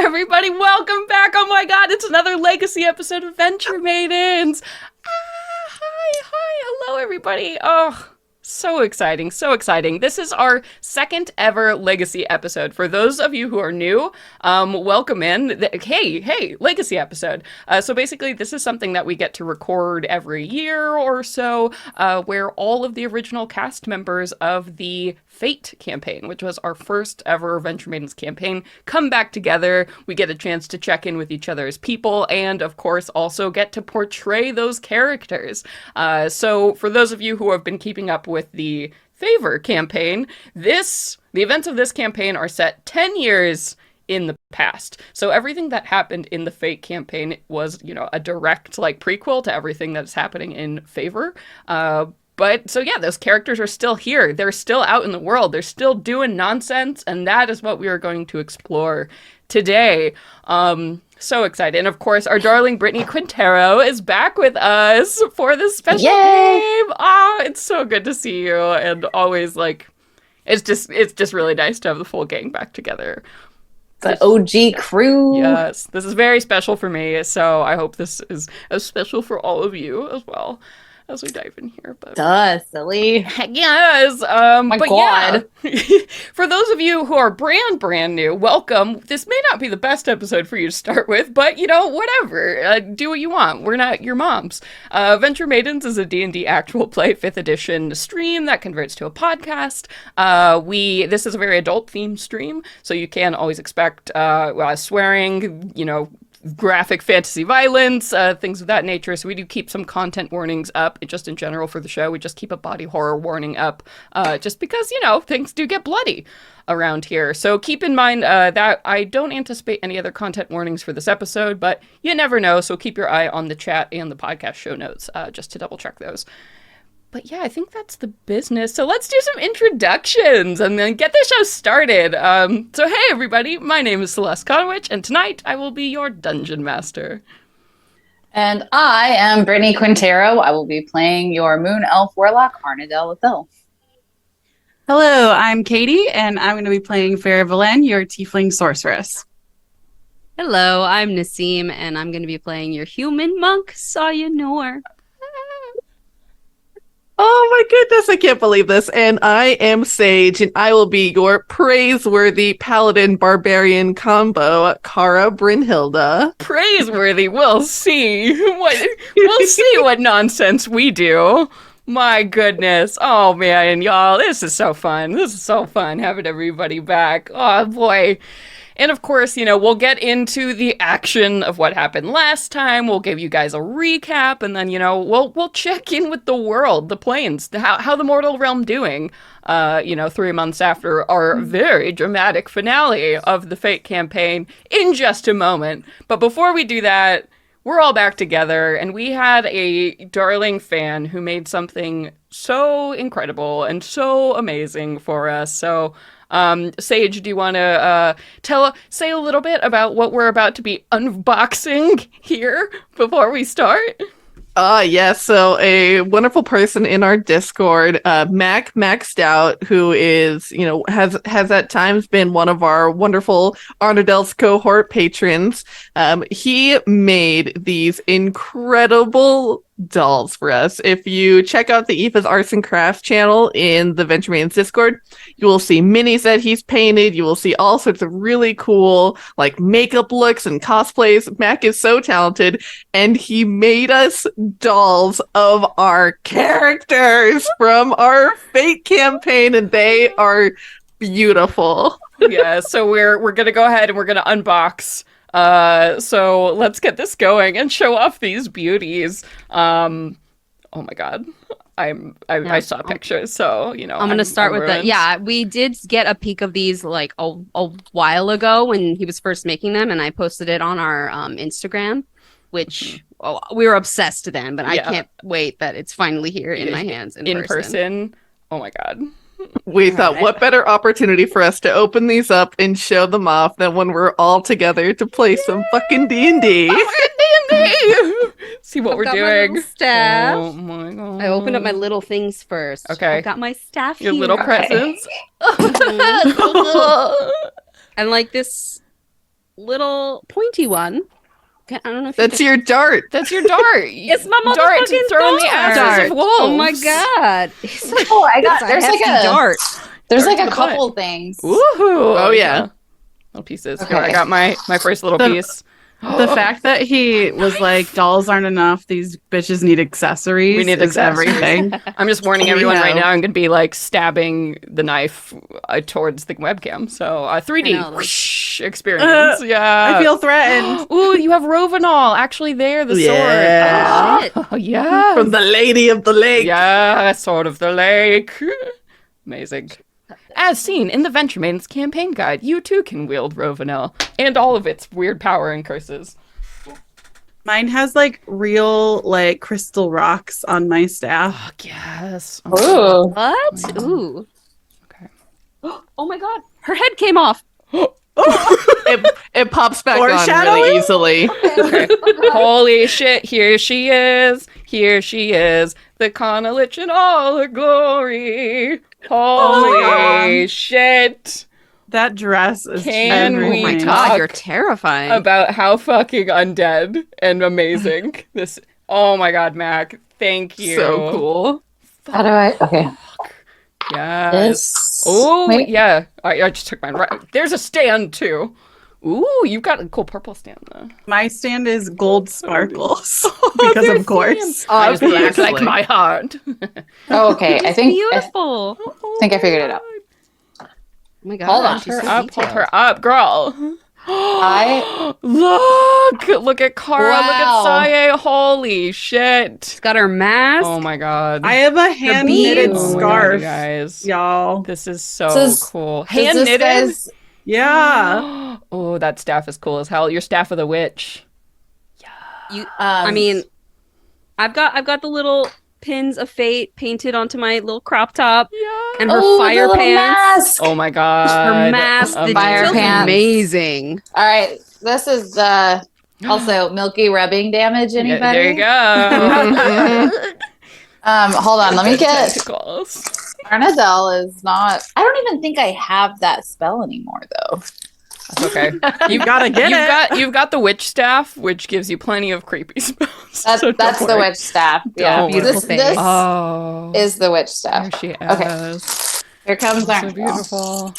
everybody, welcome back. Oh my god, it's another legacy episode of Venture Maidens. Hi, hello everybody. Oh, so exciting, so exciting. This is our second ever legacy episode. For those of you who are new, welcome in. Hey, legacy episode. So basically, this is something that we get to record every year or so, where all of the original cast members of the Fate campaign, which was our first ever Venture Maidens campaign, come back together. We get a chance to check in with each other as people, and of course also get to portray those characters. So for those of you who have been keeping up with the Favor campaign, the events of this campaign are set 10 years in the past. So everything that happened in the Fate campaign was, a direct prequel to everything that's happening in Favor. But so yeah, those characters are still here. They're still out in the world. They're still doing nonsense, and that is what we are going to explore today. So excited. And of course, our darling Brittany Quintero is back with us for this special game. It's so good to see you. And always it's just really nice to have the full gang back together. The OG crew. Yes, this is very special for me. So I hope this is as special for all of you as well as we dive in here. But duh, silly. Yes. My God. Yeah. For those of you who are brand new, welcome. This may not be the best episode for you to start with, but whatever. Do what you want. We're not your moms. Venture Maidens is a D&D actual play 5th edition stream that converts to a podcast. This is a very adult themed stream, so you can always expect swearing, graphic fantasy violence, things of that nature. So we do keep some content warnings up, just in general for the show. We just keep a body horror warning up, just because, things do get bloody around here. So keep in mind that I don't anticipate any other content warnings for this episode, but you never know. So keep your eye on the chat and the podcast show notes, just to double check those. But yeah, I think that's the business. So let's do some introductions and then get the show started. So hey everybody, my name is Celeste Conowitch, and tonight I will be your dungeon master. And I am Brittany Quintero. I will be playing your moon elf warlock, Arrnodel with Bill. Hello, I'm Katie, and I'm going to be playing Fera, your tiefling sorceress. Hello, I'm Nassim, and I'm going to be playing your human monk, Sawyeh. Oh my goodness, I can't believe this. And I am Sage, and I will be your praiseworthy paladin barbarian combo, Cara Brynhilda. Praiseworthy, we'll see. We'll see what nonsense we do. My goodness. Oh man, y'all, this is so fun. This is so fun having everybody back. Oh boy. And of course, we'll get into the action of what happened last time. We'll give you guys a recap, and then, we'll check in with the world, the planes, how the mortal realm doing, 3 months after our very dramatic finale of the Fate campaign in just a moment. But before we do that, we're all back together, and we had a darling fan who made something so incredible and so amazing for us. So, Sage, do you want to say a little bit about what we're about to be unboxing here before we start? Yes. So a wonderful person in our Discord, Mac Stout, who is, has at times been one of our wonderful Arrnodel's cohort patrons. He made these incredible dolls for us. If you check out the Aoife's Arts and Crafts channel in the Venture Maidens Discord, you will see minis that he's painted. You will see all sorts of really cool makeup looks and cosplays. Mac is so talented, and he made us dolls of our characters from our Fate campaign, and they are beautiful. Yeah, so we're gonna go ahead and we're gonna unbox. So let's get this going and show off these beauties. Oh my god. I saw pictures, so I'm gonna start with the we did get a peek of these a while ago when he was first making them, and I posted it on our Instagram, which we were obsessed then, but I can't wait that it's finally here in my hands in person. Oh my god. We thought, what better opportunity for us to open these up and show them off than when we're all together to play some fucking D&D. D&D. See what we're doing. My staff. Oh my god. I opened up my little things first. Okay. I got my staff Your here. little presents. And this little pointy one. I don't know if That's your dart. That's your dart. It's my dart to motherfucking throw in the dart. asses of wolves. Oh my god! It's like, Oh, I got. it's There's like hefty a dart. There's Dart like to a the butt. couple things. Woohoo! Oh, yeah. Little pieces. Okay. Here, I got my first little The- piece. The fact that he was like, dolls aren't enough. These bitches need accessories. We need is accessories. everything. I'm just warning We everyone right know. now. I'm going to be like stabbing the knife towards the webcam. So 3D I know, whoosh, experience. Yeah. I feel threatened. Ooh, you have Rovenol actually there, the Yeah. sword. Oh, yeah. From the Lady of the Lake. Yeah, Sword of the Lake. Amazing. As seen in the Venture Maidens campaign guide, you too can wield Rovenel and all of its weird power and curses. Mine has like real like crystal rocks on my staff. Oh, yes. Ooh. What? Ooh. Okay. Oh my god! Her head came off. It pops back on Foreshadowing? really easily. Okay. Holy shit, here she is. Here she is. The Kana Lich in all her glory. Holy shit. That dress is Can Oh we my everything. talk god! You're terrifying. About how fucking undead and amazing this. Oh my god, Mac. Thank you. So cool. How do I? Okay. Yes. This. Oh, Wait. yeah. I just took mine right. There's a stand too. Ooh, you've got a cool purple stand though. My stand is gold sparkles because of course. Mine is black like Obviously. my heart. Oh, okay. I think. I beautiful. think I figured it out. Oh my god! Hold on. she's Hold so her up, hold detailed. her up, girl. I. Look at Kara, Wow. look at Sawyeh. Holy shit. She's got her mask. Oh my god. I have a hand knitted beads. Oh my god, scarf, you guys. y'all. This is so This is- cool. Is Hand this knitted? guy's- Yeah. Oh, that staff is cool as hell. Your staff of the witch. I mean, I've got the little pins of fate painted onto my little crop top Yeah. and her oh, fire the little pants. mask. Oh my god. Her mask, the Fire details pants. amazing. All right. This is also milky rubbing damage. Yeah, Anybody? there you go. Hold on. Let me get. Tentacles. Arrnodel is not. I don't even think I have that spell anymore, though. That's okay. You gotta get it. You've got the witch staff, which gives you plenty of creepy spells. That's so don't that's the worry. witch staff. Don't Yeah, worry. Beautiful this face. Oh, is the witch there staff. she Okay. is. Here comes So Arrnodel. beautiful.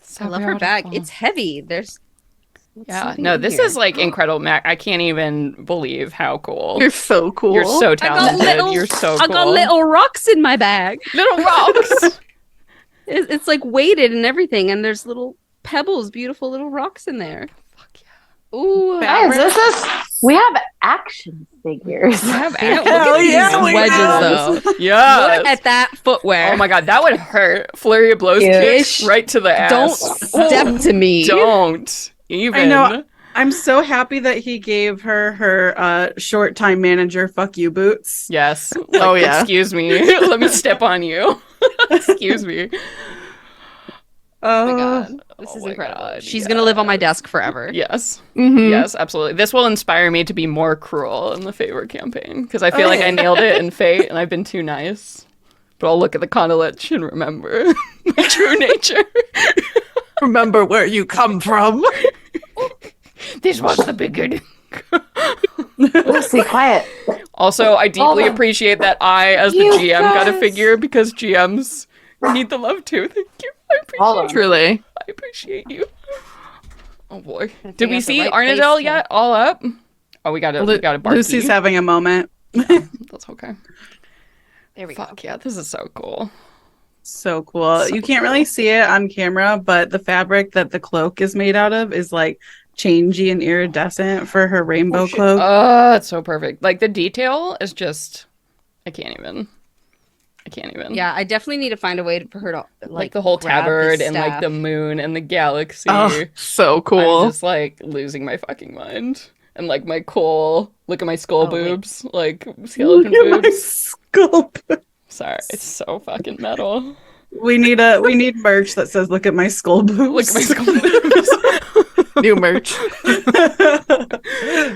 So I love her bag. beautiful. It's heavy. There's Yeah, something no, in this here. is like incredible, Mac. I can't even believe how cool. You're so cool. You're so I got talented. little- You're so cool. I got little rocks in my bag. little rocks. It's like weighted and everything, and there's little pebbles, beautiful little rocks in there. Fuck yeah. Ooh, Guys, this is. We have action figures. I have They don't actually- look at yeah, these we wedges have. though. Yes. Look at that footwear. Oh my god, that would hurt. Flurry of blows Cute. kick right to the ass. Don't step to me. Don't even. I know. I'm so happy that he gave her short time manager fuck you boots. Yes. Oh, yeah. Excuse me. Let me step on you. Excuse me. Oh my god. This Oh is my incredible. God, She's gonna live on my desk forever. Yes. Mhm. Yes, absolutely. This will inspire me to be more cruel in the Favor campaign because I feel like I nailed it in Fate and I've been too nice. But I'll look at the Condolich and remember my true nature. Remember where you come from. This was the beginning. Stay quiet. Also, I deeply my- appreciate that I, as the You GM, got a guys. figure because GMs need the love too. Thank you. I Hold on. appreciate Truly. I appreciate you. Oh boy. think Did we I have the see right face Arrnodel to- yet? All up? Oh, we got a barky. Lucy's having a moment. That's okay. There we go. Fuck yeah, this is so cool. So cool. So You can't really see it on camera, but the fabric that the cloak is made out of is like changey and iridescent for her rainbow cloak. Oh, it's so perfect. Like the detail is just I can't even. Yeah, I definitely need to find a way for her to Like the whole grab tabard this and like staff. the moon and the galaxy. Oh, so I'm cool. just like losing my fucking mind. And like my cool look at my skull Oh, wait. boobs. Like skeleton Look at my boobs. skull. Sorry, it's so fucking metal. We need merch that says "Look at my skull boobs." Look at my skull boobs. New merch.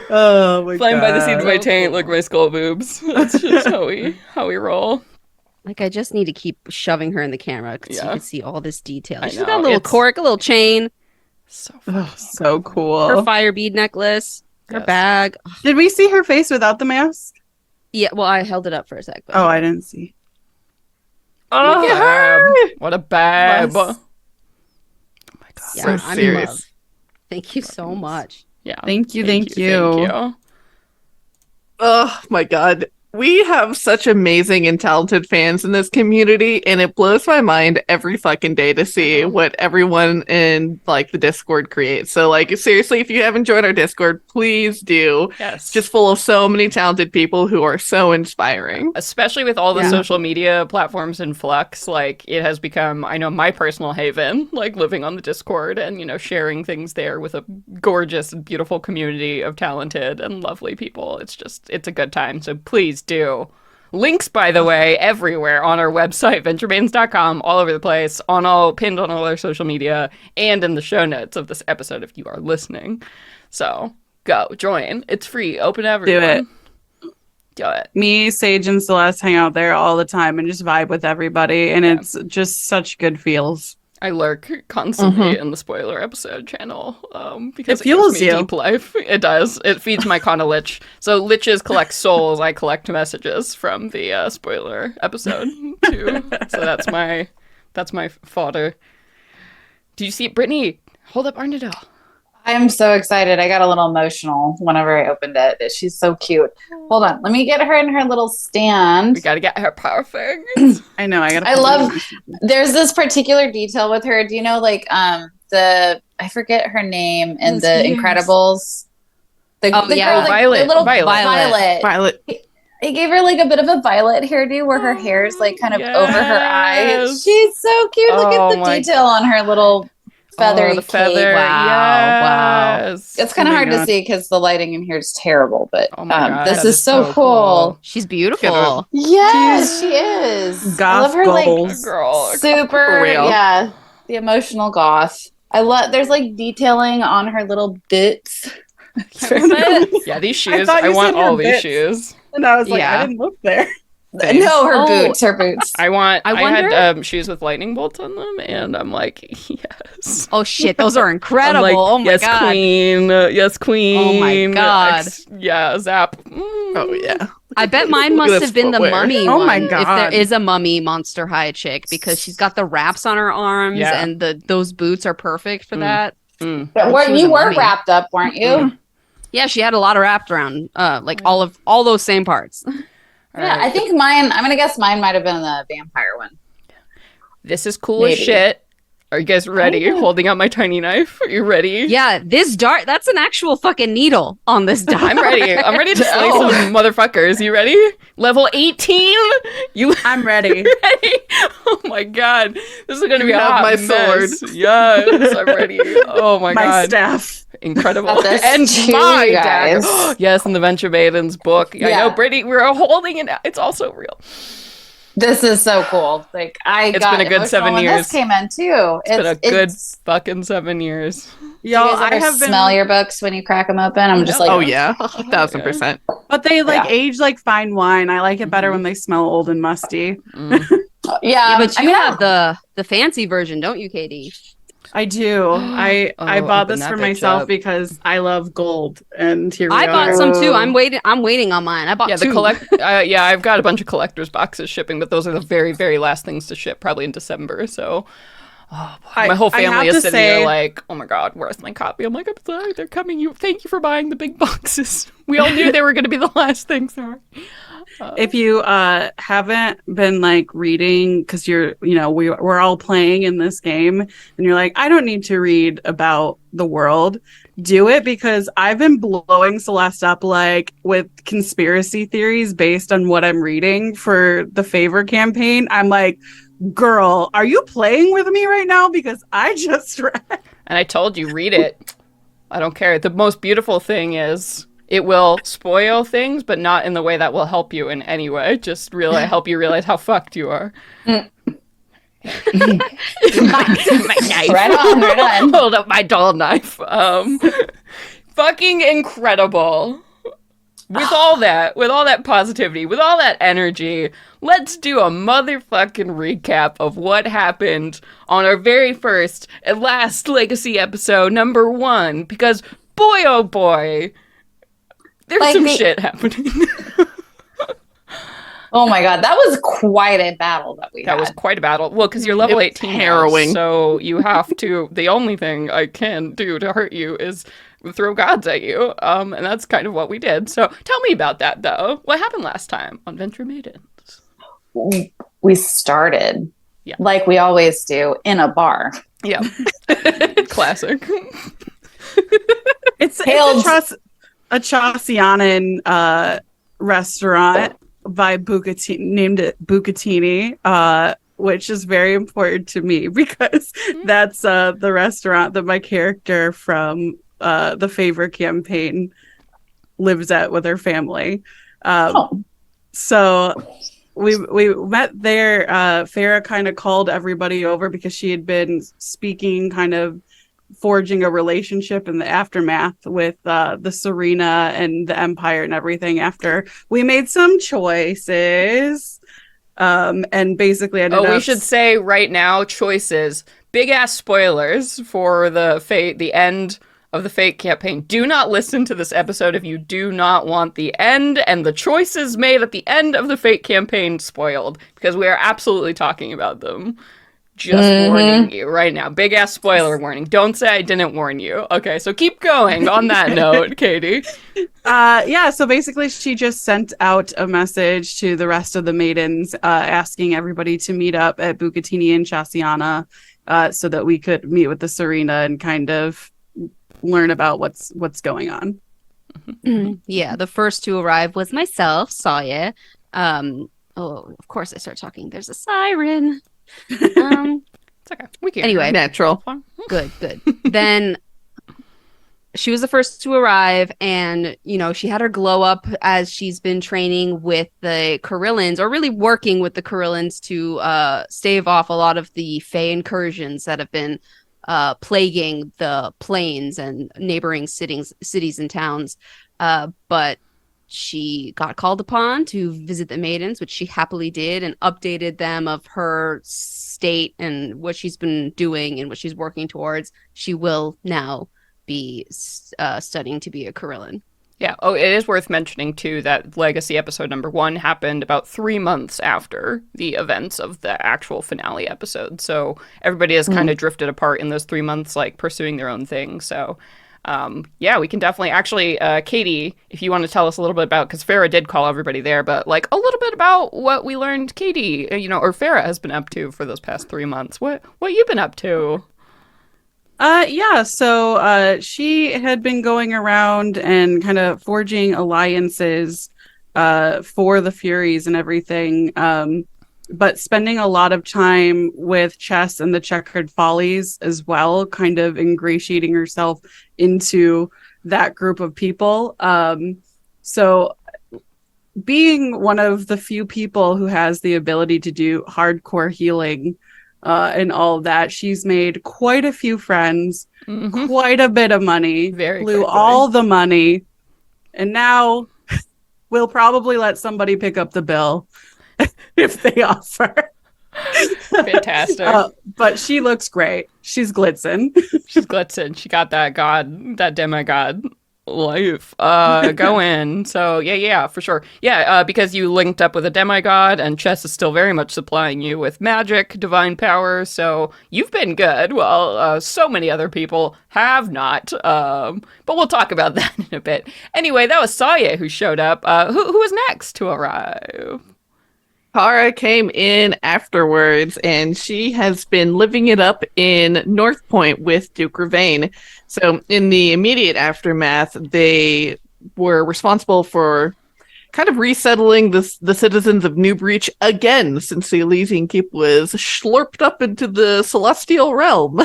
Oh my Flying by the seats of my So taint, cool. look at my skull boobs. That's just how we roll. Like I just need to keep shoving her in the camera because Yeah. you can see all this detail. I She's know, got a little it's- cork, a little chain. So Oh, so Her cool. fire bead necklace, her Yes. bag. Did we see her face without the mask? Yeah, well, I held it up for a sec. But Oh, I didn't see. Oh, Look at her! What a bab. Bless. Oh my god. Yeah, so I'm in serious. love. Thank you so much. Yeah. Thank you. Thank you. Oh my god. We have such amazing and talented fans in this community, and it blows my mind every fucking day to see what everyone in like the Discord creates. So like seriously, if you haven't joined our Discord, please do. Yes. It's just full of so many talented people who are so inspiring. Especially with all the Yeah. social media platforms in flux, like it has become, I know, my personal haven, like living on the Discord and, you know, sharing things there with a gorgeous, beautiful community of talented and lovely people. It's a good time. So please do. Links, by the way, everywhere on our website, venturemaidens.com, all over the place, pinned on all our social media, and in the show notes of this episode if you are listening. So go, join. It's free. Open to everyone. Do it. Me, Sage, and Celeste hang out there all the time and just vibe with everybody, and it's just such good feels. I lurk constantly in the spoiler episode channel because It fuels gives me you. deep life. It does. It feeds my kind of lich. So liches collect souls. I collect messages from the spoiler episode too. So that's my fodder. Do you see it, Brittany? Hold up, Arrnodel. I am so excited. I got a little emotional whenever I opened it. She's so cute. Hold on. Let me get her in her little stand. We gotta get her perfect. I know. I love there's this particular detail with her. Do you know like I forget her name in Those the ears. Incredibles? The Oh, girl, yeah. like, Violet. the little Violet. Violet. Violet. He gave her like a bit of a violet hairdo where her hair is like kind of over her eyes. Yes. She's so cute. Look Oh at the my- detail on her little feathery the cape. feather. Wow. Yes. It's kind Oh of my hard to God. see because the lighting in here is terrible, but Oh my God, this that is so cool. She's beautiful. Yes, she is. I Goth love her goals. Girl. super, For real. yeah, the emotional goth. I love. There's like detailing on her little bits. Yeah, these shoes. thought I you want said her all these bits. shoes. And I was like, Yeah. I didn't look there. Same. No, her Oh. boots. Her boots. I I had shoes with lightning bolts on them, and I'm like, yes. Oh shit, those are I'm incredible. like, Oh my yes, god. queen. Yes, queen. God. Yeah, zap. Oh yeah. I bet mine Look at must this have been the footwear. mummy Oh one. my If there God. is a mummy Monster High chick, because she's got the wraps on her arms, Yeah. and those boots are perfect for that. Mm. But She what was you a were mummy. wrapped up, weren't you? Yeah, she had a lot of wrapped around, like all those same parts. Yeah, I think mine. I'm gonna guess mine might have been the vampire one. This is cool as Maybe. shit. Are you guys ready? Holding out my tiny knife. Are you ready? Yeah, this dart, that's an actual fucking needle on this dart. I'm ready. I'm ready to slay Oh. some motherfuckers. You ready? Level 18? You I'm ready. ready? Oh my god. This is gonna be a Have hot my mess. sword. Yes, I'm ready. Oh my My god. staff. Incredible. Got this And too, my guys. dagger. Yes, in the Venture Maidens book. I Yeah. know, Brittany, we're holding it. It's also real. This is so cool. Like It's got been a good emotional 7 when years. This came in too. It's been a good fucking 7 years. Do Y'all, you guys I ever have been. smell your books when you crack them open? I'm just like, Oh yeah. 1,000%. But they like Yeah. age like fine wine. I like it better when they smell old and musty. Mm. yeah. Yeah, but I you mean, have the fancy version, don't you, KD? I do. I bought open this that for bitch myself up. because I love gold, and here we I are. bought some too. I'm waiting on mine. I bought Yeah, the two. I've got a bunch of collector's boxes shipping, but those are the very, very last things to ship, probably in December. So, oh boy. My whole I family have is to sitting say- there like, "Oh my god, where's my copy?" I'm like, "I'm sorry, they're coming. Thank you for buying the big boxes. We all knew they were going to be the last things." Sorry. If you haven't been like reading, because we're all playing in this game, and you're like, I don't need to read about the world. Do it, because I've been blowing Celeste up like with conspiracy theories based on what I'm reading for the Favor campaign. I'm like, girl, are you playing with me right now? Because I just read. And I told you, read it. I don't care. The most beautiful thing is it will spoil things, but not in the way that will help you in any way. Just really help you realize how fucked you are. my knife. Right on. Hold up my dull knife. Fucking incredible. with all that positivity, with all that energy, let's do a motherfucking recap of what happened on our very first and last Legacy episode, number 1. Because boy, oh boy, there's some shit happening. Oh my god, that was quite a battle that we had. That was quite a battle. Well, because you're level 18 harrowing. now, so you have to. The only thing I can do to hurt you is throw gods at you, and that's kind of what we did. So tell me about that, though. What happened last time on Venture Maidens? We started, like we always do, in a bar. Yeah, classic. It's a Chasianan restaurant by Bucatini, named it Bucatini, which is very important to me because that's the restaurant that my character from the Favor campaign lives at with her family. So we met there. Fera kind of called everybody over because she had been speaking, kind of forging a relationship in the aftermath with the Serena and the Empire and everything after we made some choices. And basically ended up... we should say right now, choices. Big ass spoilers for the end of the Fate campaign. Do not listen to this episode if you do not want the end and the choices made at the end of the Fate campaign spoiled, because we are absolutely talking about them. Just warning you right now. Big ass spoiler warning. Don't say I didn't warn you. Okay, so keep going on that note, Katie. So basically she just sent out a message to the rest of the maidens asking everybody to meet up at Bucatini and Chasiana so that we could meet with the Serena and kind of learn about what's going on. Yeah, the first to arrive was myself, Sawyeh. Of course I start talking. There's a siren. It's okay. We can. Anyway, natural. Good. Then she was the first to arrive, and she had her glow up as she's been training with the Corillans, or really working with the Corillans to stave off a lot of the Fey incursions that have been plaguing the plains and neighboring cities and towns. But she got called upon to visit the Maidens, which she happily did, and updated them of her state and what she's been doing and what she's working towards. She will now be studying to be a Carillan. Yeah. Oh, it is worth mentioning, too, that Legacy episode number 1 happened about 3 months after the events of the actual finale episode. So everybody has kind of drifted apart in those 3 months, like pursuing their own thing. So we can definitely actually, Katie, if you want to tell us a little bit about, because Fera did call everybody there, but like a little bit about what we learned Katie, or Fera has been up to for those past 3 months. What you been up to? So she had been going around and kind of forging alliances for the Furies and everything, but spending a lot of time with chess and the checkered follies as well, kind of ingratiating herself into that group of people. So being one of the few people who has the ability to do hardcore healing and all of that, she's made quite a few friends, quite a bit of money, blew all the money, and now we'll probably let somebody pick up the bill if they offer. Fantastic. But she looks great. She's Glitzen. She's Glitzen. She got that demigod life going. So yeah, for sure. Yeah, because you linked up with a demigod, and Chess is still very much supplying you with magic, divine power. So you've been good. Well, so many other people have not. But we'll talk about that in a bit. Anyway, that was Sawyeh who showed up. Who was next to arrive? Kara came in afterwards, and she has been living it up in North Point with Duke Ravain. So in the immediate aftermath, they were responsible for kind of resettling the citizens of New Breach again, since the Elysian Keep was slurped up into the celestial realm.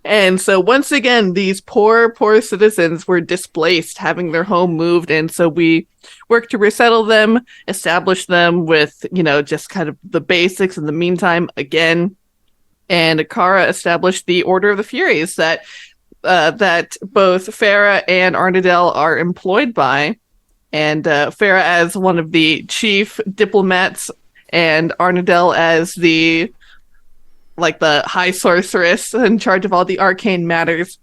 And so once again, these poor citizens were displaced, having their home moved. And so we worked to resettle them, establish them with, just kind of the basics in the meantime again. And Kara established the Order of the Furies that both Fera and Arrnodel are employed by. and Fera as one of the chief diplomats, and Arrnodel as the high sorceress in charge of all the arcane matters.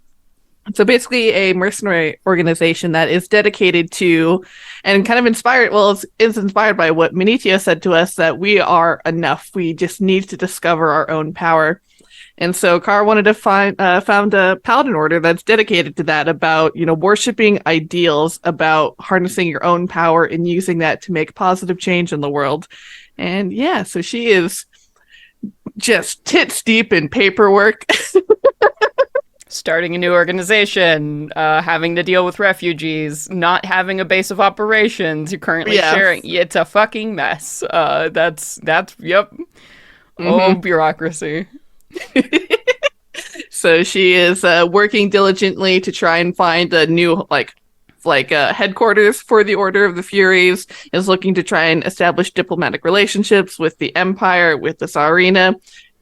So basically a mercenary organization that is dedicated to and kind of inspired, is inspired by what Minitio said to us, that we are enough. We just need to discover our own power. And so Kara wanted to found a paladin order that's dedicated to that, about, worshiping ideals, about harnessing your own power and using that to make positive change in the world. And yeah, so she is just tits deep in paperwork. Starting a new organization, having to deal with refugees, not having a base of operations you're currently sharing. It's a fucking mess. That's yep. Mm-hmm. Oh, bureaucracy. So she is working diligently to try and find a new headquarters for the Order of the Furies, is looking to try and establish diplomatic relationships with the Empire, with the Tsarina,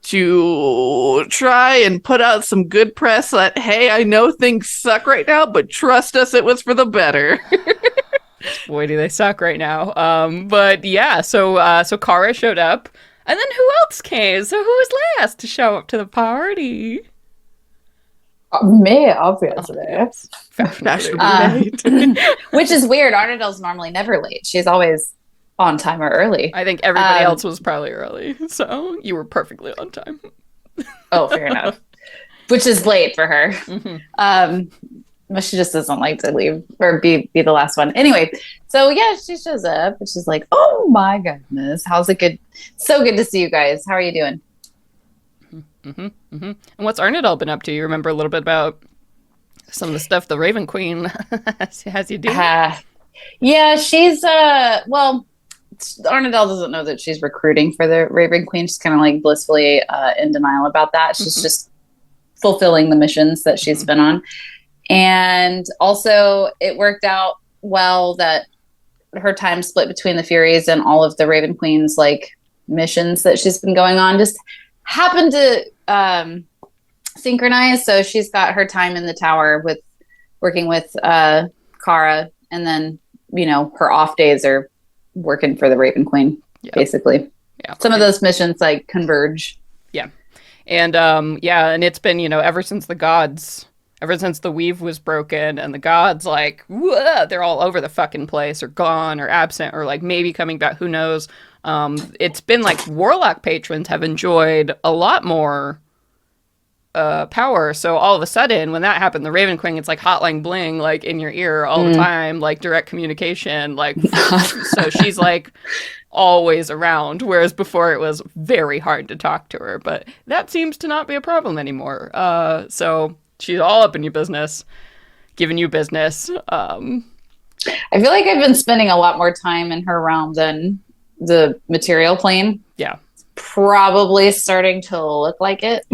to try and put out some good press that, hey, I know things suck right now, but trust us, it was for the better. Boy, do they suck right now. But yeah, so Kara showed up, and then who else came? So who was last to show up to the party? Me, obviously. Which is weird. Arrnodel's normally never late. She's always on time or early. I think everybody else was probably early, so you were perfectly on time. Oh, fair enough. Which is late for her. Mm-hmm. But she just doesn't like to leave or be the last one. Anyway, so yeah, she shows up and she's like, "Oh my goodness, how's it good? So good to see you guys. How are you doing?" Mm-hmm, mm-hmm. And what's Arrnodel been up to? You remember a little bit about some of the stuff the Raven Queen has you doing? Yeah, she's Arrnodel doesn't know that she's recruiting for the Raven Queen. She's kind of like blissfully in denial about that. She's just fulfilling the missions that she's been on. And also it worked out well that her time split between the Furies and all of the Raven Queen's missions that she's been going on just happened to synchronize. So she's got her time in the tower with working with Kara, and then, her off days are working for the Raven Queen, basically. Yeah. Some of those missions converge. Yeah. And and it's been, ever since the weave was broken and the gods they're all over the fucking place, or gone or absent, or maybe coming back, who knows. It's been warlock patrons have enjoyed a lot more power. So all of a sudden, when that happened, the Raven Queen, it's hotline bling, in your ear all the time, direct communication, so she's always around. Whereas before it was very hard to talk to her, but that seems to not be a problem anymore. So she's all up in your business, giving you business. I feel like I've been spending a lot more time in her realm than the material plane. Yeah. Probably starting to look like it.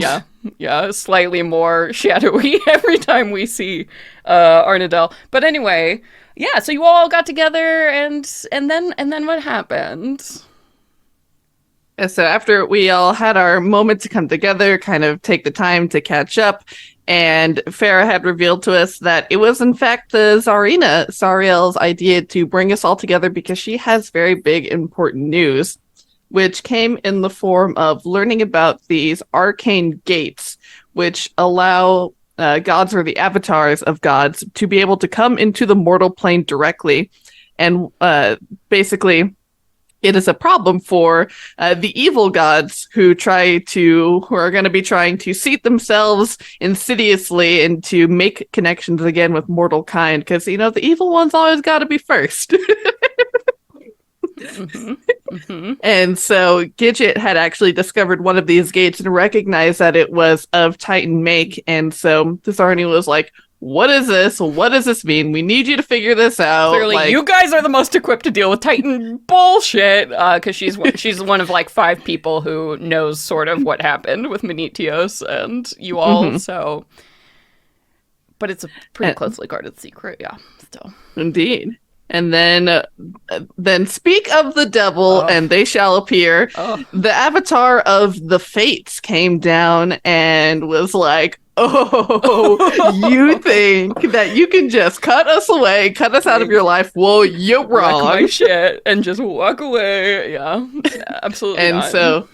Yeah, slightly more shadowy every time we see Arrnodel. But anyway, yeah, so you all got together, and then what happened? So after we all had our moment to come together, kind of take the time to catch up, and Fera had revealed to us that it was in fact the Tsarina, Sariel's idea to bring us all together because she has very big, important news, which came in the form of learning about these arcane gates, which allow gods, or the avatars of gods, to be able to come into the mortal plane directly. And basically, it is a problem for the evil gods who are going to be trying to seat themselves insidiously and to make connections again with mortal kind, because, the evil ones always got to be first. Mm-hmm. Mm-hmm. And so Gidget had actually discovered one of these gates and recognized that it was of Titan make. And so Tsarni was like, "What is this? What does this mean? We need you to figure this out." Clearly, you guys are the most equipped to deal with Titan bullshit, because she's one of 5 people who knows sort of what happened with Minitios and you all. Mm-hmm. So, but it's a pretty closely guarded secret, yeah. Still, indeed. And then speak of the devil, and they shall appear. The avatar of the Fates came down and was like, Oh, you think that you can just cut us away, cut us out of your life? Well, you're Wreck my wrong. shit and just walk away. Yeah, absolutely And not. so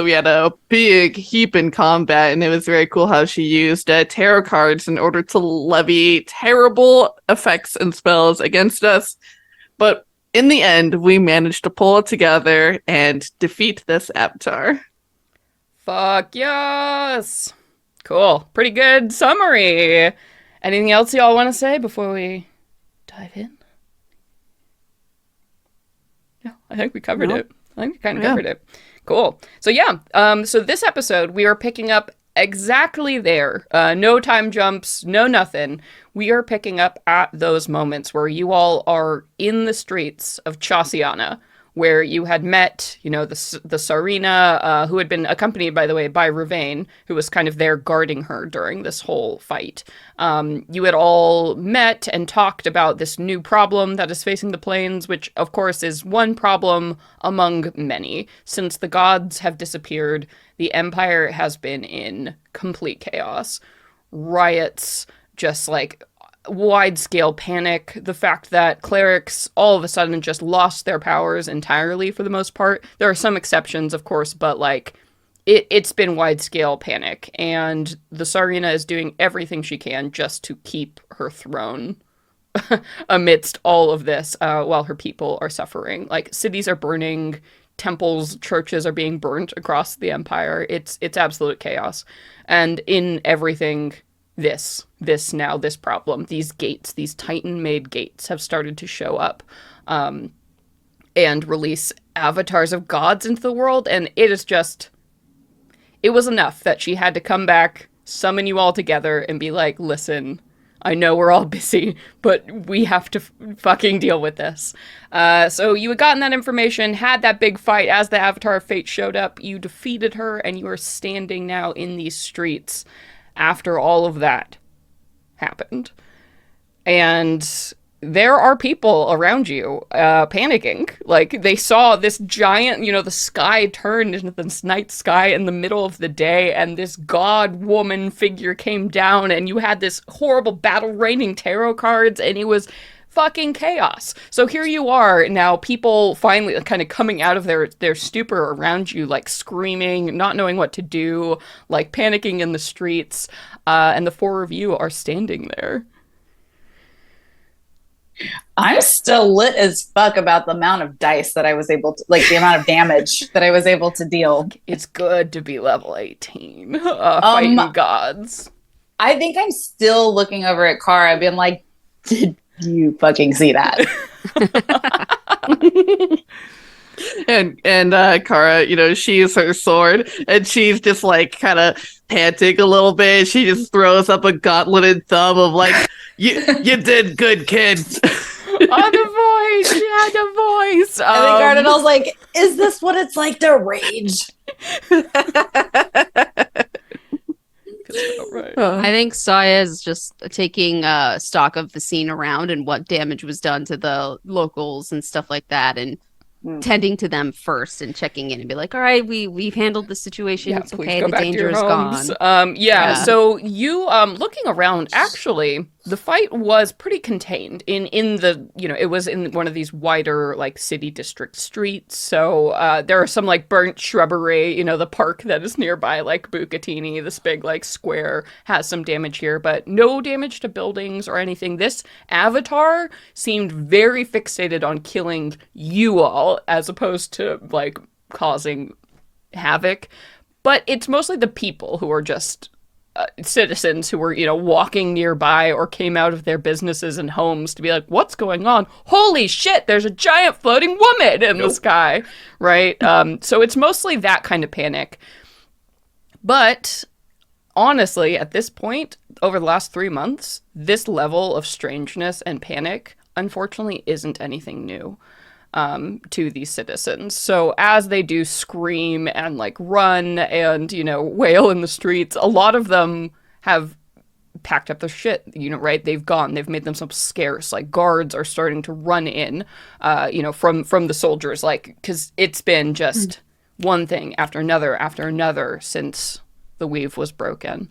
we had a big heap in combat, and it was very cool how she used tarot cards in order to levy terrible effects and spells against us. But in the end, we managed to pull it together and defeat this avatar. Fuck yes. Cool. Pretty good summary. Anything else y'all want to say before we dive in? Yeah, I think we covered it. I think we kind of covered it. Cool. So yeah, so this episode, we are picking up exactly there. No time jumps, no nothing. We are picking up at those moments where you all are in the streets of Chasiana, where you had met, the Sarina, who had been accompanied, by the way, by Ravane, who was kind of there guarding her during this whole fight. You had all met and talked about this new problem that is facing the plains, which, of course, is one problem among many. Since the gods have disappeared, the Empire has been in complete chaos. Riots, just like wide-scale panic, the fact that clerics all of a sudden just lost their powers entirely for the most part. There are some exceptions, of course, but like it's been wide-scale panic, and the Sarina is doing everything she can just to keep her throne amidst all of this while her people are suffering. Like, cities are burning, temples, churches are being burnt across the Empire. It's absolute chaos. And in everything, this problem, these gates, these Titan-made gates have started to show up and release avatars of gods into the world, and it was enough that she had to come back, summon you all together, and be like, listen, I know we're all busy, but we have to fucking deal with this. So you had gotten that information, had that big fight. As the Avatar of Fate showed up, you defeated her, and you are standing now in these streets after all of that happened. And there are people around you panicking. Like, they saw this giant, the sky turned into this night sky in the middle of the day, and this god woman figure came down, and you had this horrible battle raining tarot cards, and it was fucking chaos. So here you are now, people finally kind of coming out of their stupor around you, like screaming, not knowing what to do, like panicking in the streets, and the four of you are standing there. I'm still lit as fuck about the amount of dice that I was able to, like the amount of damage that I was able to deal. It's good to be level 18, fighting gods. I think I'm still looking over at Kara, being like, did you fucking see that? And Kara, she uses her sword, and she's just like kind of panting a little bit. She just throws up a gauntleted thumb of like, you did good, kid. On the voice, she had a voice. And then Arrnodel's like, is this what it's like to rage? Right. I think Sawyeh is just taking stock of the scene around and what damage was done to the locals and stuff like that, and tending to them first and checking in and be like, all right, we've handled the situation. Yeah, it's please okay. go The back to danger your is homes. gone. So you looking around, actually, the fight was pretty contained in the, it was in one of these wider like city district streets. So there are some like burnt shrubbery, the park that is nearby, like Bucatini, this big like square, has some damage here, but no damage to buildings or anything. This avatar seemed very fixated on killing you all as opposed to like causing havoc. But it's mostly the people who are just citizens who were, walking nearby or came out of their businesses and homes to be like, what's going on? Holy shit, there's a giant floating woman in the sky, right? So it's mostly that kind of panic. But honestly, at this point, over the last 3 months, this level of strangeness and panic, unfortunately, isn't anything new to these citizens. So as they do scream and like run and, wail in the streets, a lot of them have packed up their shit, right? They've made themselves scarce. Like, guards are starting to run in, from the soldiers, like, because it's been just one thing after another since the weave was broken.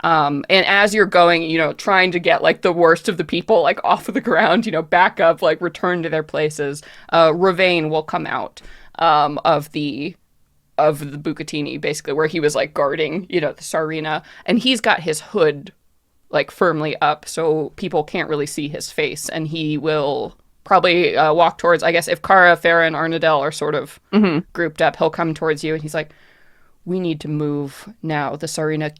And as you're going, trying to get like the worst of the people like off of the ground, back up, like return to their places, Ravain will come out of the Bucatini, basically, where he was like guarding, the Tsarina, and he's got his hood like firmly up so people can't really see his face, and he will probably walk towards, I guess, if Kara, Fera, and Arrnodel are sort of grouped up, he'll come towards you and he's like, we need to move now. The Tsarina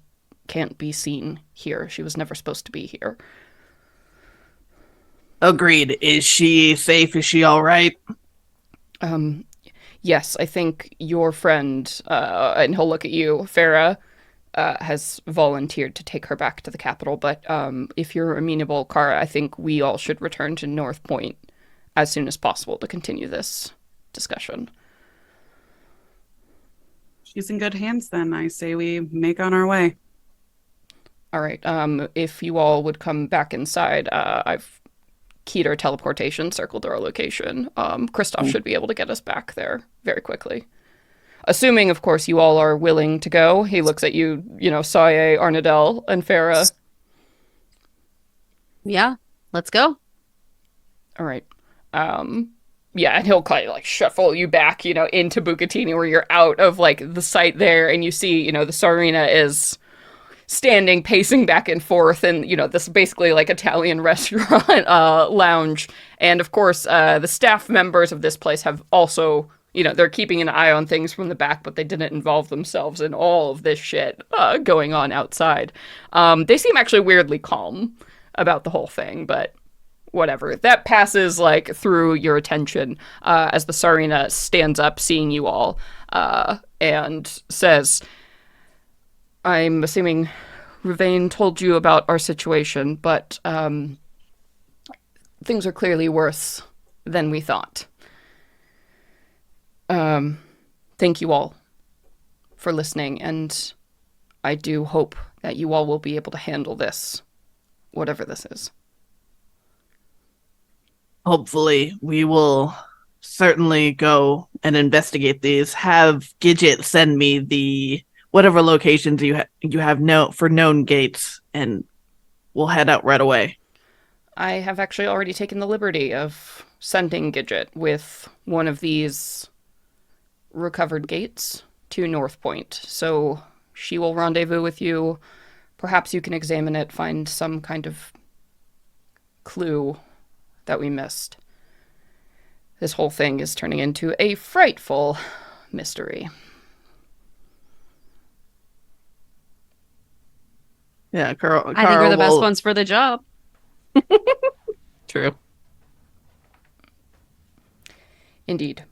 can't be seen here. She was never supposed to be here. Agreed. Is she safe? Is she all right? Yes, I think your friend, and he'll look at you, Fera, has volunteered to take her back to the capital. But if you're amenable, Kara, I think we all should return to North Point as soon as possible to continue this discussion. She's in good hands then. I say we make on our way. All right. If you all would come back inside, I've keyed our teleportation, circled our location. Kristoff should be able to get us back there very quickly. Assuming, of course, you all are willing to go. He looks at you, Sawyeh, Arrnodel, and Fera. Yeah, let's go. All right. Yeah, and he'll kind of like shuffle you back, into Bucatini, where you're out of like the sight there, and you see, the Tsarina is standing, pacing back and forth, and this basically like Italian restaurant lounge. And of course, the staff members of this place have also, they're keeping an eye on things from the back, but they didn't involve themselves in all of this shit going on outside. They seem actually weirdly calm about the whole thing, but whatever. That passes like through your attention as the Tsarina stands up, seeing you all, and says, I'm assuming Ravain told you about our situation, but things are clearly worse than we thought. Thank you all for listening, and I do hope that you all will be able to handle this, whatever this is. Hopefully, we will certainly go and investigate these. Have Gidget send me the whatever locations you have for known gates, and we'll head out right away. I have actually already taken the liberty of sending Gidget with one of these recovered gates to North Point, so she will rendezvous with you. Perhaps you can examine it, find some kind of clue that we missed. This whole thing is turning into a frightful mystery. Yeah, Carl. I think we're the best ones for the job. True. Indeed.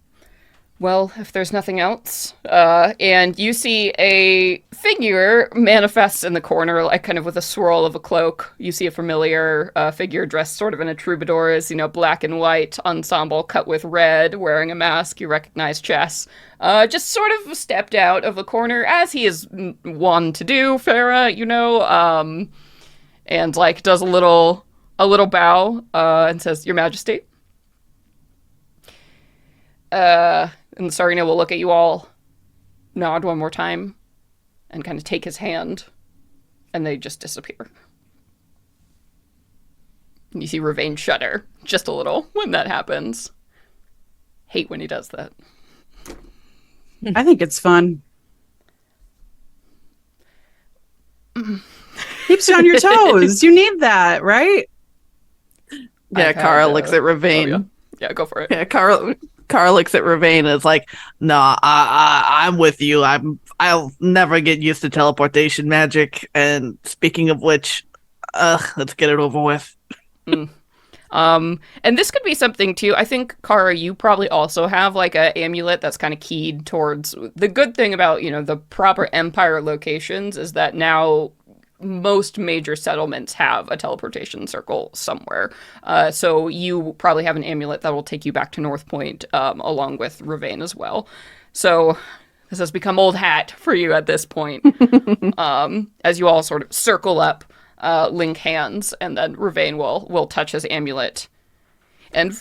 Well, if there's nothing else, and you see a figure manifest in the corner, like kind of with a swirl of a cloak. You see a familiar figure dressed sort of in a troubadour's, black and white ensemble cut with red, wearing a mask. You recognize Chess. Just sort of stepped out of the corner, as he is wont to do, Fera, and like does a little bow, and says, Your Majesty. And the Tsarina will look at you all, nod one more time, and kind of take his hand, and they just disappear. You see Ravain shudder just a little when that happens. Hate when he does that. I think it's fun. Keeps you on your toes. You need that, right? Yeah, Kara looks at Ravain. Oh, yeah, go for it. Yeah, Kara looks at Ravain and is like, "Nah, I'm with you. I'll never get used to teleportation magic. And speaking of which, let's get it over with." And this could be something too. I think, Kara, you probably also have like an amulet that's kind of keyed towards the good thing about, the proper Empire locations is that now most major settlements have a teleportation circle somewhere. So you probably have an amulet that will take you back to North Point, along with Ravain as well. So this has become old hat for you at this point. As you all sort of circle up, link hands, and then Ravain will touch his amulet. And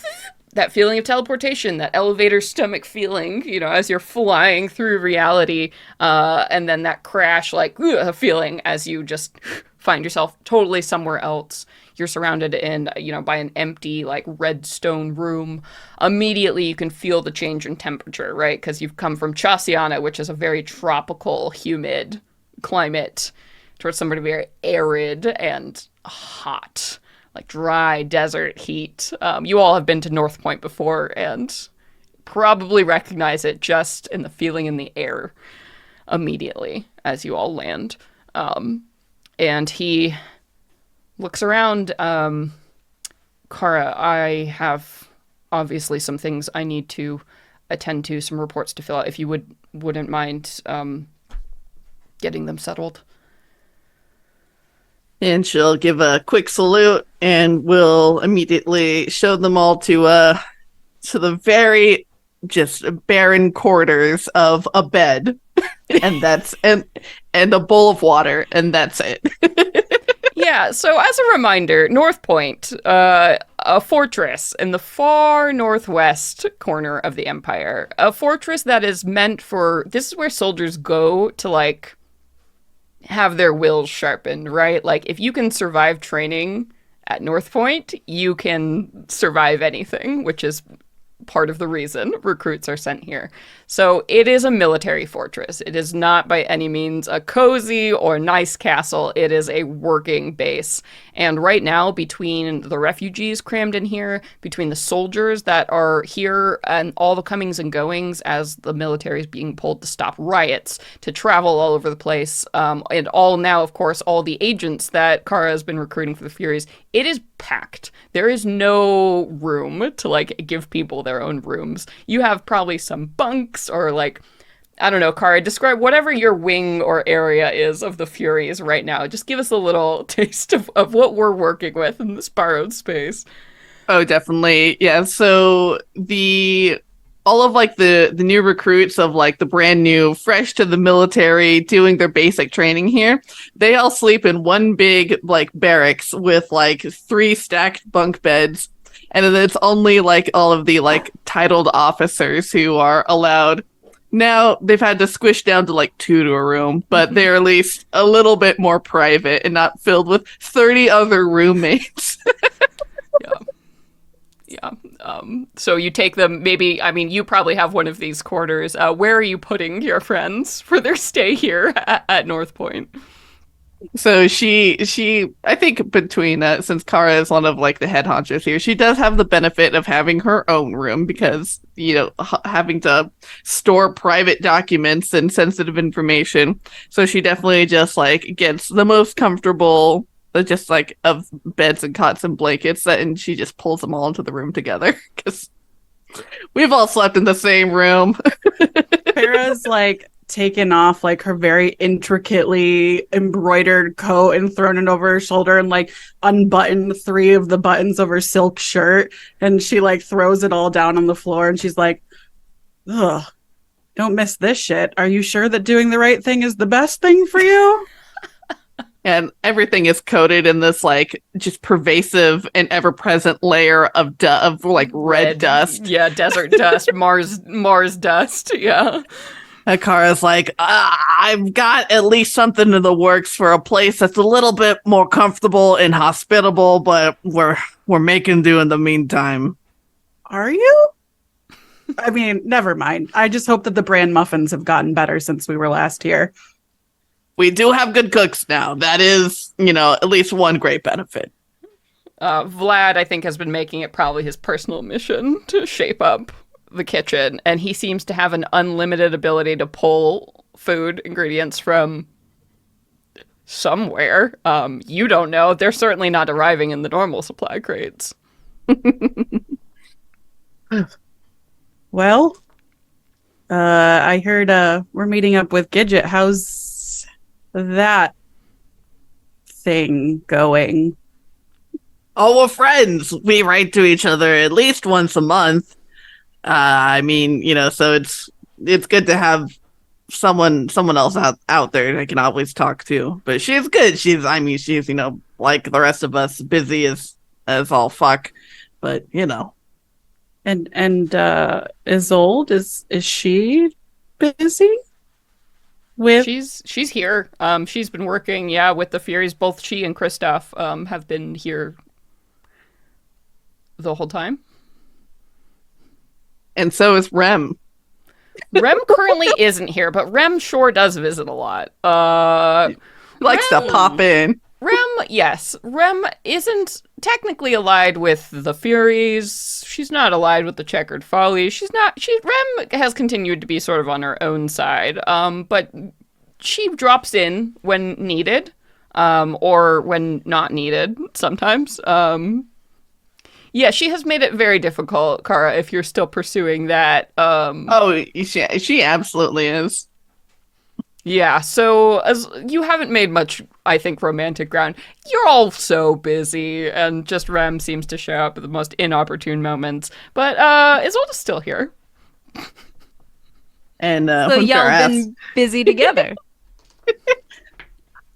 that feeling of teleportation, that elevator stomach feeling, as you're flying through reality, and then that crash, like, feeling as you just find yourself totally somewhere else. You're surrounded in, by an empty, like, red stone room. Immediately, you can feel the change in temperature, right? Because you've come from Chasiana, which is a very tropical, humid climate, towards somebody very arid and hot. Like dry desert heat. You all have been to North Point before and probably recognize it just in the feeling in the air immediately as you all land. And he looks around. Kara, I have obviously some things I need to attend to, some reports to fill out. If you wouldn't mind getting them settled. And she'll give a quick salute and will immediately show them all to the very just barren quarters of a bed. And that's and a bowl of water, and that's it. Yeah, so as a reminder, North Point, a fortress in the far northwest corner of the Empire. A fortress that is meant for, this is where soldiers go to, like, have their wills sharpened, right? Like, if you can survive training at North Point, you can survive anything, which is part of the reason recruits are sent here. So it is a military fortress. It is not by any means a cozy or nice castle. It is a working base. And right now, between the refugees crammed in here, between the soldiers that are here, and all the comings and goings as the military is being pulled to stop riots, to travel all over the place, and all now, of course, all the agents that Kara has been recruiting for the Furies, it is packed. There is no room to, like, give people their own rooms. You have probably some bunks or, like, I don't know, Kara, describe whatever your wing or area is of the Furies right now. Just give us a little taste of what we're working with in this borrowed space. Oh, definitely. Yeah, so all of, like, the new recruits of, like, the brand new, fresh to the military, doing their basic training here, they all sleep in one big, like, barracks with, like, 3 stacked bunk beds. And then it's only, like, all of the, like, titled officers who are allowed. Now, they've had to squish down to, like, 2 to a room, but they're at least a little bit more private and not filled with 30 other roommates. Yeah. So you take them, maybe, I mean, you probably have one of these quarters. Where are you putting your friends for their stay here at North Point? So she, I think between, since Kara is one of, like, the head honchos here, she does have the benefit of having her own room because, having to store private documents and sensitive information. So she definitely just, like, gets the most comfortable, just, like, of beds and cots and blankets, and she just pulls them all into the room together because we've all slept in the same room. Fera's, like, taken off, like, her very intricately embroidered coat and thrown it over her shoulder and, like, unbuttoned 3 of the buttons of her silk shirt, and she, like, throws it all down on the floor, and she's like, ugh, don't miss this shit. Are you sure that doing the right thing is the best thing for you? And everything is coated in this, like, just pervasive and ever-present layer of like, red dust. Yeah, desert dust, Mars dust, yeah. Kara's like, I've got at least something in the works for a place that's a little bit more comfortable and hospitable, but we're making do in the meantime. Are you? I mean, never mind. I just hope that the bran muffins have gotten better since we were last here. We do have good cooks now. That is, at least one great benefit. Vlad, I think, has been making it probably his personal mission to shape up the kitchen, and he seems to have an unlimited ability to pull food ingredients from somewhere. You don't know. They're certainly not arriving in the normal supply crates. Well, I heard we're meeting up with Gidget. How's that thing going? Oh, we're friends. We write to each other at least once a month. I mean, so it's good to have someone else out there that I can always talk to. But she's good. She's like the rest of us, busy as all fuck. But And Isolde, is she busy with? She's here. She's been working, with the Furies. Both she and Kristoff have been here the whole time. And so is Rem. Rem currently isn't here, but Rem sure does visit a lot. Likes to pop in. Rem, yes. Rem isn't technically allied with the Furies. She's not allied with the Checkered Folly. Rem has continued to be sort of on her own side. But she drops in when needed, or when not needed sometimes. Yeah, she has made it very difficult, Kara, if you're still pursuing that. She absolutely is. Yeah, so as you haven't made much, I think, romantic ground. You're all so busy, and just Rem seems to show up at the most inopportune moments. But Isolde's still here. And So y'all been busy together.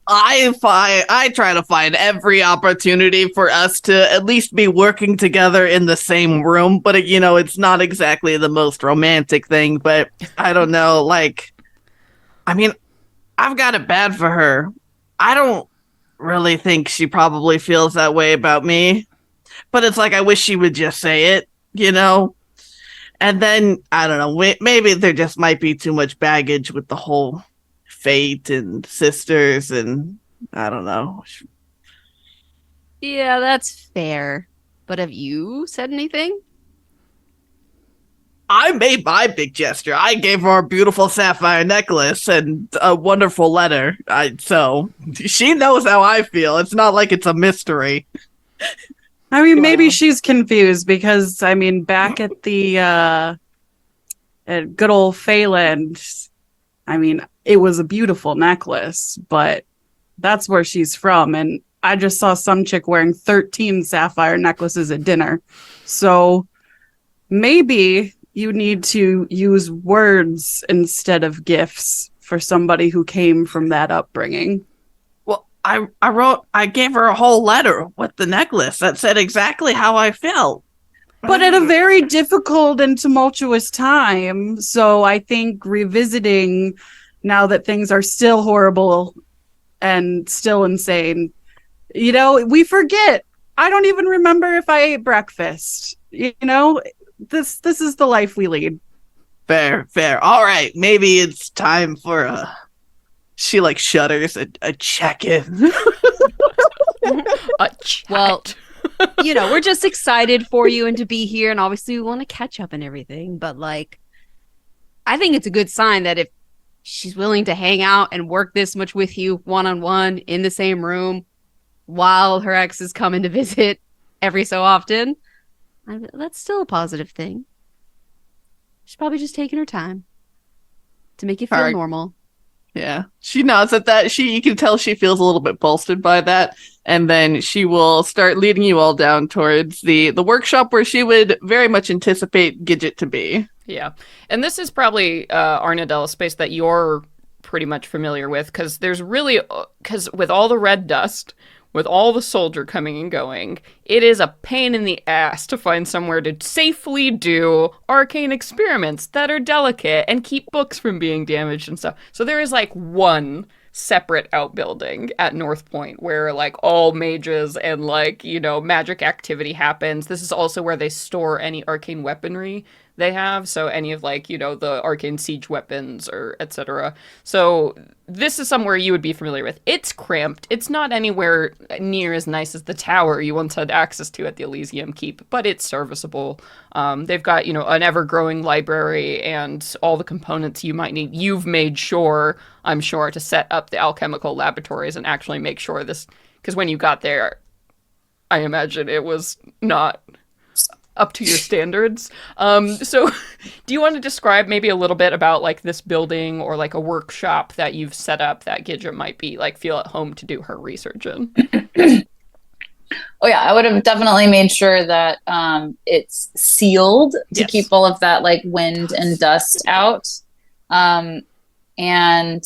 I try to find every opportunity for us to at least be working together in the same room, but it's not exactly the most romantic thing, but I don't know, like, I mean, I've got it bad for her. I don't really think she probably feels that way about me, but it's like I wish she would just say it, And then, I don't know, maybe there just might be too much baggage with the whole fate and sisters, and I don't know. Yeah, that's fair. But have you said anything? I made my big gesture. I gave her a beautiful sapphire necklace and a wonderful letter. So she knows how I feel. It's not like it's a mystery. I mean, maybe she's confused because, I mean, back at the at good old Phelan, I mean, it was a beautiful necklace, but that's where she's from. And I just saw some chick wearing 13 sapphire necklaces at dinner. So maybe you need to use words instead of gifts for somebody who came from that upbringing. Well, I gave her a whole letter with the necklace that said exactly how I felt. But at a very difficult and tumultuous time. So I think revisiting now that things are still horrible and still insane, we forget. I don't even remember if I ate breakfast. This is the life we lead. Fair. All right, maybe it's time for she shudders a check-in. A chat. Well, we're just excited for you and to be here, and obviously we want to catch up and everything, but I think it's a good sign that if she's willing to hang out and work this much with you one-on-one in the same room while her ex is coming to visit every so often, that's still a positive thing. She's probably just taking her time to make you feel normal. Yeah. She nods at that. You can tell she feels a little bit bolstered by that. And then she will start leading you all down towards the workshop where she would very much anticipate Gidget to be. Yeah. And this is probably Arrnodel, a space that you're pretty much familiar with, because with all the red dust, with all the soldier coming and going, it is a pain in the ass to find somewhere to safely do arcane experiments that are delicate and keep books from being damaged and stuff. So there is one separate outbuilding at North Point where all mages and magic activity happens. This is also where they store any arcane weaponry they have, so any of the arcane siege weapons or etc. So this is somewhere you would be familiar with. It's cramped. It's not anywhere near as nice as the tower you once had access to at the Elysium Keep, but it's serviceable. They've got an ever-growing library and all the components you might need. You've made sure, I'm sure, to set up the alchemical laboratories and actually make sure this, because when you got there, I imagine it was not up to your standards. So do you want to describe maybe a little bit about this building or a workshop that you've set up that Gidget might be feel at home to do her research in? Oh yeah, I would have definitely made sure that it's sealed to keep all of that wind and dust out. And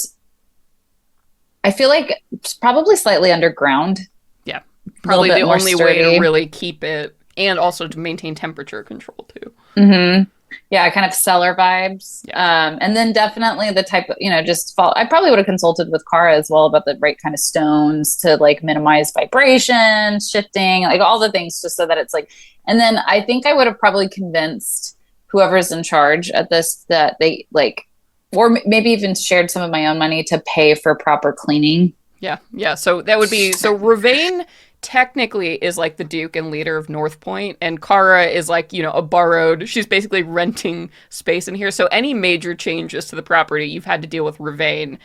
I feel like it's probably slightly underground. Yeah, probably the only way to really keep it, and also to maintain temperature control too. Mm-hmm. Yeah, kind of seller vibes. Yeah. And then definitely the type of, just fall. I probably would have consulted with Kara as well about the right kind of stones to like minimize vibration, shifting, like all the things just so that it's like, and then I think I would have probably convinced whoever's in charge at this that they like, or maybe even shared some of my own money to pay for proper cleaning. Yeah. So that would be Ravain technically is like the Duke and leader of North Point, and Kara is like, a borrowed. She's basically renting space in here. So any major changes to the property, you've had to deal with Ravain.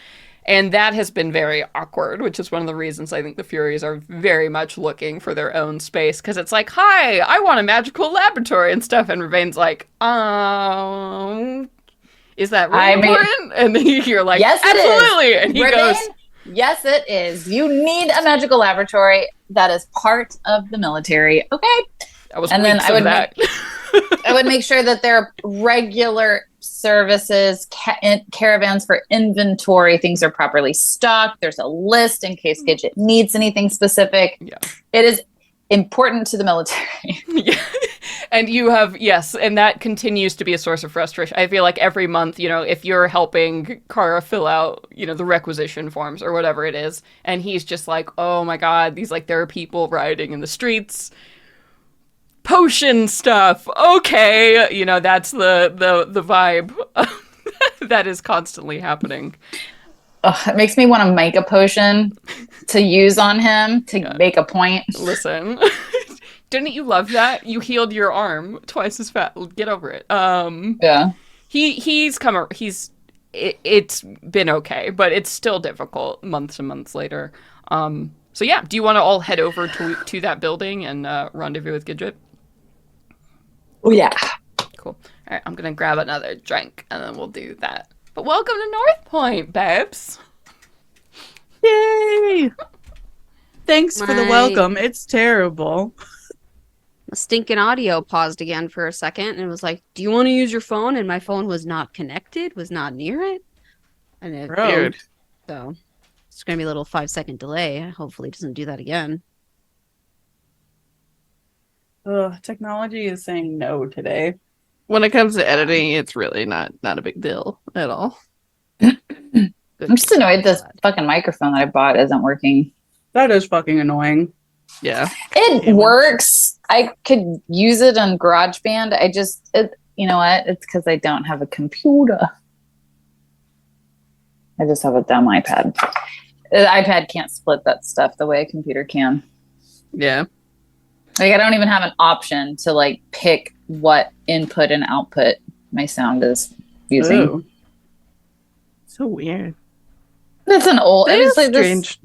And that has been very awkward, which is one of the reasons I think the Furies are very much looking for their own space. Because it's like, hi, I want a magical laboratory and stuff. And Ravain's like, is that really important? And then you're like, yes, absolutely. It is. And he Ravain, goes, yes, it is. You need a magical laboratory. That is part of the military. Okay. And then I would make sure that there are regular services, caravans for inventory. Things are properly stocked. There's a list in case Gidget needs anything specific. Yeah. It is important to the military. Yeah. And you have, yes, and that continues to be a source of frustration. I feel like every month, if you're helping Kara fill out, the requisition forms or whatever it is, and he's just like, oh my God, there are people rioting in the streets. Potion stuff. Okay. That's the vibe that is constantly happening. It makes me want to make a potion to use on him to make a point. Listen. Didn't you love that? You healed your arm twice as fast. Get over it. Yeah. It's been okay, but it's still difficult months and months later. So yeah, do you want to all head over to that building and rendezvous with Gidget? Oh yeah. Cool. All right, I'm gonna grab another drink and then we'll do that. But welcome to North Point, babes. Yay! Thanks for the welcome. It's terrible. The stinking audio paused again for a second and it was like, do you want to use your phone? And my phone was not connected, was not near it. And it Weird. So it's going to be a little 5-second delay. Hopefully it doesn't do that again. Ugh, technology is saying no today. When it comes to editing, it's really not a big deal at all. I'm just annoyed this fucking microphone that I bought isn't working. That is fucking annoying. Yeah. It works. I could use it on GarageBand. You know what? It's because I don't have a computer. I just have a dumb iPad. The iPad can't split that stuff the way a computer can. Yeah. Like I don't even have an option to like pick what input and output my sound is using. Ooh. So weird. That's an old. It is strange.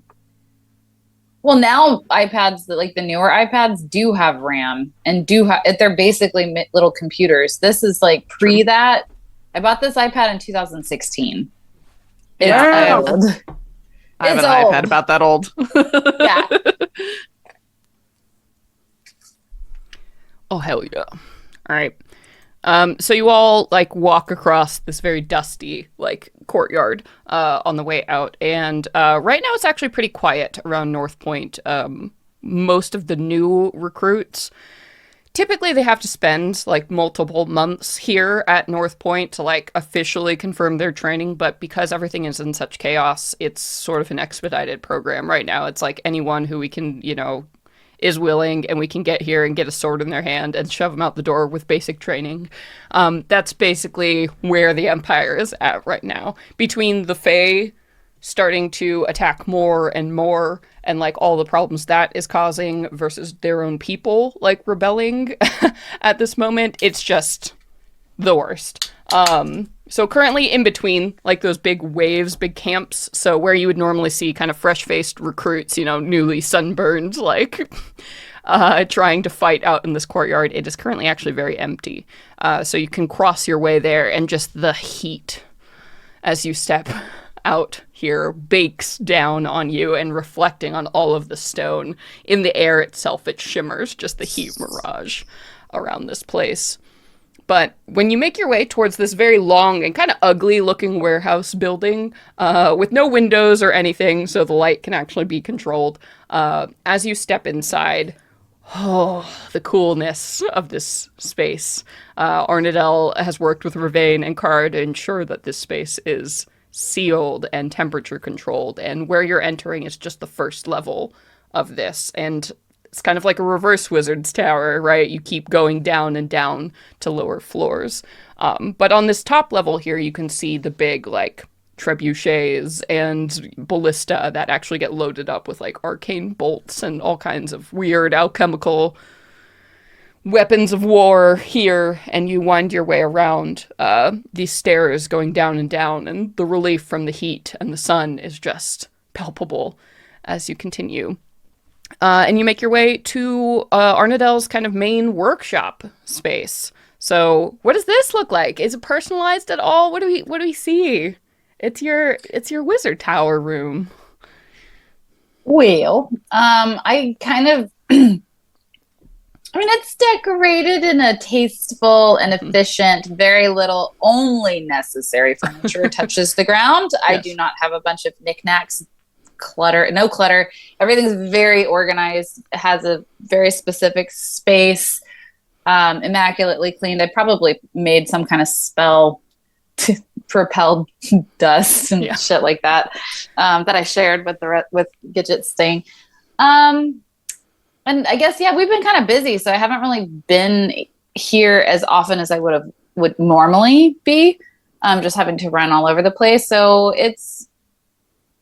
Well, now iPads, like the newer iPads, do have RAM and they're basically little computers. This is like pre that. I bought this iPad in 2016. It's old. I have an iPad about that old. Yeah. Oh, hell yeah. All right. So you all like walk across this very dusty like courtyard on the way out, and right now it's actually pretty quiet around North Point. Most of the new recruits, typically they have to spend like multiple months here at North Point to like officially confirm their training, but because everything is in such chaos, it's sort of an expedited program right now. It's like anyone who we can, is willing and we can get here and get a sword in their hand and shove them out the door with basic training. That's basically where the Empire is at right now. Between the Fae starting to attack more and more and like all the problems that is causing versus their own people like rebelling at this moment, it's just the worst. So currently in between like those big waves, big camps, so where you would normally see kind of fresh-faced recruits, newly sunburned, like trying to fight out in this courtyard, it is currently actually very empty. So you can cross your way there and just the heat as you step out here bakes down on you and reflecting on all of the stone. In the air itself, it shimmers, just the heat mirage around this place. But when you make your way towards this very long and kind of ugly looking warehouse building with no windows or anything, so the light can actually be controlled, as you step inside, Oh, the coolness of this space. Arrnodel has worked with Ravane and Kara to ensure that this space is sealed and temperature controlled, and where you're entering is just the first level of this. And it's kind of like a reverse wizard's tower, right? You keep going down and down to lower floors. But on this top level here, you can see the big, like, trebuchets and ballista that actually get loaded up with, like, arcane bolts and all kinds of weird alchemical weapons of war here. And you wind your way around these stairs going down and down, and the relief from the heat and the sun is just palpable as you continue. And you make your way to Arrnodel's kind of main workshop space. So, what does this look like? Is it personalized at all? What do we see? It's your wizard tower room. Well, I kind of, I mean, it's decorated in a tasteful and efficient, very little, only necessary furniture touches the ground. Yes. I do not have a bunch of knickknacks, no clutter. Everything's very organized. It has a very specific space, immaculately cleaned. I probably made some kind of spell to propel dust and shit like that, that I shared with with Gidget's thing. And I guess, we've been kind of busy, so I haven't really been here as often as I would normally be, just having to run all over the place. So it's,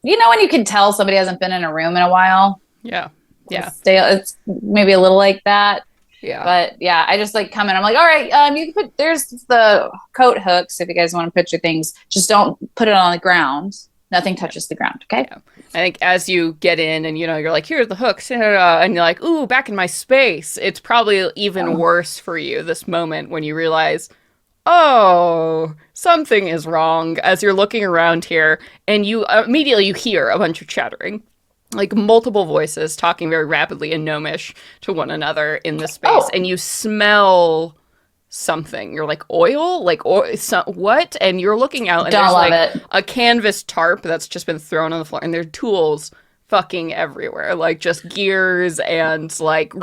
when you can tell somebody hasn't been in a room in a while. Yeah. Yeah. It's maybe a little like that. Yeah. But I just like come in. I'm like, all right, you can there's the coat hooks if you guys want to put your things. Just don't put it on the ground. Nothing touches the ground, okay? Yeah. I think as you get in and, you're like, here's the hooks, and you're like, ooh, back in my space. It's probably even worse for you this moment when you realize, oh, something is wrong as you're looking around here, and you immediately hear a bunch of chattering. Like multiple voices talking very rapidly in Gnomish to one another in the space, and you smell something. You're like, oil? Like, what? And you're looking out, and there's like a canvas tarp that's just been thrown on the floor, and there are tools fucking everywhere, like just gears and like,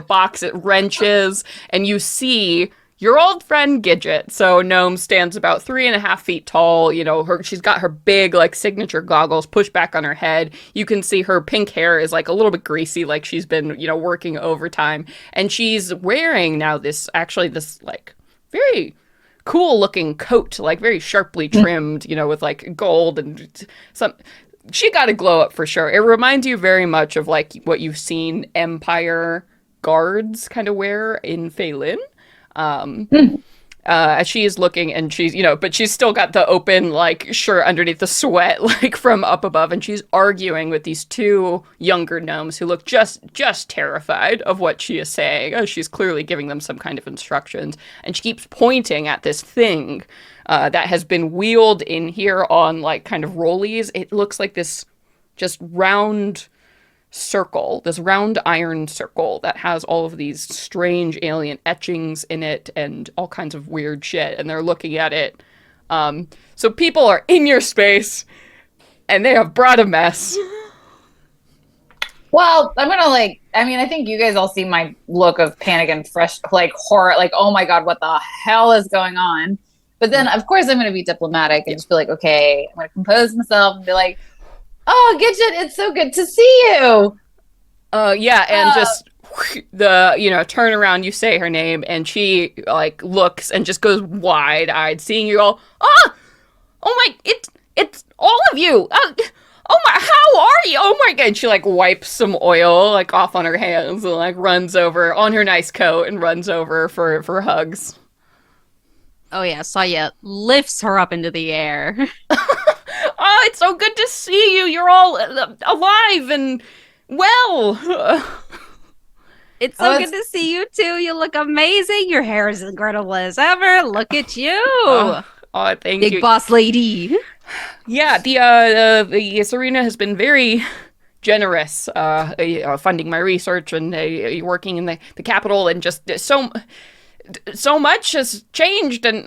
boxes, wrenches, and you see your old friend Gidget. So Gnome stands about 3.5 feet tall. She's got her big, like, signature goggles pushed back on her head. You can see her pink hair is, like, a little bit greasy, like she's been, working overtime. And she's wearing now this, like, very cool-looking coat, like, very sharply trimmed, with, like, gold and some... She got a glow up for sure. It reminds you very much of, like, what you've seen Empire guards kind of wear in Phelan. As she is looking, and she's, but she's still got the open, like, shirt underneath the sweat, like, from up above, and she's arguing with these two younger gnomes who look just terrified of what she is saying. Oh, she's clearly giving them some kind of instructions, and she keeps pointing at this thing, that has been wheeled in here on, like, kind of rollies. It looks like this just round circle, this round iron circle that has all of these strange alien etchings in it and all kinds of weird shit, and they're looking at it. So people are in your space, and they have brought a mess. Well, I'm gonna I think you guys all see my look of panic and fresh, like, horror, like, oh my god, what the hell is going on? But then, of course, I'm gonna be diplomatic and just be like, okay, I'm gonna compose myself and be like, oh, Gidget, it's so good to see you. Just turn around, you say her name, and she, like, looks and just goes wide-eyed, seeing you all, oh my, it's all of you. Oh my, how are you? Oh my god. And she, like, wipes some oil, like, off on her hands and, like, runs over on her nice coat and runs over for hugs. Oh yeah, Sawyeh lifts her up into the air. Oh, it's so good to see you. You're all alive and well. It's so good to see you too. You look amazing. Your hair is incredible as ever. Look at you. Thank you. Big boss lady. Yeah, the Serena has been very generous, funding my research and working in the capital, and just so much has changed. And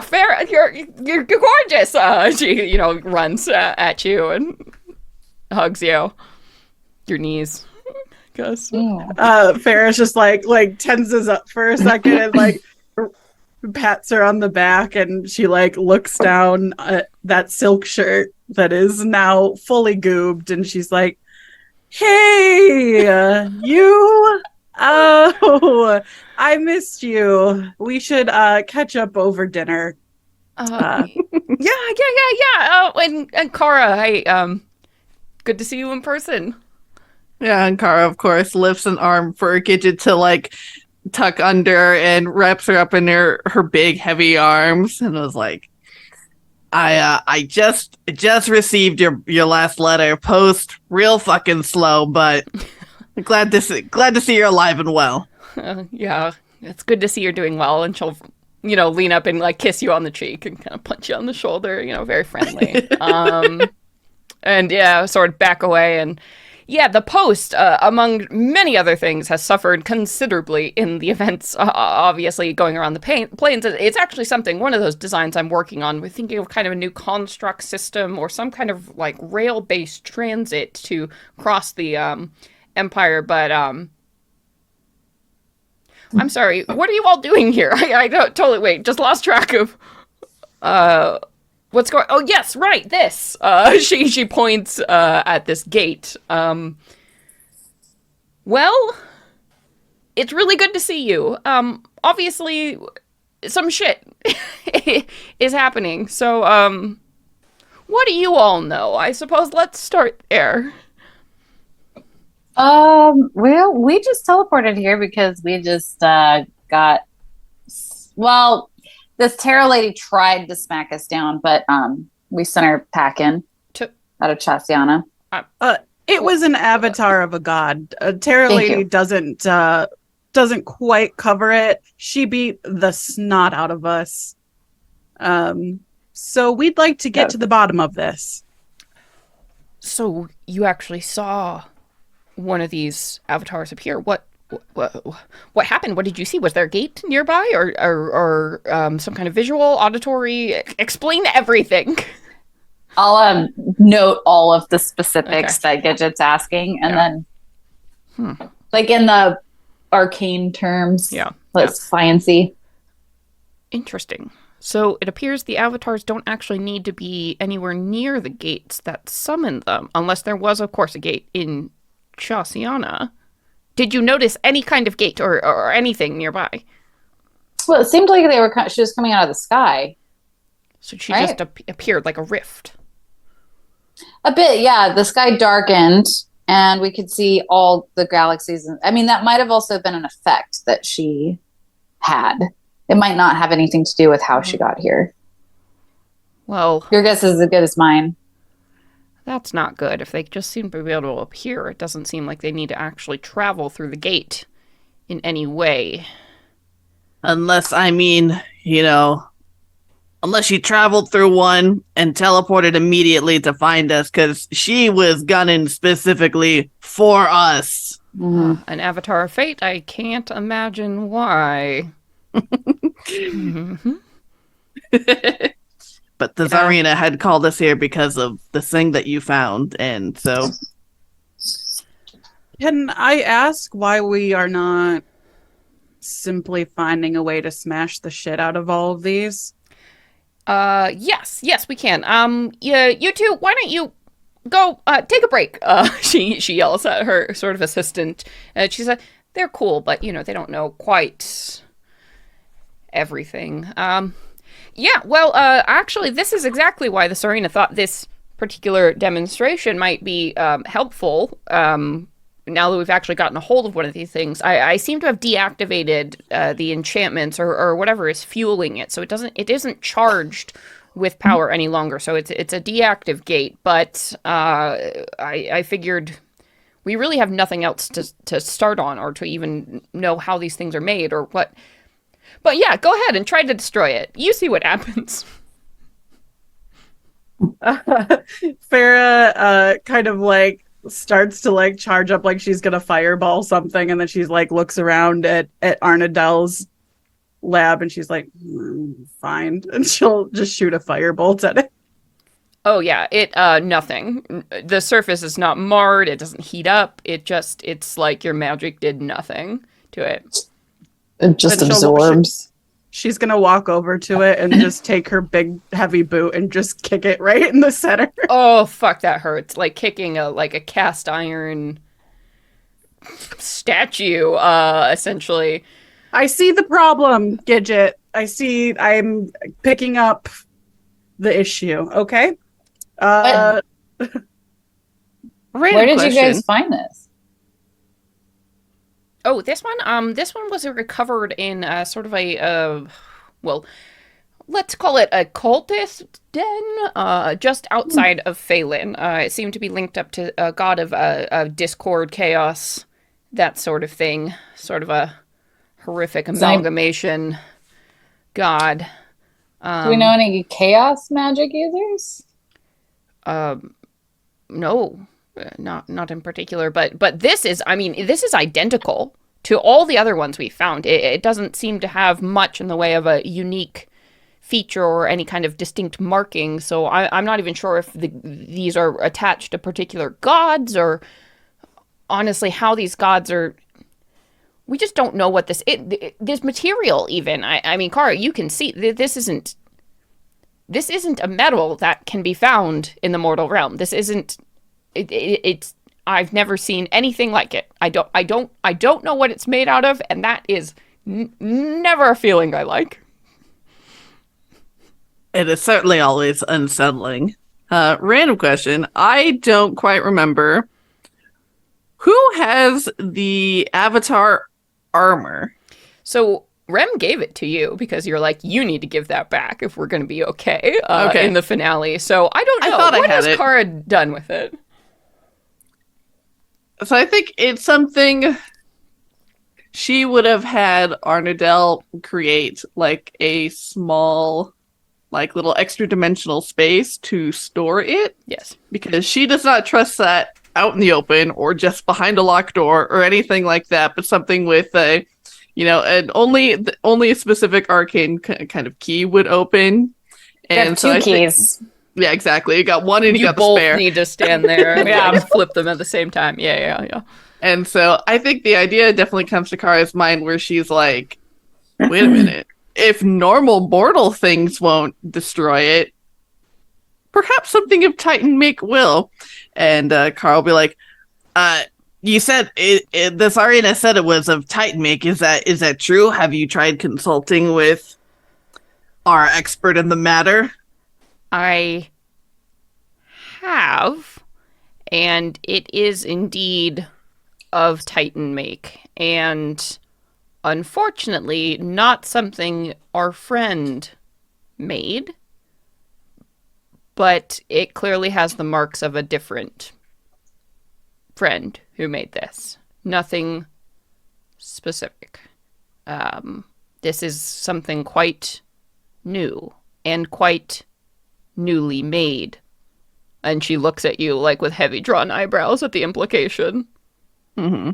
Fera, you're gorgeous. She runs at you and hugs you. Your knees. guess. Fera's just like tenses up for a second and like pats her on the back, and she like looks down at that silk shirt that is now fully goobed, and she's like, "Hey, you! Oh, I missed you. We should catch up over dinner." Yeah. Oh, and Kara, hey, good to see you in person. Yeah, and Kara, of course, lifts an arm for Gidget to like tuck under and wraps her up in her big heavy arms, and was like, I just received your last letter. Post real fucking slow, but glad to see you're alive and well. Yeah, it's good to see you're doing well. And she'll, lean up and like kiss you on the cheek and kind of punch you on the shoulder. Very friendly. And yeah, sort of back away. And yeah, the Post, among many other things, has suffered considerably in the events, obviously going around the plains. It's actually one of those designs I'm working on. We're thinking of kind of a new construct system or some kind of like rail-based transit to cross the Empire. But I'm sorry, what are you all doing here? I don't totally just lost track of what's going. Oh yes, right, this. She points at this gate. Well, it's really good to see you. Obviously some shit is happening. So what do you all know? I suppose let's start there. Well, we just teleported here because we just this Terra lady tried to smack us down, but we sent her packing out of Chasiana. It was an avatar of a god. Terra lady doesn't quite cover it. She beat the snot out of us. So we'd like to get to the bottom of this. So you actually saw one of these avatars appear. What happened? What did you see? Was there a gate nearby, or some kind of visual, auditory? Explain everything. I'll note all of the specifics that Gidget's asking, and then, like in the arcane terms, let's sciencey. Interesting. So it appears the avatars don't actually need to be anywhere near the gates that summon them, unless there was, of course, a gate in Chasiana. Did you notice any kind of gate or anything nearby? Well, it seemed like she was coming out of the sky. So she just appeared like a rift. A bit, yeah. The sky darkened, and we could see all the galaxies. I mean, that might have also been an effect that she had. It might not have anything to do with how she got here. Well, your guess is as good as mine. That's not good. If they just seem to be able to appear, it doesn't seem like they need to actually travel through the gate in any way. Unless, unless she traveled through one and teleported immediately to find us, because she was gunning specifically for us. Mm-hmm. An avatar of fate? I can't imagine why. Mm-hmm. But the Tsarina had called us here because of the thing that you found, and so... Can I ask why we are not simply finding a way to smash the shit out of all of these? Yes, we can. You two, why don't you go, take a break? She yells at her sort of assistant. She said, they're cool, but, they don't know quite everything. Actually, this is exactly why the Tsarina thought this particular demonstration might be helpful. Now that we've actually gotten a hold of one of these things, I seem to have deactivated the enchantments or whatever is fueling it, so it isn't charged with power any longer. So it's a deactive gate. But I figured we really have nothing else to start on or to even know how these things are made or what. But yeah, go ahead and try to destroy it. You see what happens. Fera kind of like starts to like charge up like she's gonna fireball something, and then she's like looks around at Arrnodel's lab and she's like, fine, and she'll just shoot a firebolt at it. Oh yeah, it nothing. The surface is not marred, it doesn't heat up. It's like your magic did nothing to it. It just Then absorbs. she's gonna walk over to it and just take her big heavy boot and just kick it right in the center. Oh fuck, that hurts. Like kicking a cast iron statue, essentially. I see the problem, Gidget. I'm picking up the issue. Okay. Where Random did question. you guys find this? Oh, this one was recovered in sort of well, let's call it a cultist den, just outside of Phelan. It seemed to be linked up to a god of discord, chaos, that sort of thing. Sort of a horrific amalgamation god. Do we know any chaos magic users? No, not in particular, but this is, I mean, this is identical to all the other ones we found. It doesn't seem to have much in the way of a unique feature or any kind of distinct marking, so I'm not even sure if these are attached to particular gods, or honestly how these gods are. We just don't know what this material even. I mean, Kara, you can see this isn't a metal that can be found in the mortal realm. This isn't. It's. I've never seen anything like it. I don't know what it's made out of, and that is never a feeling I like. It is certainly always unsettling. Random question. I don't quite remember. Who has the Avatar armor? So Rem gave it to you because you're like, you need to give that back if we're going to be okay, in the finale. So I don't know. I thought what I had has Kara done with it? So I think it's something she would have had Arrnodel create, like a small, like little extra dimensional space to store it. Yes. Because she does not trust that out in the open or just behind a locked door or anything like that, but something with a, and only a specific arcane kind of key would open. And Got two keys. Yeah, exactly. You got one and you got the both spare. need to stand there and like, flip them at the same time. Yeah. And so I think the idea definitely comes to Kara's mind where she's like, wait a minute. If normal mortal things won't destroy it, perhaps something of Titan make will. And Kara will be like, you said this Arena said it was of Titan make. Is that true? Have you tried consulting with our expert in the matter? I have, and it is indeed of Titan make, and unfortunately not something our friend made, but it clearly has the marks of a different friend who made this. Nothing specific. This is something quite new and quite newly made. And she looks at you like with heavy drawn eyebrows at the implication. Mm-hmm.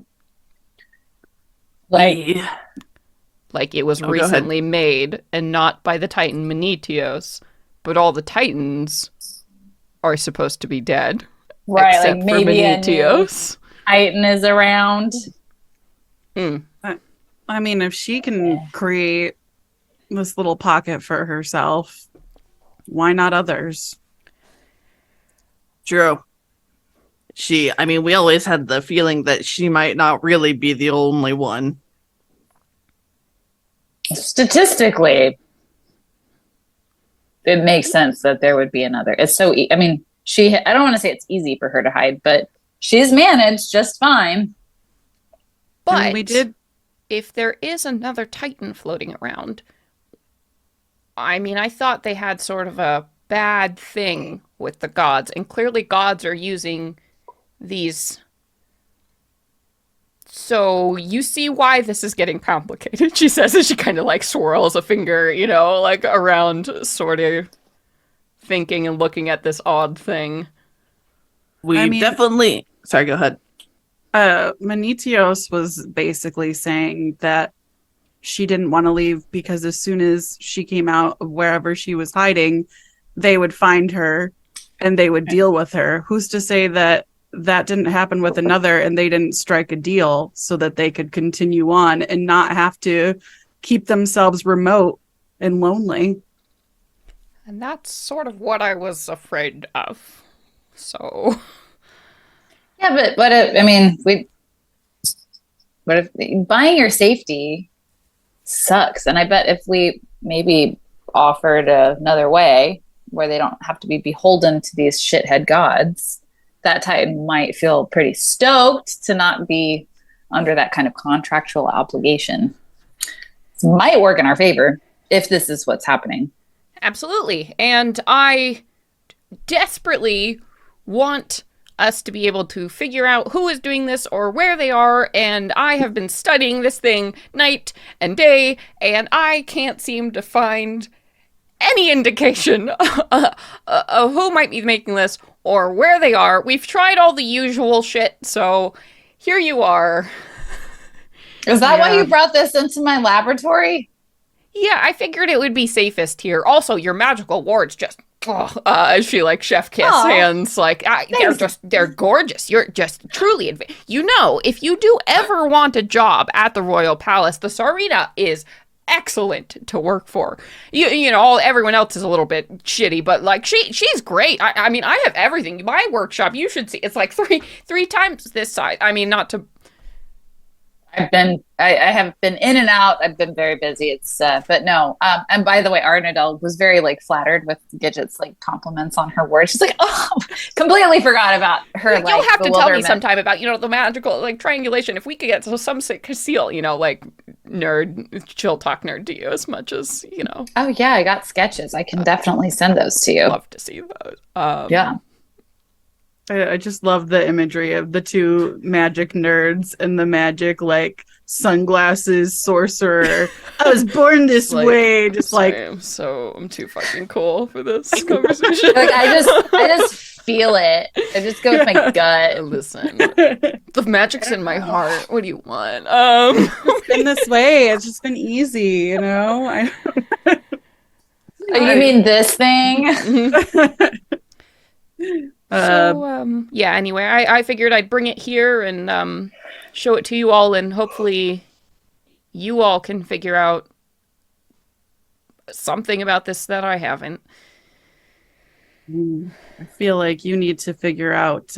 Like it was recently made and not by the Titan Menetios, but all the Titans are supposed to be dead. Right, except like maybe for Menetios. Titan is around. I mean, if she can create this little pocket for herself, why not others? True. We always had the feeling that she might not really be the only one. Statistically, it makes sense that there would be another. It's so, I don't want to say it's easy for her to hide, but she's managed just fine. But we did. If there is another Titan floating around, I thought they had sort of a bad thing with the gods, and clearly gods are using these. So you see why this is getting complicated, she says as she kind of like swirls a finger, like around, sort of thinking and looking at this odd thing. Definitely. Sorry, go ahead. Menetios was basically saying that she didn't want to leave because as soon as she came out of wherever she was hiding, they would find her and they would deal with her. Who's to say that that didn't happen with another and they didn't strike a deal so that they could continue on and not have to keep themselves remote and lonely? And that's sort of what I was afraid of. So, Yeah, but what if, I mean, what if buying your safety sucks? And I bet if we maybe offered another way where they don't have to be beholden to these shithead gods, that type might feel pretty stoked to not be under that kind of contractual obligation. This might work in our favor if this is what's happening. absolutely. And I desperately want us to be able to figure out who is doing this or where they are, and I have been studying this thing night and day, and I can't seem to find any indication of who might be making this or where they are. We've tried all the usual shit, so here you are. Is that why Yeah. you brought this into my laboratory? Yeah, I figured it would be safest here. Also, your magical wards just, she like chef kiss Aw. hands, like they're gorgeous. You're just truly, if you do ever want a job at the Royal Palace, the Tsarina is excellent to work for. Everyone else is a little bit shitty, but like she's great. I mean, I have everything. My workshop, you should see. It's like three times this size. I mean, not to. I have been in and out. I've been very busy. It's but no. And by the way, Arrnodel was very like flattered with Gidget's like compliments on her words. She's like, oh, completely forgot about her. You'll have to tell me sometime about the magical like triangulation. If we could get to some seal, like nerd, chill talk nerd to you as much as Oh yeah, I got sketches. I can definitely send those to you. Love to see those. Yeah. I just love the imagery of the two magic nerds and the magic like sunglasses sorcerer. I was born this way. Just sorry, like I'm too fucking cool for this conversation. Like I just feel it. I just go with my gut. Listen, the magic's in my heart. What do you want? it's been this way. It's just been easy, Oh, you mean this thing? Anyway, I figured I'd bring it here and show it to you all, and hopefully you all can figure out something about this that I haven't. I feel like you need to figure out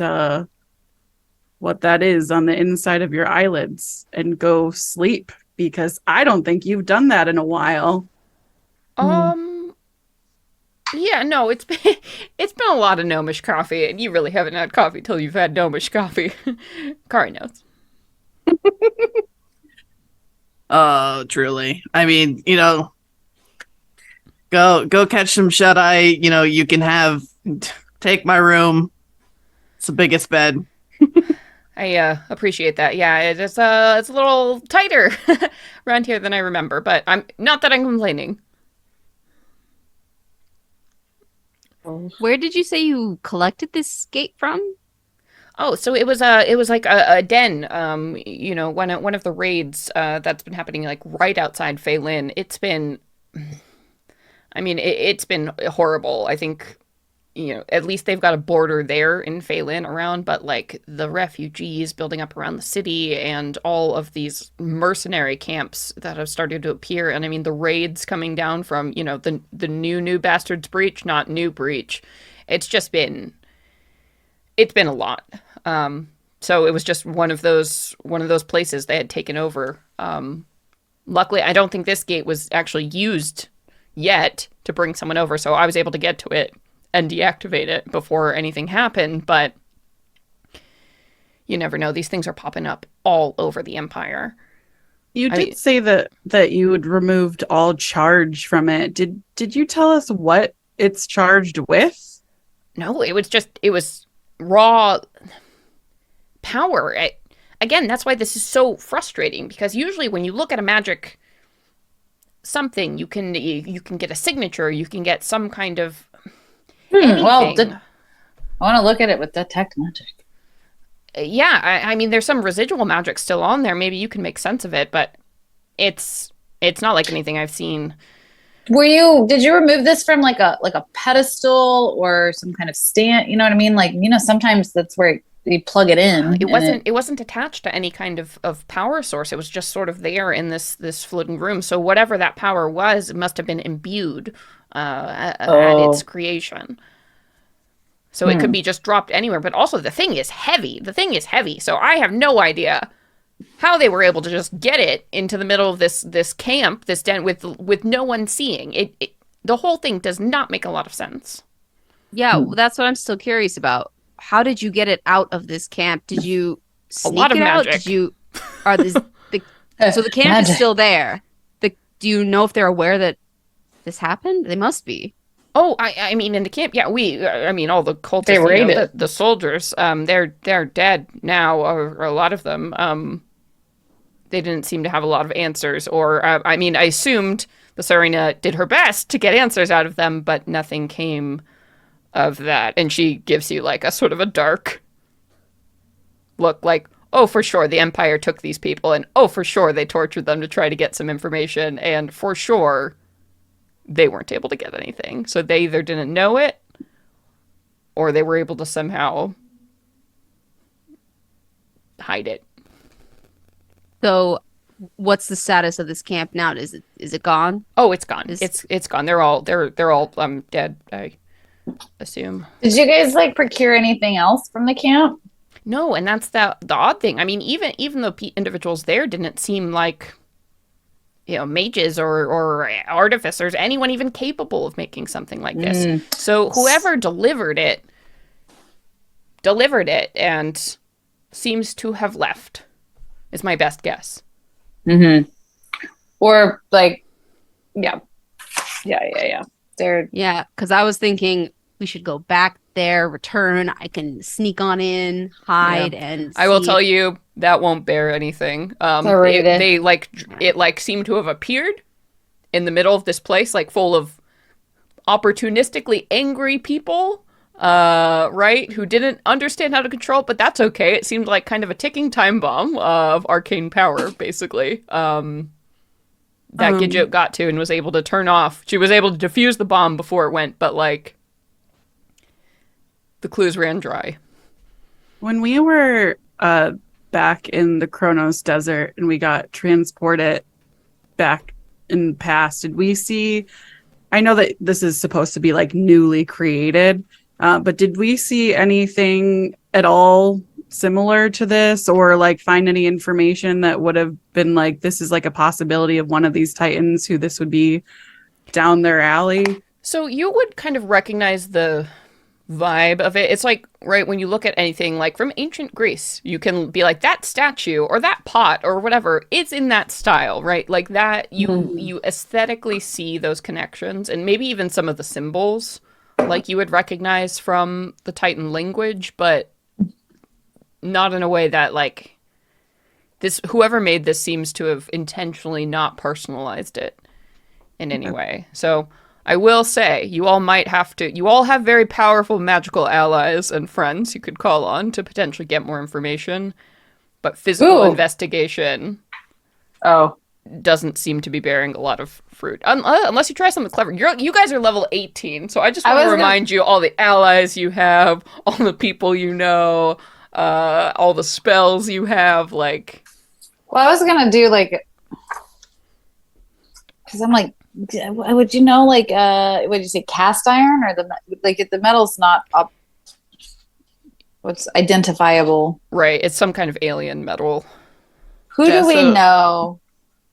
what that is on the inside of your eyelids and go sleep, because I don't think you've done that in a while. Yeah, no, it's been a lot of gnomish coffee, and you really haven't had coffee till you've had gnomish coffee. Kari knows. Oh, truly. I mean, go catch some shut eye. You can take my room. It's the biggest bed. I appreciate that. Yeah, it's a little tighter around here than I remember, but I'm not that I'm complaining. Where did you say you collected this gate from? Oh, so it was like a den, one of the raids that's been happening like right outside Feylin. It's been horrible. I think, at least they've got a border there in Feylin around, but like the refugees building up around the city and all of these mercenary camps that have started to appear. And I mean, the raids coming down from, the new Bastards Breach, not New Breach. It's been a lot. So it was just one of those places they had taken over. Luckily, I don't think this gate was actually used yet to bring someone over, so I was able to get to it and deactivate it before anything happened, but you never know. These things are popping up all over the Empire. You did say that you had removed all charge from it. Did you tell us what it's charged with? No, it was raw power. Again, that's why this is so frustrating, because usually when you look at a magic something, you can get a signature, you can get some kind of anything. Well, I want to look at it with detect magic. Yeah, I mean, there's some residual magic still on there. Maybe you can make sense of it, but it's not like anything I've seen Did you remove this from like a pedestal or some kind of stand? You know what I mean? Like, sometimes that's where you plug it in. It wasn't attached to any kind of power source. It was just sort of there in this floating room. So whatever that power was, it must have been imbued at its creation. So it could be just dropped anywhere. But also the thing is heavy. So I have no idea how they were able to just get it into the middle of this camp, this den with no one seeing. It the whole thing does not make a lot of sense. Yeah, that's what I'm still curious about. How did you get it out of this camp? Did you sneak it out? Magic. Did you so the camp Magic. is still there. Do you know if they're aware that this happened? They must be. Oh, I mean, in the camp, yeah, all the cultists, They raided. the soldiers, they're dead now, or a lot of them. They didn't seem to have a lot of answers, or, I assumed the Sawyeh did her best to get answers out of them, but nothing came of that. And she gives you, like, a sort of a dark look, like, oh, for sure, the Empire took these people, and oh, for sure, they tortured them to try to get some information, and for sure they weren't able to get anything. So they either didn't know it, or they were able to somehow hide it. So what's the status of this camp now? Is it gone? Oh, it's gone. It's gone. They're all dead, I assume. Did you guys like procure anything else from the camp? No, and that's the odd thing. I mean, even though individuals there didn't seem like, mages or artificers, anyone even capable of making something like this. So whoever delivered it and seems to have left, is my best guess. Mm-hmm. Or like, yeah. Yeah, because I was thinking we should go back there, return. I can sneak on in, hide, and I will see tell you that won't bear anything. They seem to have appeared in the middle of this place, like full of opportunistically angry people, right? Who didn't understand how to control it, but that's okay. It seemed like kind of a ticking time bomb of arcane power, basically. That Gidget got to and was able to turn off. She was able to defuse the bomb before it went, but like the clues ran dry. When we were back in the Kronos Desert and we got transported back in the past, did we see, I know that this is supposed to be like newly created, but did we see anything at all similar to this, or like find any information that would have been like, this is like a possibility of one of these titans who this would be down their alley? So you would kind of recognize the vibe of it. It's like, right, when you look at anything like from ancient Greece, you can be like, that statue or that pot or whatever, it's in that style, right? Like that, you aesthetically see those connections, and maybe even some of the symbols like you would recognize from the Titan language, but not in a way that like this, whoever made this seems to have intentionally not personalized it in any way. So I will say, you all have very powerful magical allies and friends you could call on to potentially get more information, but physical investigation doesn't seem to be bearing a lot of fruit. Unless you try something clever. You guys are level 18, so I just want to remind you all the allies you have, all the people you know, all the spells you have, like... Well, I was gonna do like... Because I'm like, would you know, like, would you say cast iron, or if the metal's not up, what's identifiable? Right, it's some kind of alien metal. Who do we know?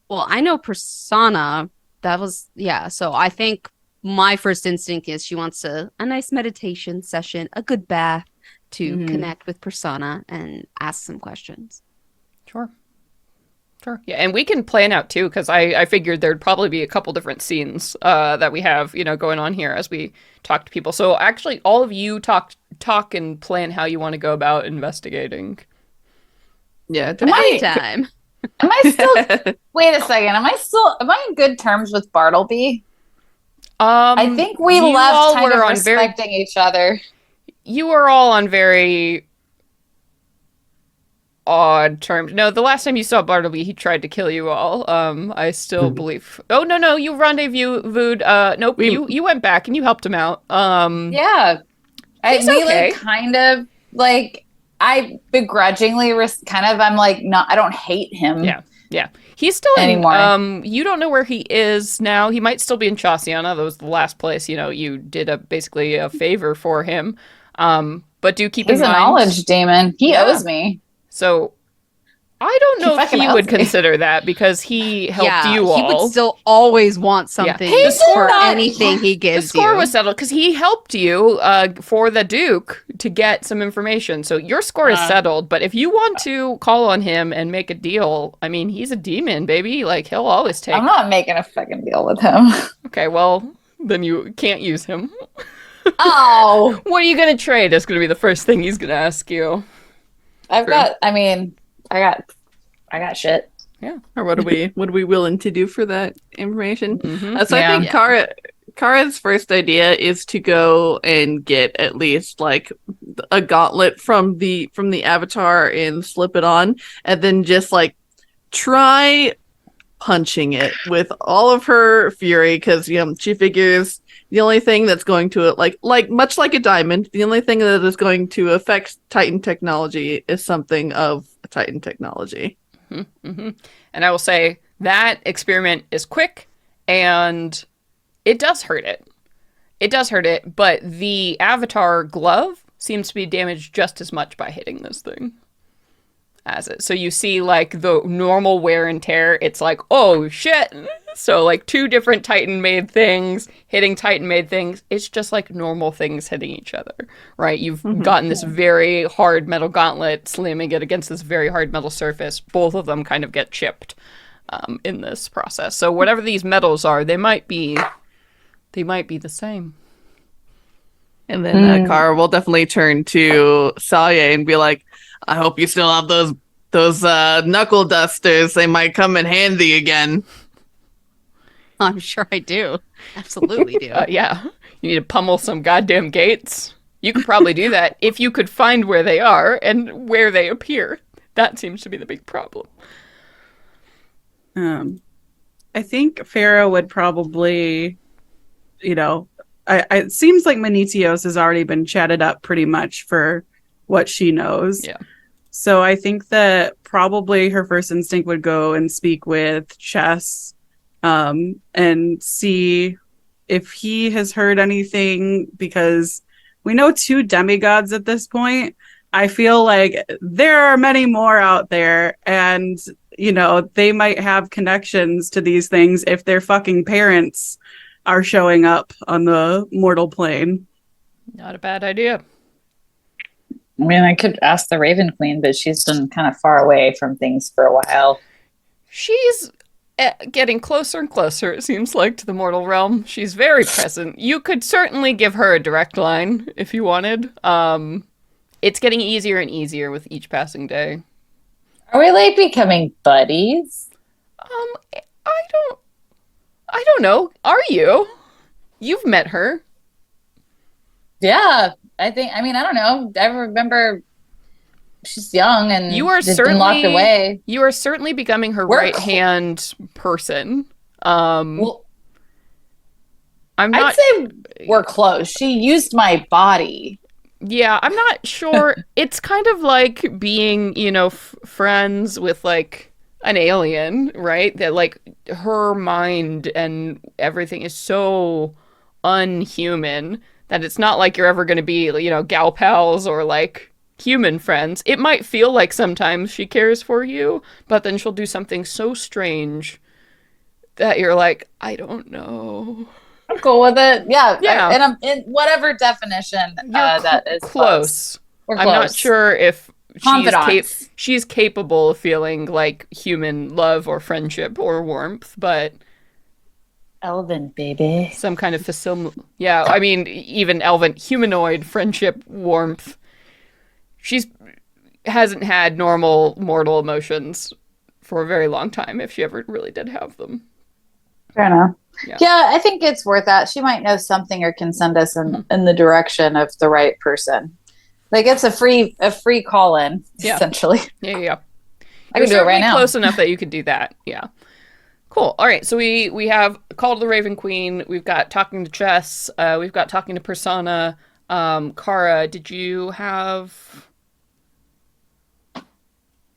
Well, I know Persona. That was, yeah. So I think my first instinct is she wants a nice meditation session, a good bath to connect with Persona and ask some questions. Sure. Yeah, and we can plan out too, because I figured there'd probably be a couple different scenes that we have, going on here as we talk to people. So actually, all of you talk and plan how you want to go about investigating. Yeah. Anytime. Am I still? Wait a second. Am I in good terms with Bartleby? I think we left kind of respecting each other. You are all on very odd terms. No, the last time you saw Bartleby, he tried to kill you all. I still believe. Oh no, you rendezvoused. Nope, you went back and you helped him out. Yeah, he's we okay. like kind of like I begrudgingly kind of I'm like not I don't hate him. Yeah. He's still anymore. You don't know where he is now. He might still be in Chasiana. That was the last place, you did basically a favor for him. But do keep in mind. He's a knowledge demon. He owes me. So I don't know if he would consider that because he helped you all. He would still always want something for anything he gives you. The score was settled because he helped you for the Duke to get some information. So your score is settled. But if you want to call on him and make a deal, I mean, he's a demon, baby. Like, he'll always take. I'm not making a fucking deal with him. Okay, well, then you can't use him. Oh. What are you going to trade? That's going to be the first thing he's going to ask you. I got shit. Yeah. Or what are we willing to do for that information? Mm-hmm. So I think Kara's first idea is to go and get at least like a gauntlet from the avatar and slip it on, and then just like try punching it with all of her fury, because she figures the only thing that's going to like much like a diamond, the only thing that is going to affect Titan technology is something of Titan technology. Mm-hmm. And I will say that experiment is quick and it does hurt it. It does hurt it, but the avatar glove seems to be damaged just as much by hitting this thing as it. So you see like the normal wear and tear, it's like, oh shit. So like two different Titan-made things hitting Titan-made things. It's just like normal things hitting each other, right? You've gotten this very hard metal gauntlet, slamming it against this very hard metal surface. Both of them kind of get chipped in this process. So whatever these metals are, they might be the same. And then Kara will definitely turn to Sawyeh and be like, I hope you still have those knuckle dusters. They might come in handy again. I'm sure I do. Absolutely do. Yeah. You need to pummel some goddamn gates. You could probably do that if you could find where they are and where they appear. That seems to be the big problem. I think Fera would probably, it seems like Manitios has already been chatted up pretty much for what she knows. Yeah. So I think that probably her first instinct would go and speak with Chess and see if he has heard anything, because we know 2 demigods at this point. I feel like there are many more out there, and they might have connections to these things if their fucking parents are showing up on the mortal plane. Not a bad idea. I mean, I could ask the Raven Queen, but she's been kind of far away from things for a while. She's getting closer and closer, it seems like, to the mortal realm. She's very present. You could certainly give her a direct line if you wanted. It's getting easier and easier with each passing day. Are we like becoming buddies? I don't know. Are you? You've met her. Yeah, I don't know. I remember she's young and you are just certainly been locked away. You are certainly becoming her right-hand person. Well, I'm not. I'd say we're close. She used my body. Yeah, I'm not sure. It's kind of like being, friends with like an alien, right? That like her mind and everything is so unhuman that it's not like you're ever going to be, gal pals or like human friends. It might feel like sometimes she cares for you, but then she'll do something so strange that you're like, I don't know. I'm cool with it. Yeah. Yeah. And I'm in whatever definition that is close. We're I'm close. not sure if she's capable of feeling like human love or friendship or warmth, but Elven, baby. Some kind of yeah, I mean, even elven humanoid friendship, warmth. She's hasn't had normal mortal emotions for a very long time, if she ever really did have them. Fair enough. Yeah, I think it's worth that. She might know something or can send us in the direction of the right person. Like it's a free call in, Yeah. essentially. Yeah. I can do it right now. Close enough that you could do that. Yeah. Cool. All right. So we have Call to the Raven Queen. We've got Talking to Chess. We've got Talking to Persona. Kara, did you have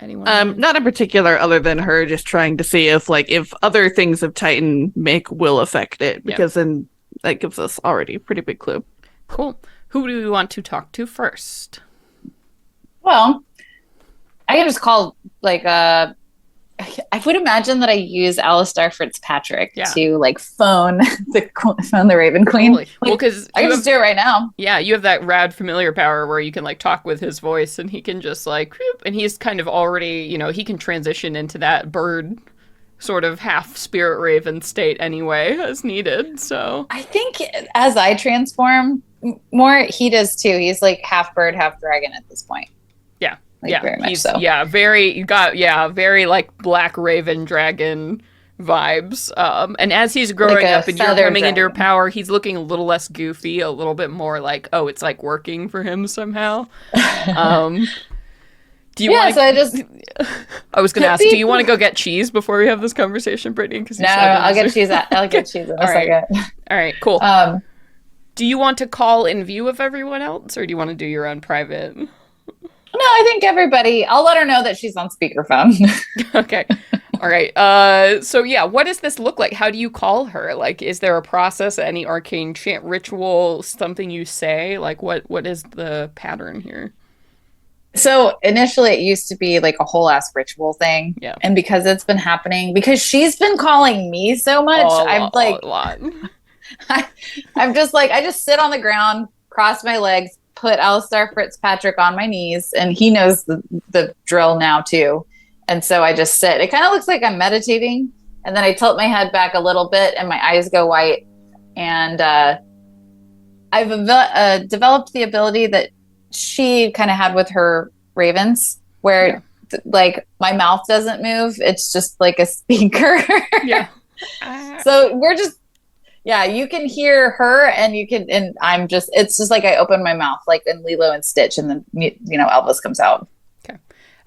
anyone? Not in particular, other than her just trying to see if other things of Titan make will affect it, because then that gives us already a pretty big clue. Cool. Who do we want to talk to first? Well, I can just call I would imagine that I use Alistair Fitzpatrick to like phone the Raven Queen. Totally. Well, because I can just do it right now. Yeah, you have that rad familiar power where you can like talk with his voice, and he can just like, whoop, and he's kind of already, he can transition into that bird sort of half spirit raven state anyway as needed. So I think as I transform more, he does too. He's like half bird, half dragon at this point. Yeah. Very much so. Yeah, very like black raven dragon vibes. And as he's growing up and you're coming into your power, he's looking a little less goofy, a little bit more like, oh, it's like working for him somehow. Do you want? So I just. I was going to ask, do you want to go get cheese before we have this conversation, Brittany? No, I'll get cheese. I'll get cheese in a second. All right, cool. Do you want to call in view of everyone else, or do you want to do your own private? No, I think everybody. I'll let her know that she's on speakerphone. Okay. All right. So yeah, what does this look like? How do you call her? Like, is there a process, any arcane chant ritual, something you say? Like, what is the pattern here? So initially it used to be like a whole ass ritual thing. Yeah. And because it's been happening, because she's been calling me so much, I'm like, a lot. I'm just like, I just sit on the ground, cross my legs, put Alistair Fitzpatrick on my knees, and he knows the drill now too. And so I just sit. It kind of looks like I'm meditating, and then I tilt my head back a little bit and my eyes go white. And I've developed the ability that she kind of had with her ravens, where like my mouth doesn't move. It's just like a speaker. Yeah. So we're just, you can hear her, and it's just like I open my mouth like in Lilo and Stitch, and then, Elvis comes out. Okay.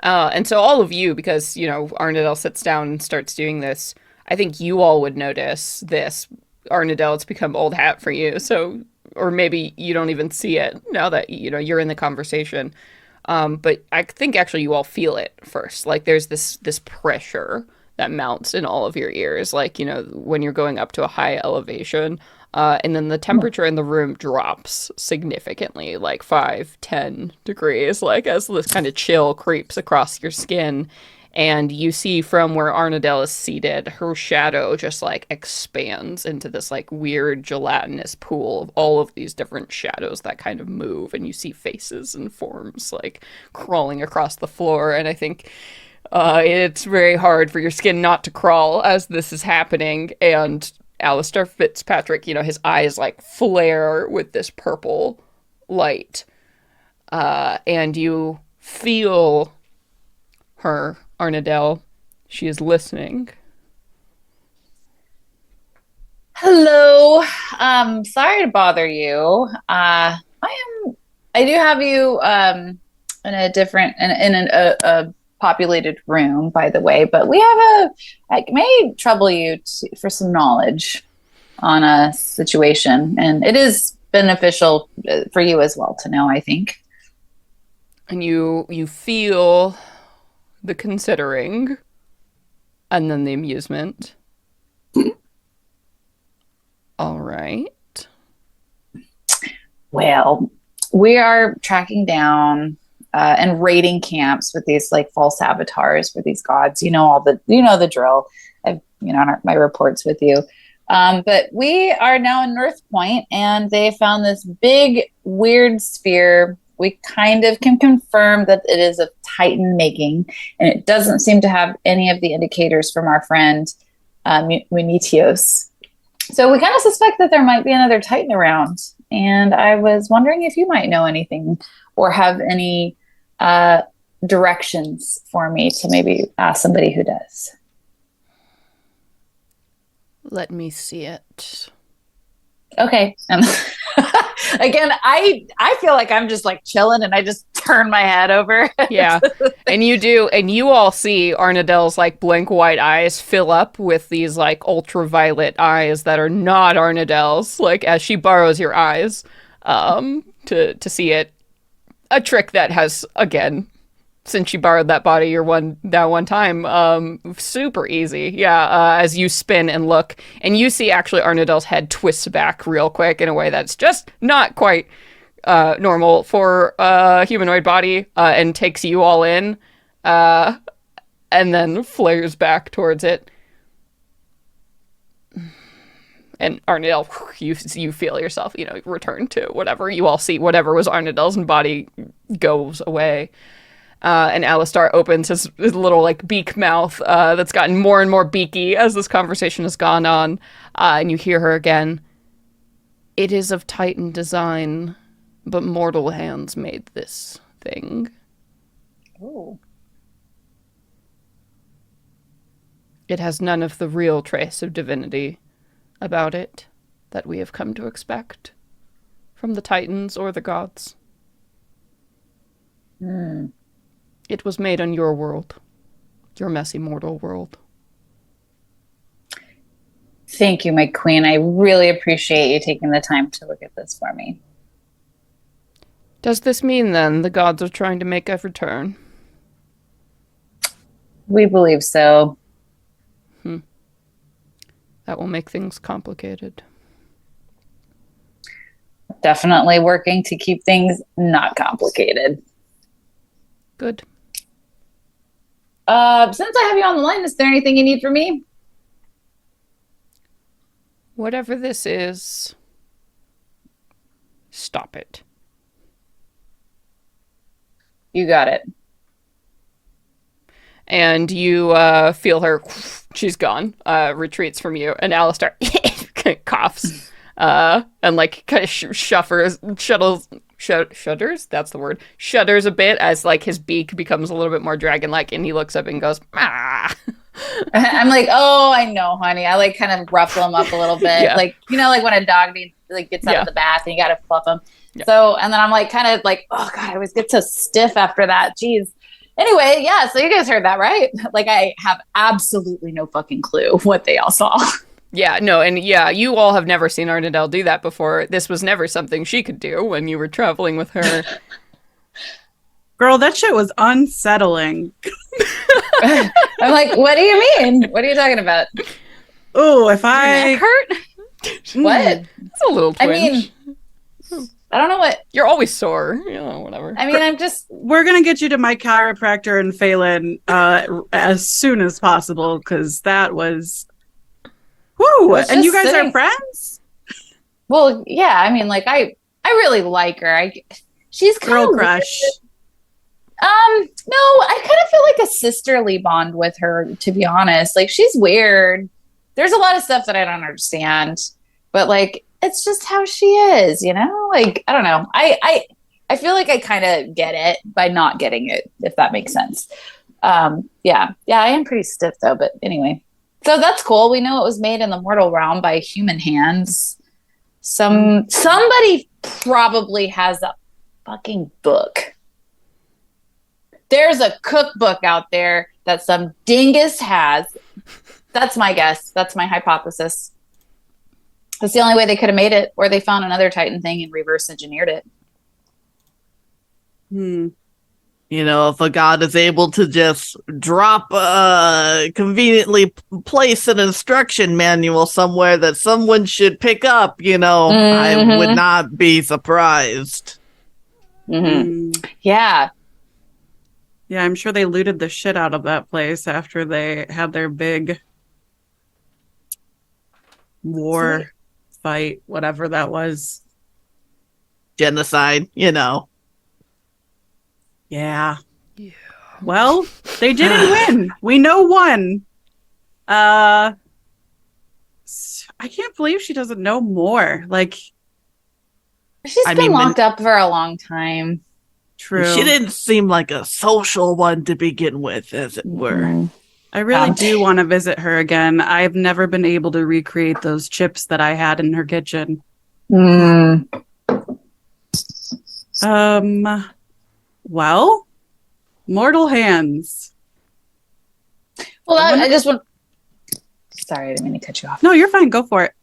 And so all of you, because, Arrnodel sits down and starts doing this, I think you all would notice this. Arrnodel, it's become old hat for you. So, or maybe you don't even see it now that, you're in the conversation. But I think actually you all feel it first. Like there's this pressure that mounts in all of your ears, like, when you're going up to a high elevation, and then the temperature in the room drops significantly, like 5-10 degrees, like as this kind of chill creeps across your skin. And you see from where Arrnodel is seated, her shadow just like expands into this like weird gelatinous pool of all of these different shadows that kind of move, and you see faces and forms like crawling across the floor. And I think it's very hard for your skin not to crawl as this is happening. And Alistair Fitzpatrick, his eyes like flare with this purple light. And you feel her, Arrnodel. She is listening. Hello. Sorry to bother you. I do have you in a different in a populated room, by the way, but we have I may trouble you for some knowledge on a situation, and it is beneficial for you as well to know, I think. And you feel the considering, and then the amusement. All right. Well, we are tracking down and raiding camps with these like false avatars for these gods. The drill. I've my reports with you. But we are now in North Point, and they found this big weird sphere. We kind of can confirm that it is of Titan making, and it doesn't seem to have any of the indicators from our friend Munitios. So we kind of suspect that there might be another Titan around, and I was wondering if you might know anything or have any directions for me to maybe ask somebody who does. Let me see it. Okay. Again, I feel like I'm just like chilling and I just turn my head over. Yeah. And you do, and you all see Arrnodel's like blank white eyes fill up with these like ultraviolet eyes that are not Arrnodel's, like as she borrows your eyes to see it. A trick that has, again, since she borrowed that body that one time, super easy. Yeah, as you spin and look, and you see actually Arrnodel's head twists back real quick in a way that's just not quite normal for a humanoid body, and takes you all in, and then flares back towards it. And Arrnodel, you feel yourself, return to whatever you all see. Whatever was Arrnodel's body goes away. And Alistar opens his little like beak mouth that's gotten more and more beaky as this conversation has gone on. And you hear her again. It is of Titan design, but mortal hands made this thing. Oh. It has none of the real trace of divinity about it that we have come to expect from the Titans or the gods. It was made on your world, your messy mortal world. Thank you, my queen. I really appreciate you taking the time to look at this for me. Does this mean then the gods are trying to make a return? We believe so. That will make things complicated. Definitely working to keep things not complicated. Good. Since I have you on the line, is there anything you need from me? Whatever this is, stop it. You got it. And you feel her, she's gone, retreats from you, and Alistar coughs, and like kind of shudders, that's the word, shudders a bit as like his beak becomes a little bit more dragon-like, and he looks up and goes, ah. I'm like, oh, I know, honey. I like kind of ruffle him up a little bit. Yeah. Like, like when a dog gets out of the bath and you got to fluff him. Yeah. So, and then I'm like, kind of like, oh God, I always get so stiff after that. Jeez. Anyway, yeah, so you guys heard that, right? Like, I have absolutely no fucking clue what they all saw. Yeah, no, and yeah, you all have never seen Arrnodel do that before. This was never something she could do when you were traveling with her. Girl, that shit was unsettling. I'm like, what do you mean? What are you talking about? Oh, if I hurt. What? It's a little twinge. I mean, I don't know what. You're always sore, whatever. I mean, I'm just. we're gonna get you to my chiropractor and Phelan as soon as possible because that was. Woo! was And you just guys sitting- are friends? Well, yeah. I mean, like, I really like her. She's kind Girl of crush. No, I kind of feel like a sisterly bond with her, to be honest. Like, she's weird. There's a lot of stuff that I don't understand, but like, it's just how she is, Like, I don't know. I feel like I kind of get it by not getting it, if that makes sense. Yeah, I am pretty stiff though, but anyway. So that's cool. We know it was made in the mortal realm by human hands. Somebody probably has a fucking book. There's a cookbook out there that some dingus has. That's my guess. That's my hypothesis. That's the only way they could have made it, or they found another Titan thing and reverse engineered it. If a god is able to just conveniently place an instruction manual somewhere that someone should pick up, I would not be surprised. Yeah. Yeah, I'm sure they looted the shit out of that place after they had their big war fight, whatever that was. Genocide, Yeah. Well, they didn't win. We know one. I can't believe she doesn't know more. Like, She's been locked up for a long time. true. She didn't seem like a social one to begin with, as it were. I really do want to visit her again. I've never been able to recreate those chips that I had in her kitchen. Well, mortal hands. Well, I just want. Sorry, I didn't mean to cut you off. No, you're fine. Go for it.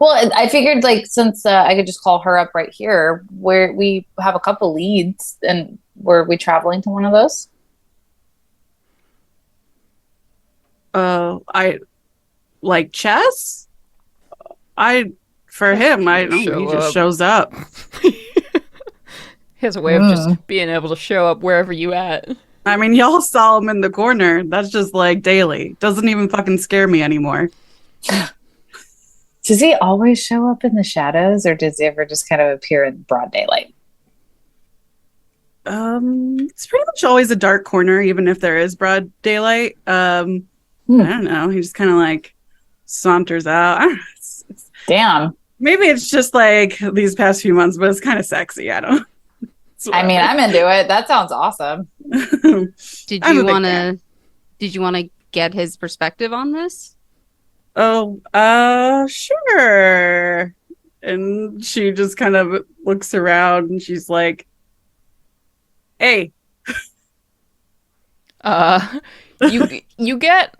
Well, I figured like since I could just call her up right here, where we have a couple leads, and were we traveling to one of those? I like chess. For him, I don't. He just shows up. He has a way of just being able to show up wherever you at. I mean, y'all saw him in the corner. That's just like daily. Doesn't even fucking scare me anymore. Does he always show up in the shadows, or does he ever just kind of appear in broad daylight? It's pretty much always a dark corner, even if there is broad daylight. I don't know. He just kind of like saunters out. I don't know. Damn. Maybe it's just like these past few months, but it's kind of sexy. I don't. I mean, I'm into it. That sounds awesome. Did you want to get his perspective on this? Oh, sure. And she just kind of looks around and she's like, "Hey." You get,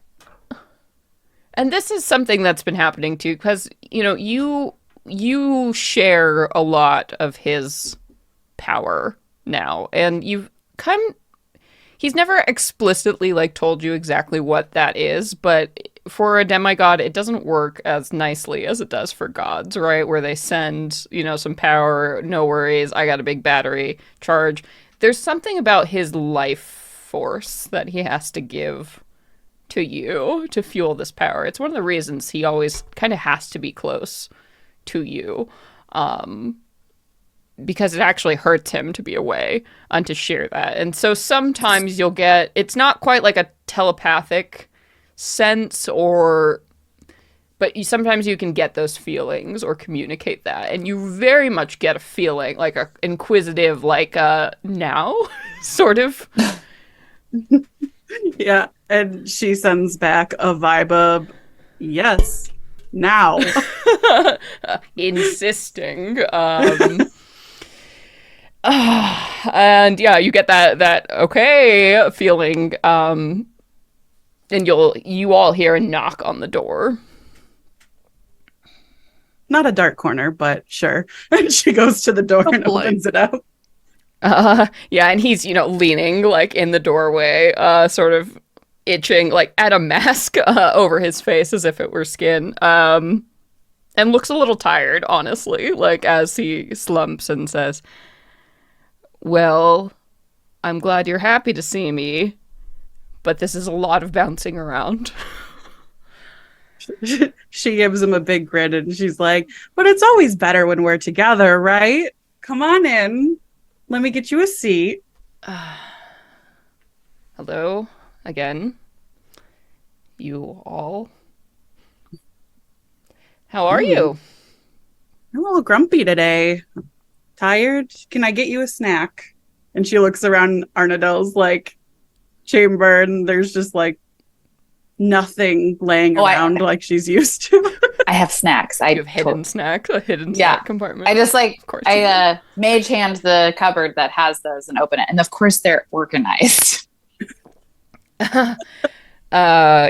and this is something that's been happening too, because you share a lot of his power now, and he's never explicitly like told you exactly what that is, but for a demigod it doesn't work as nicely as it does for gods, right? Where they send some power, no worries, I got a big battery charge. There's something about his life force that he has to give to you to fuel this power. It's one of the reasons he always kind of has to be close to you, because it actually hurts him to be away and to share that. And so sometimes you'll get, it's not quite like a telepathic sense, but sometimes you can get those feelings or communicate that. And you very much get a feeling like a inquisitive, like now sort of. Yeah. And she sends back a vibe of, yes, now. Insisting. And yeah, you get that okay feeling, and you all hear a knock on the door. Not a dark corner, but sure. And she goes to the door and opens it up. Yeah, and he's leaning like in the doorway, sort of itching like at a mask over his face as if it were skin, and looks a little tired, honestly, like as he slumps and says, "Well, I'm glad you're happy to see me, but this is a lot of bouncing around." She gives him a big grin and she's like, "But it's always better when we're together, right? Come on in. Let me get you a seat." Hello again. You all. How are you? I'm a little grumpy today. Tired? Can I get you a snack? And she looks around Arrnodel's like chamber and there's just like nothing laying around like she's used to. I have snacks. You have hidden snacks, a hidden snack compartment. I just of course mage hand the cupboard that has those and open it, and of course they're organized.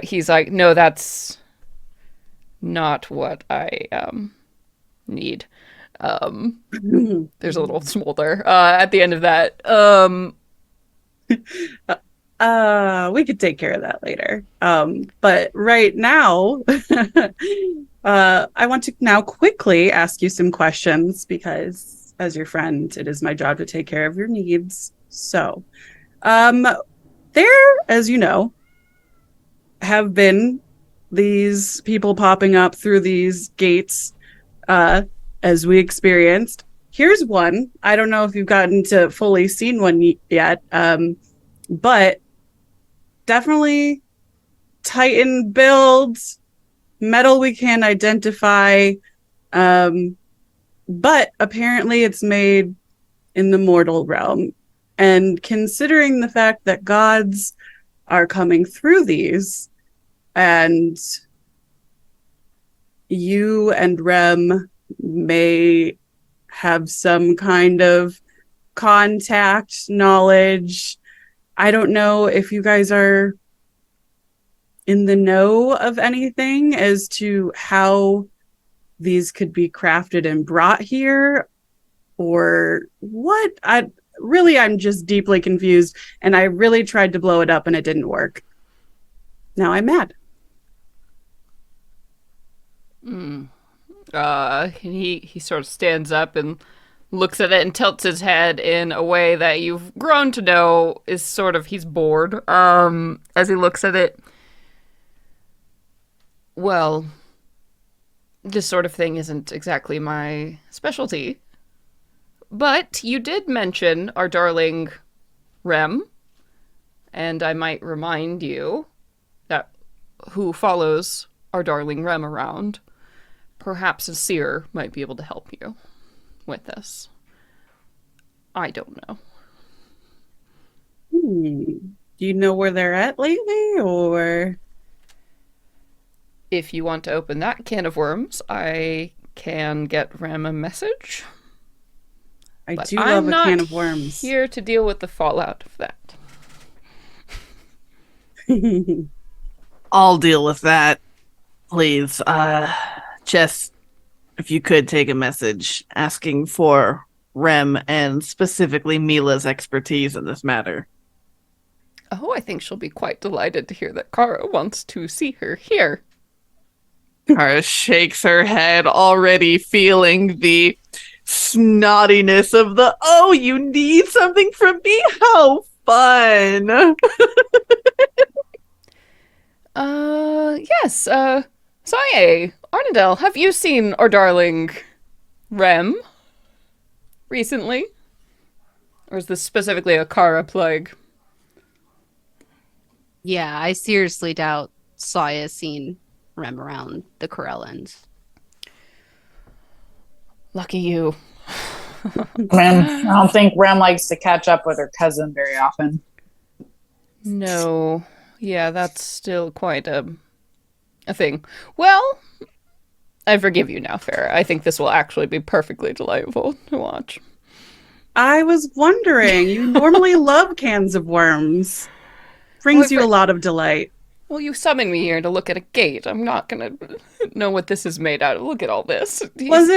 He's like, "No, that's not what I need." There's a little smolder at the end of that. We could take care of that later. But right now, I want to now quickly ask you some questions because as your friend, it is my job to take care of your needs. So, there, as you know, have been these people popping up through these gates, as we experienced. Here's one. I don't know if you've gotten to fully seen one yet, but definitely Titan build, metal we can identify, but apparently it's made in the mortal realm. And considering the fact that gods are coming through these, and you and Rem may have some kind of contact knowledge. I don't know if you guys are in the know of anything as to how these could be crafted and brought here or what. I'm just deeply confused, and I really tried to blow it up and it didn't work. Now I'm mad. He sort of stands up and looks at it and tilts his head in a way that you've grown to know is sort of, he's bored, as he looks at it. Well, this sort of thing isn't exactly my specialty. But you did mention our darling Rem, and I might remind you that who follows our darling Rem around, perhaps a seer might be able to help you with this. I don't know. Do you know where they're at lately, or? If you want to open that can of worms, I can get Rem a message. I But do I'm love a not can of worms. here to deal with the fallout of that. I'll deal with that, please. Jess, if you could take a message asking for Rem and specifically Mila's expertise in this matter. Oh, I think she'll be quite delighted to hear that Kara wants to see her here. Kara shakes her head, already feeling the snottiness of the, oh, you need something from me? How fun! Yes, Sawyeh, Arrnodel, have you seen our darling Rem recently? Or is this specifically a Kara plague? Yeah, I seriously doubt Sawyeh has seen Rem around the Corellans. Lucky you. I don't think Rem likes to catch up with her cousin very often. No. Yeah, that's still quite a thing. Well, I forgive you now, Fera. I think this will actually be perfectly delightful to watch. I was wondering, you normally love cans of worms. Brings you a lot of delight. Well, you summoned me here to look at a gate. I'm not gonna know what this is made out of. Look at all this. Was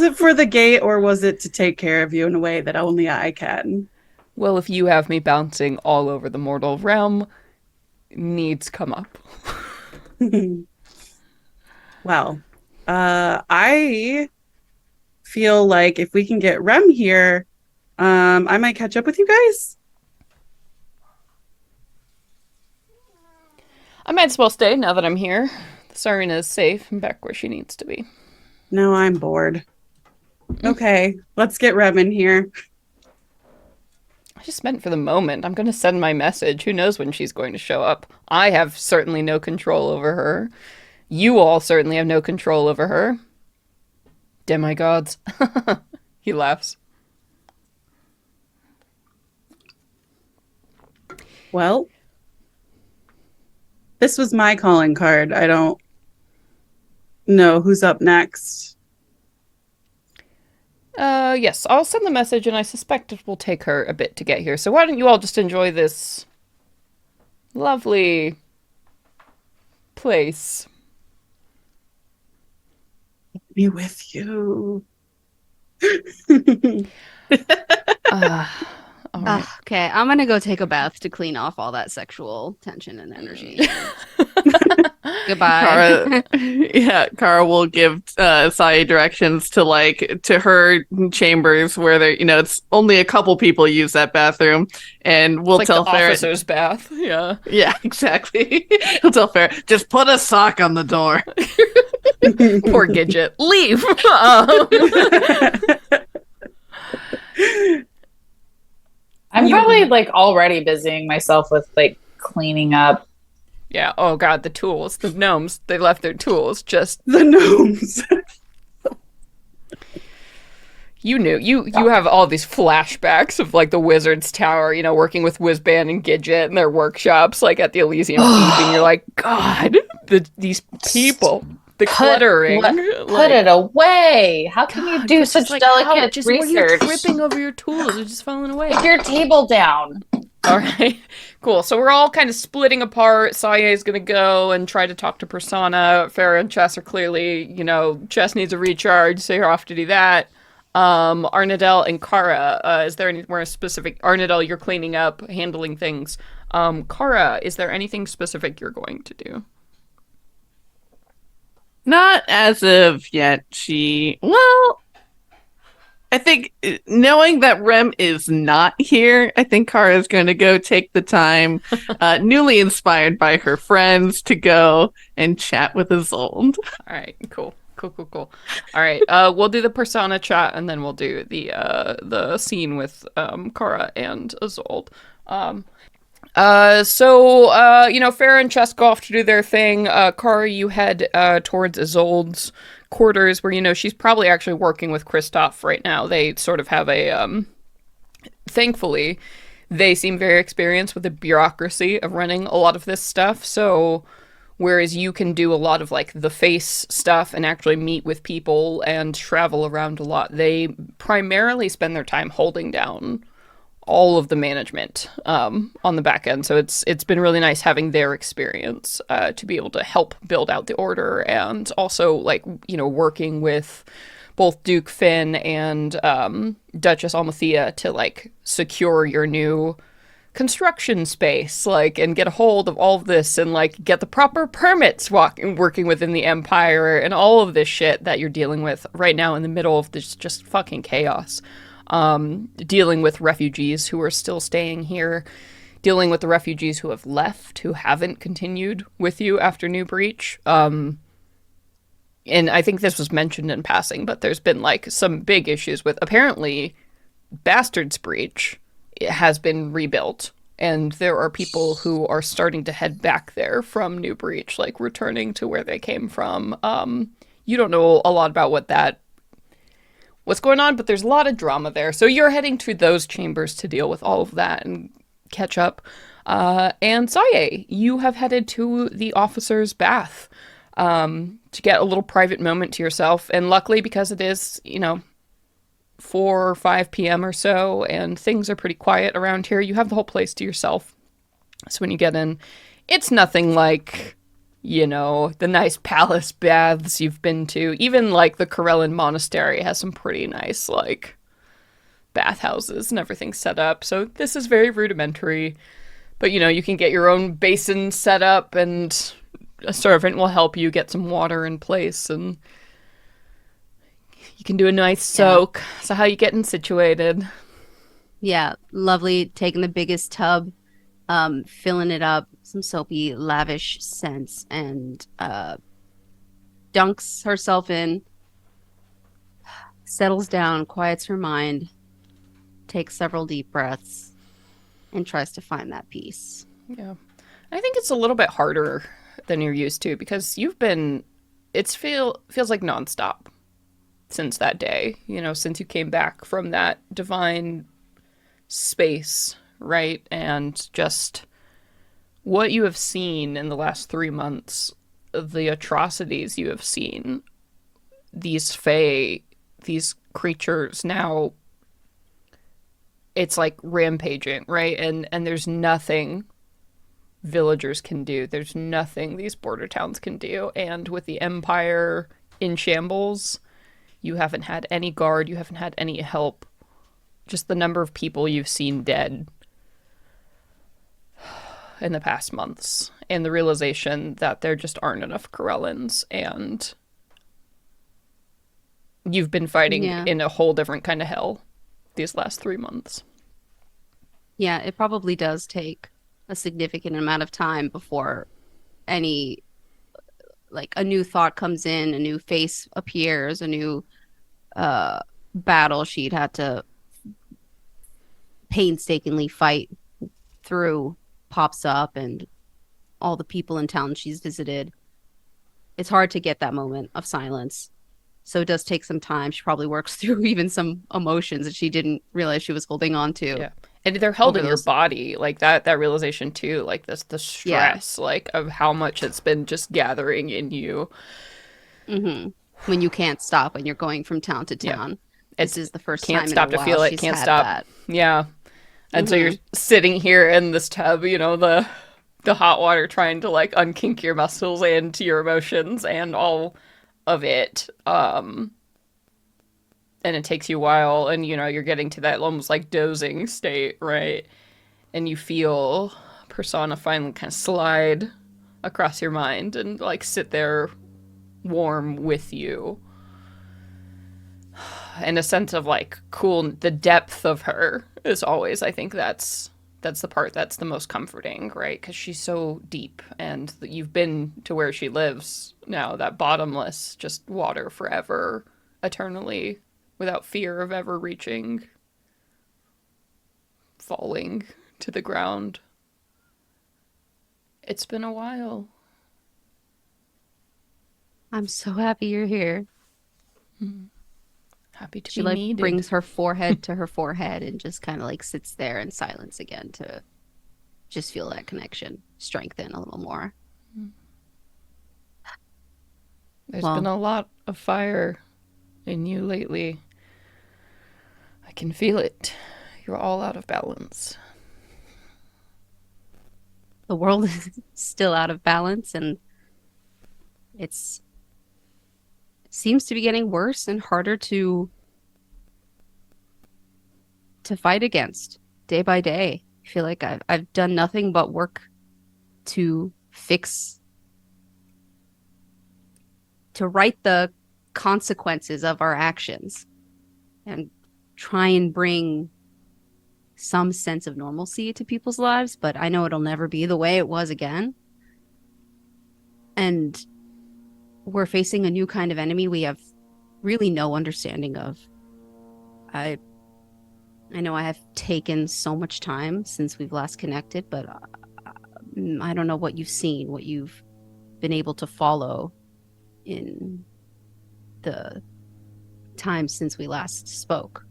it for the gate, or was it to take care of you in a way that only I can? Well, if you have me bouncing all over the mortal realm, needs come up. Well, I feel like if we can get Rem here, I might catch up with you guys. I might as well stay now that I'm here. The Sarina is safe and back where she needs to be. No, I'm bored. Okay, let's get Rem in here. I just meant for the moment. I'm going to send my message. Who knows when she's going to show up? I have certainly no control over her. You all certainly have no control over her. Demigods. He laughs. Well, this was my calling card. I don't know who's up next. Yes, I'll send the message, and I suspect it will take her a bit to get here. So why don't you all just enjoy this lovely place? Be with you. All right. Okay, I'm gonna go take a bath to clean off all that sexual tension and energy. Goodbye. Kara will give Sawyeh directions to her chambers where there, it's only a couple people use that bathroom, and we'll It's like tell the Fera. officer's bath. Yeah. Yeah, exactly. We'll tell Fera, just put a sock on the door. Poor Gidget. Leave. I'm probably already busying myself with cleaning up. Yeah. Oh God, the tools, the gnomes. They left their tools. Just The gnomes. you knew. You have all these flashbacks of the Wizard's Tower. Working with Whizband and Gidget in their workshops, at the Elysium Keep, and you're like, God, these people. the cluttering. Put it away. How can you do such delicate just when you're research? tripping over your tools, they're just falling away. Put your table down. All right, cool. So we're all kind of splitting apart. Sawyeh is going to go and try to talk to Persona. Fera and Chess are clearly, Chess needs a recharge, so you're off to do that. Arrnodel and Kara, is there anywhere specific? Arrnodel, you're cleaning up, handling things. Kara, is there anything specific you're going to do? Not as of yet. I think knowing that Rem is not here, I think Kara is going to go take the time, newly inspired by her friends, to go and chat with Isolde. All right, cool. All right, we'll do the Persona chat, and then we'll do the scene with Kara and Isolde. Fera and Chess go off to do their thing. Kara, you head towards Isolde's quarters, where she's probably actually working with Kristoff right now. They sort of have a thankfully they seem very experienced with the bureaucracy of running a lot of this stuff, so whereas you can do a lot of like the face stuff and actually meet with people and travel around a lot, they primarily spend their time holding down all of the management on the back end. So it's been really nice having their experience to be able to help build out the order, and also working with both Duke Finn and Duchess Almathea to like secure your new construction space, and get a hold of all of this, and get the proper permits working within the Empire, and all of this shit that you're dealing with right now in the middle of this just fucking chaos. Dealing with refugees who are still staying here, dealing with the refugees who have left, who haven't continued with you after New Breach. And I think this was mentioned in passing, but there's been some big issues with, apparently, Bastard's Breach has been rebuilt, and there are people who are starting to head back there from New Breach, returning to where they came from. You don't know a lot about what's going on, but there's a lot of drama there. So you're heading to those chambers to deal with all of that and catch up. And Sawyeh, you have headed to the officer's bath to get a little private moment to yourself. And luckily, because it is, 4 or 5 p.m. or so, and things are pretty quiet around here, you have the whole place to yourself. So when you get in, it's nothing like the nice palace baths you've been to. Even the Corellan Monastery has some pretty nice bathhouses and everything set up. So this is very rudimentary, but you can get your own basin set up, and a servant will help you get some water in place, and you can do a nice soak. Yeah. So how you getting situated? Yeah, lovely. Taking the biggest tub, filling it up, some soapy, lavish scents, and dunks herself in, settles down, quiets her mind, takes several deep breaths, and tries to find that peace. Yeah. I think it's a little bit harder than you're used to, because feels like nonstop since that day, since you came back from that divine space, right? And just what you have seen in the last 3 months, the atrocities you have seen, these fae, these creatures, now it's rampaging, right? And there's nothing villagers can do. There's nothing these border towns can do. And with the Empire in shambles, you haven't had any guard, you haven't had any help. Just the number of people you've seen dead in the past months, and the realization that there just aren't enough Corellans, and you've been fighting in a whole different kind of hell these last 3 months. Yeah, it probably does take a significant amount of time before any a new thought comes in, a new face appears, a new battle she'd had to painstakingly fight through pops up, and all the people in town she's visited. It's hard to get that moment of silence. So it does take some time. She probably works through even some emotions that she didn't realize she was holding on to. Yeah. And they're held in your body, that realization too, the stress, of how much it's been just gathering in you. When you can't stop when you're going from town to Yeah. town. It's This is the first can't time in a stop to while feel it, she's can't had stop. that. Yeah. And so you're sitting here in this tub, you know, the hot water trying to like unkink your muscles and your emotions and all of it. And it takes you a while, and you know, you're getting to that almost like dozing state, right? And you feel Persona finally kind of slide across your mind and like sit there warm with you. And a sense of like cool, the depth of her is always, I think that's the part that's the most comforting, right? Because she's so deep, and you've been to where she lives now, that bottomless, just water forever, eternally, without fear of ever reaching, falling to the ground. It's been a while. I'm so happy you're here. Happy to She be like needed. brings her forehead to her forehead and just kind of like sits there in silence again to just feel that connection strengthen a little more. There's Well, been a lot of fire in you lately. I can feel it. You're all out of balance. the world is still out of balance, and it's seems to be getting worse and harder to fight against day by day. I feel like I've done nothing but work to fix, to right the consequences of our actions and try and bring some sense of normalcy to people's lives, but I know it'll never be the way it was again. And we're facing a new kind of enemy we have really no understanding of. I know I have taken so much time since we've last connected, but I don't know what you've seen, what you've been able to follow in the time since we last spoke.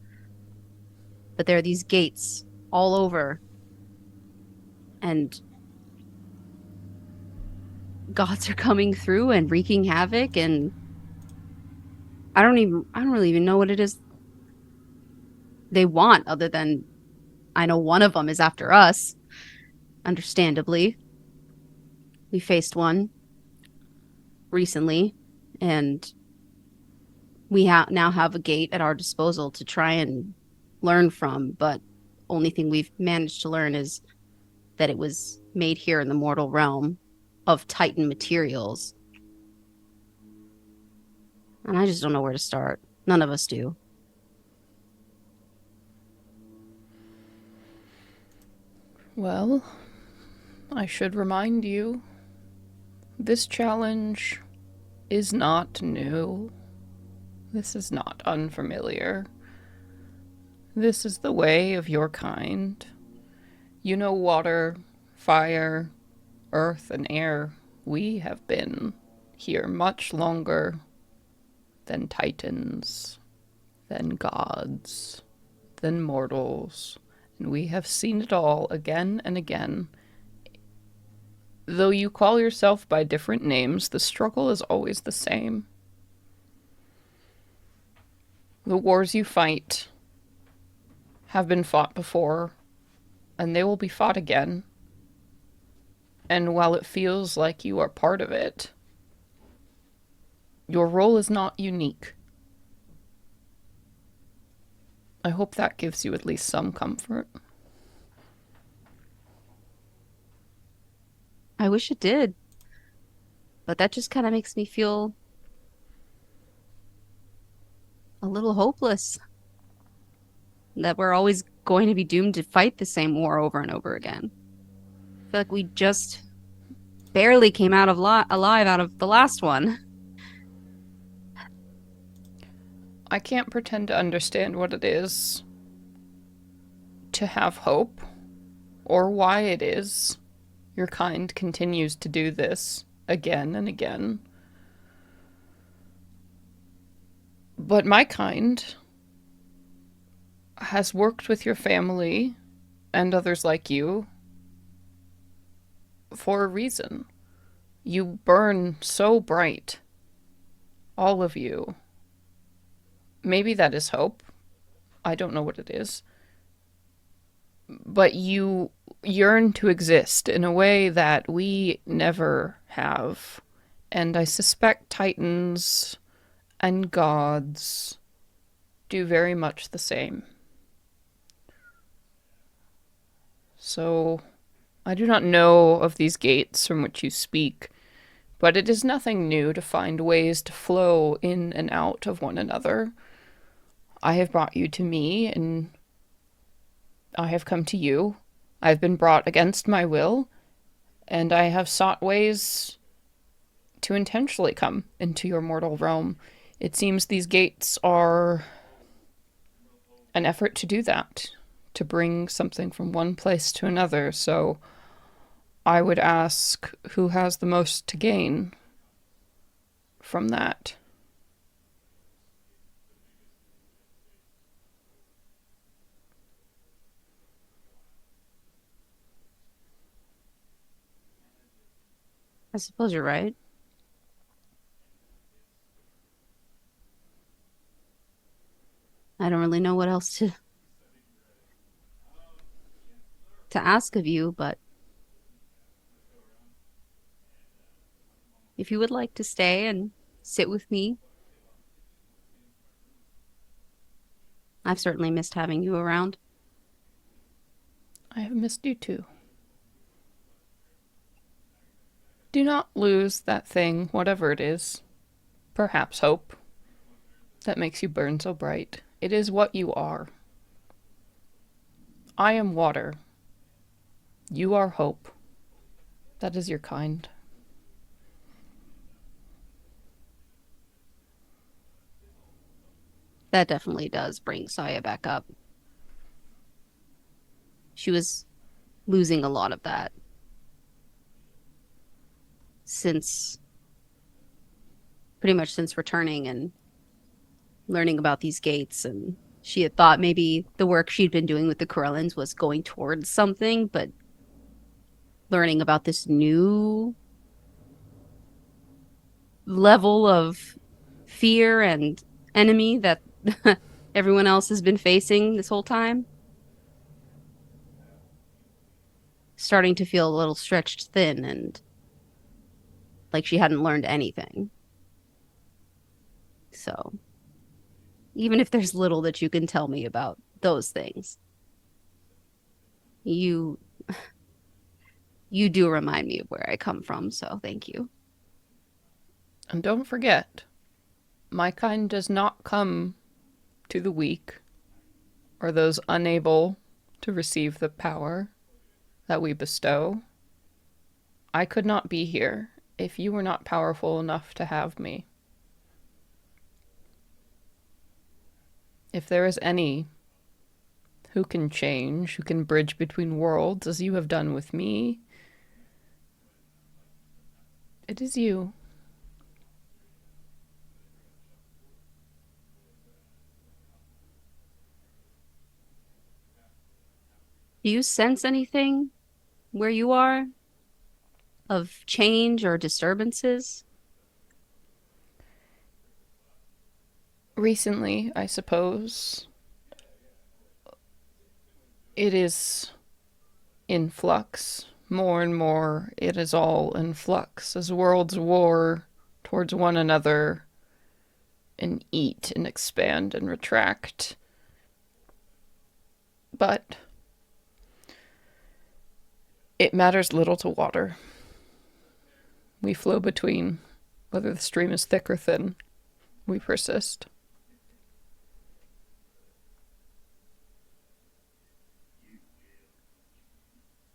But there are these gates all over, and gods are coming through and wreaking havoc, and I don't really even know what it is they want, other than I know one of them is after us, understandably. We faced one recently, and we now have a gate at our disposal to try and learn from, but only thing we've managed to learn is that it was made here in the mortal realm of Titan materials. And I just don't know where to start. None of us do. Well, I should remind you, this challenge is not new. This is not unfamiliar. This is the way of your kind. You know water, fire, earth, and air. We have been here much longer than titans, than gods, than mortals, and we have seen it all again and again. Though you call yourself by different names, the struggle is always the same. The wars you fight have been fought before, and they will be fought again. And while it feels like you are part of it, your role is not unique. I hope that gives you at least some comfort. I wish it did. But that just kind of makes me feel a little hopeless. That we're always going to be doomed to fight the same war over and over again. I feel like we just barely came out of alive out of the last one. I can't pretend to understand what it is to have hope, or why it is your kind continues to do this again and again. But my kind has worked with your family and others like you for a reason. You burn so bright all of you, maybe that is hope. I don't know what it is. But you yearn to exist in a way that we never have. And I suspect Titans and gods do very much the same. So, I do not know of these gates from which you speak, but it is nothing new to find ways to flow in and out of one another. I have brought you to me, and I have come to you. I have been brought against my will, and I have sought ways to intentionally come into your mortal realm. It seems these gates are an effort to do that, to bring something from one place to another. So I would ask, who has the most to gain from that? I suppose you're right. I don't really know what else to ask of you, but if you would like to stay and sit with me, I've certainly missed having you around. I have missed you too. Do not lose that thing, whatever it is. Perhaps hope. That makes you burn so bright. It is what you are. I am water. You are hope. That is your kind. That definitely does bring Sawyeh back up. She was losing a lot of that pretty much since returning and learning about these gates, and she had thought maybe the work she'd been doing with the Corellans was going towards something, but learning about this new level of fear and enemy that everyone else has been facing this whole time, starting to feel a little stretched thin and like she hadn't learned anything. So even if there's little that you can tell me about those things, you do remind me of where I come from, so thank you. And don't forget, my kind does not come to the weak or those unable to receive the power that we bestow. I could not be here if you were not powerful enough to have me. If there is any who can change, who can bridge between worlds as you have done with me, it is you. Do you sense anything where you are of change or disturbances? Recently, I suppose, it is in flux. More and more, it is all in flux as worlds war towards one another and eat and expand and retract. But it matters little to water. We flow between, whether the stream is thick or thin. We persist.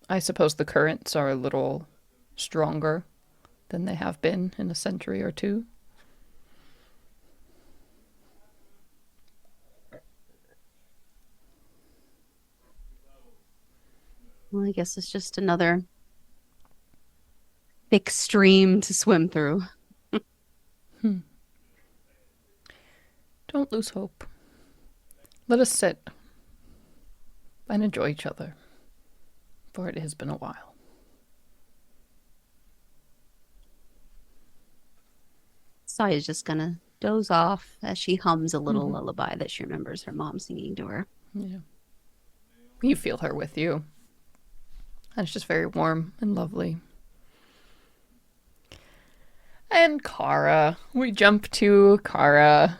I suppose the currents are a little stronger than they have been in a century or two. Well, I guess it's just another thick stream to swim through. Don't lose hope. Let us sit and enjoy each other, for it has been a while. Sawyeh's just gonna doze off as she hums a little lullaby that she remembers her mom singing to her. Yeah. You feel her with you. And it's just very warm and lovely. And Kara. We jump to Kara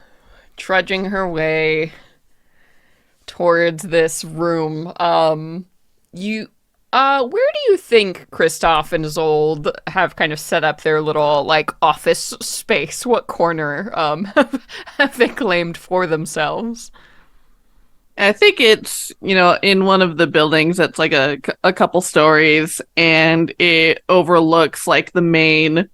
trudging her way towards this room. Where do you think Kristoff and Isolde have kind of set up their little, like, office space? What corner have they claimed for themselves? I think it's, in one of the buildings that's like a couple stories, and it overlooks like the main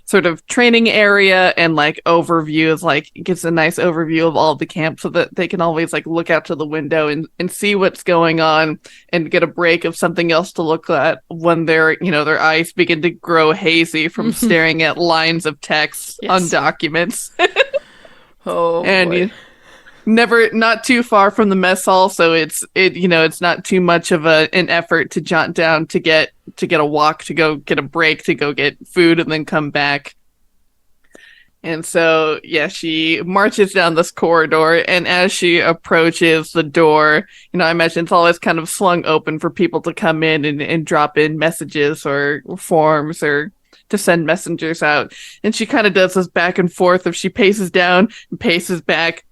sort of training area, and like overviews, like it gives a nice overview of all of the camp so that they can always like look out to the window and see what's going on and get a break of something else to look at when their eyes begin to grow hazy from staring at lines of text on documents. And not too far from the mess hall, so it's not too much of an effort to jaunt down to get a walk, to go get a break, to go get food and then come back. And so she marches down this corridor, and as she approaches the door, I imagine it's always kind of slung open for people to come in and drop in messages or forms or to send messengers out. And she kind of does this back and forth of she paces down and paces back.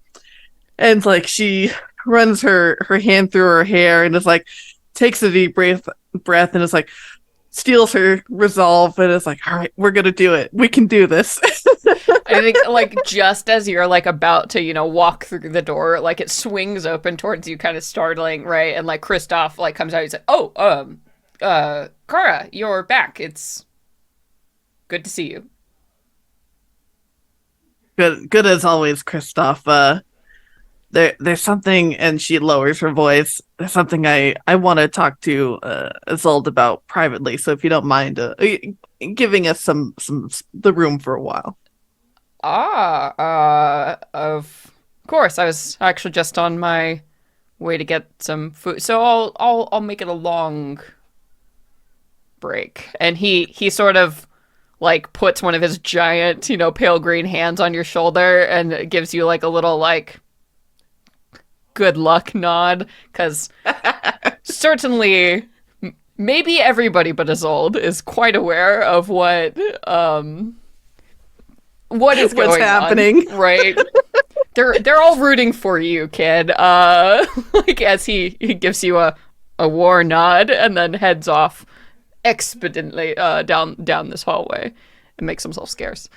And like she runs her hand through her hair and is like, takes a deep breath and is like, steals her resolve and is like, all right, we're gonna do it. We can do this. I think like just as you're like about to, walk through the door, like it swings open towards you, kind of startling, right? And like Kristoff like comes out, he's like, oh, Kara, you're back. It's good to see you. Good as always, Kristoff. There's something, and she lowers her voice. There's something I want to talk to Isolde about privately. So if you don't mind giving us some the room for a while. Of course. I was actually just on my way to get some food, so I'll make it a long break. And he sort of like puts one of his giant, pale green hands on your shoulder and gives you like a little like good luck nod, because certainly maybe everybody but Isolde is quite aware of what is what's happening on, right? They're all rooting for you, kid. Like as he gives you a war nod and then heads off expediently down this hallway and makes himself scarce.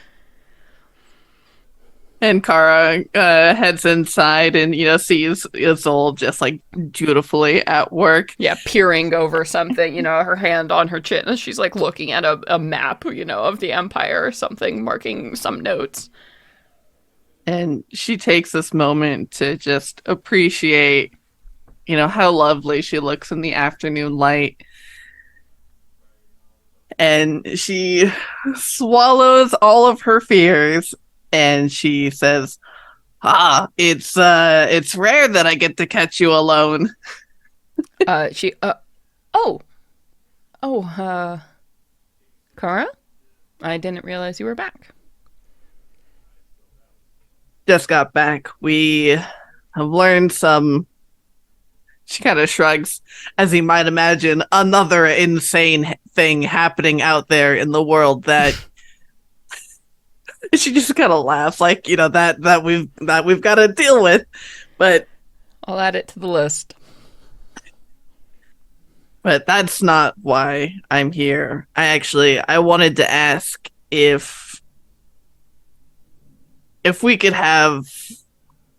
And Kara heads inside and, sees Isolde just like dutifully at work. Yeah, peering over something, her hand on her chin. And she's like looking at a map, of the Empire or something, marking some notes. And she takes this moment to just appreciate, how lovely she looks in the afternoon light. And she swallows all of her fears. And she says, it's rare that I get to catch you alone. Kara? I didn't realize you were back. Just got back. We have learned some... She kind of shrugs, as you might imagine, another insane thing happening out there in the world that... She just kind of laughs, like, that we've got to deal with. But I'll add it to the list. But that's not why I'm here. I wanted to ask if we could have,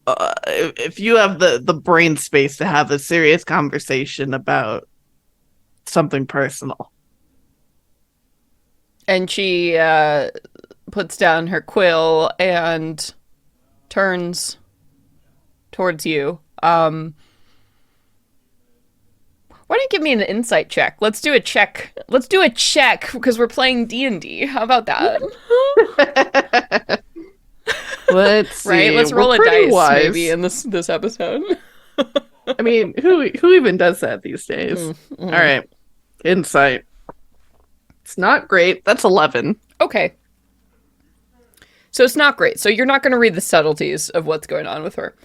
if you have the brain space to have a serious conversation about something personal. And she puts down her quill and turns towards you. Why don't you give me an insight check? Let's do a check. Let's do a check because we're playing D&D. How about that? Let's see. Right? Let's roll a dice wise. maybe in this episode. I mean, who even does that these days? Mm-hmm. All right. Insight. It's not great. That's 11. Okay. So it's not great. So you're not going to read the subtleties of what's going on with her.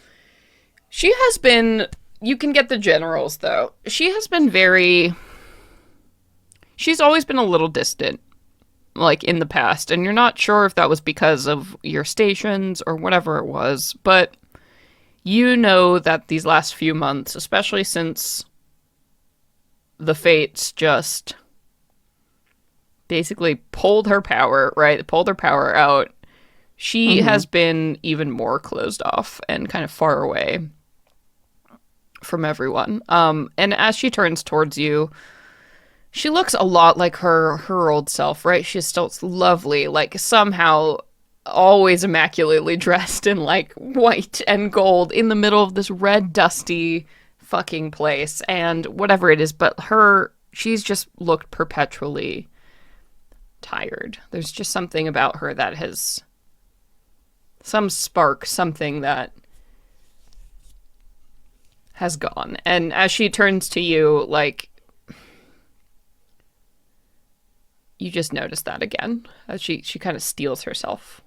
She has been, you can get the generals though. She has been she's always been a little distant, like in the past. And you're not sure if that was because of your stations or whatever it was. But you know that these last few months, especially since the Fates just basically pulled her power, right? Pulled her power out. She has been even more closed off and kind of far away from everyone. And as she turns towards you, she looks a lot like her old self, right? She's still lovely, like somehow always immaculately dressed in like white and gold in the middle of this red, dusty fucking place. And whatever it is, but she's just looked perpetually tired. There's just something about her that has some spark, something that has gone. And as she turns to you, like, you just notice that again. As she kind of steels herself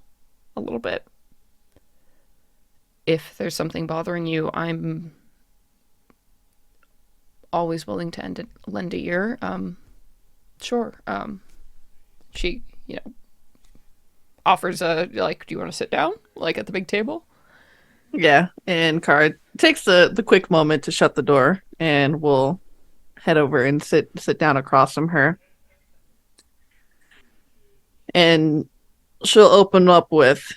a little bit. If there's something bothering you, I'm always willing to lend a ear. Sure. She, offers do you want to sit down? Like at the big table? Yeah, and Kara takes the quick moment to shut the door, and we'll head over and sit down across from her. And she'll open up with,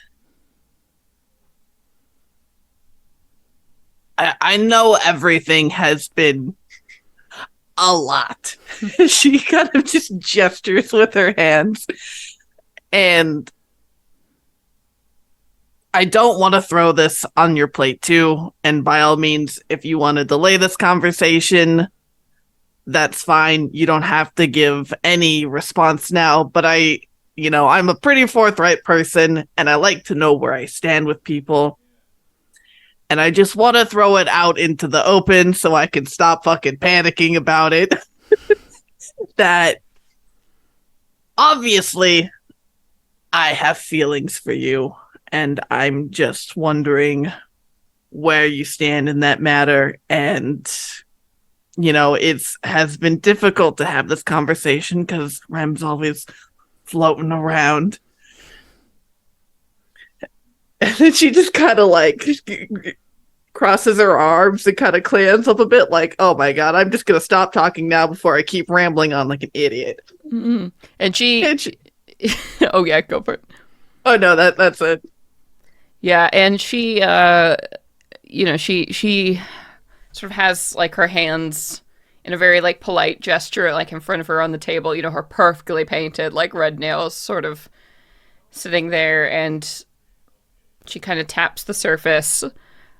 I know everything has been a lot. She kind of just gestures with her hands. And I don't want to throw this on your plate too. And by all means, if you want to delay this conversation, that's fine. You don't have to give any response now. But I'm a pretty forthright person, and I like to know where I stand with people. And I just want to throw it out into the open so I can stop fucking panicking about it. That obviously I have feelings for you, and I'm just wondering where you stand in that matter. And, it has been difficult to have this conversation because Rem's always floating around. And then she just kind of like crosses her arms and kind of clams up a bit like, oh my God, I'm just going to stop talking now before I keep rambling on like an idiot. Mm-hmm. And she oh yeah, go for it. Oh no, that's it. Yeah, and she, she sort of has like her hands in a very like polite gesture, like in front of her on the table, her perfectly painted like red nails sort of sitting there, and she kind of taps the surface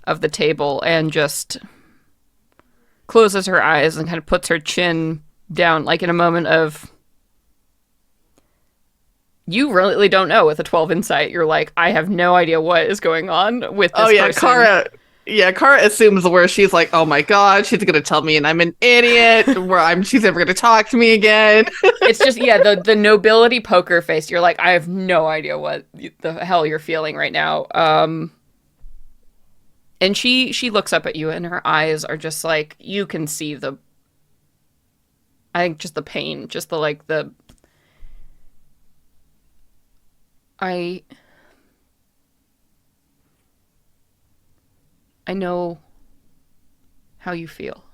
of the table and just closes her eyes and kind of puts her chin down, like in a moment of, you really don't know with a 12 insight. You're like, I have no idea what is going on with this person. Kara assumes the worst. She's like, oh my God, she's going to tell me and I'm an idiot, she's never going to talk to me again. It's just, the nobility poker face. You're like, I have no idea what the hell you're feeling right now. And she looks up at you and her eyes are just like, you can see I think just the pain, just I know how you feel.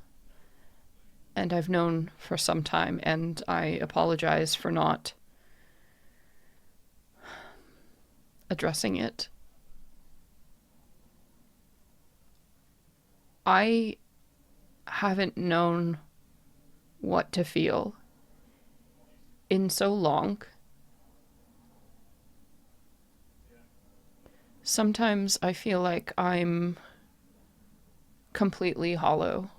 And I've known for some time, and I apologize for not addressing it. I haven't known what to feel in so long. Sometimes I feel like I'm completely hollow.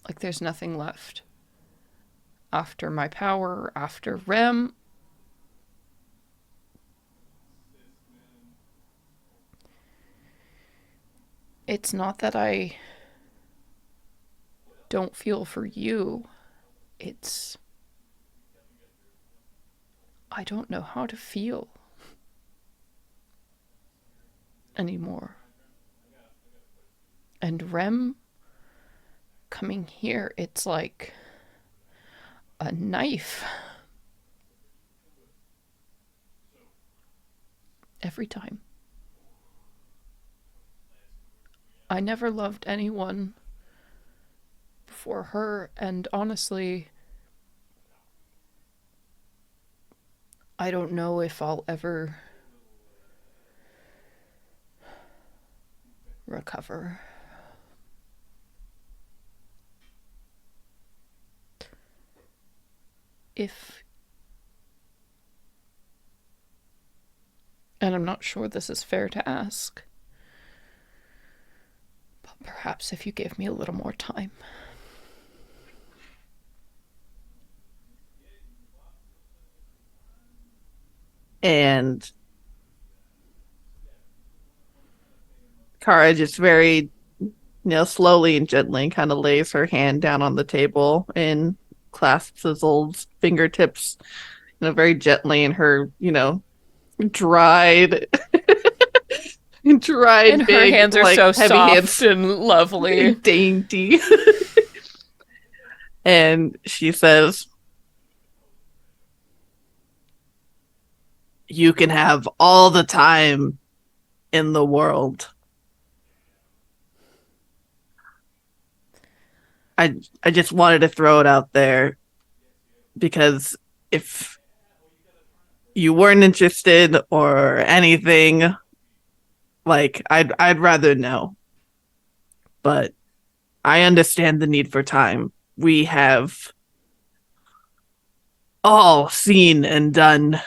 Like there's nothing left. After my power, after Rem. It's not that I don't feel for you. It's, I don't know how to feel. anymore. And Rem coming here, it's like a knife. Every time. I never loved anyone before her, and honestly, I don't know if I'll ever recover. And I'm not sure this is fair to ask, but perhaps if you gave me a little more time. And Kara just very, slowly and gently kind of lays her hand down on the table and clasps Isolde's fingertips, very gently in her, dried, dried, And big, her hands are like, so heavy soft hands, and lovely. dainty. And she says, "You can have all the time in the world." I just wanted to throw it out there because if you weren't interested or anything, like I'd rather know. But I understand the need for time. We have all seen and done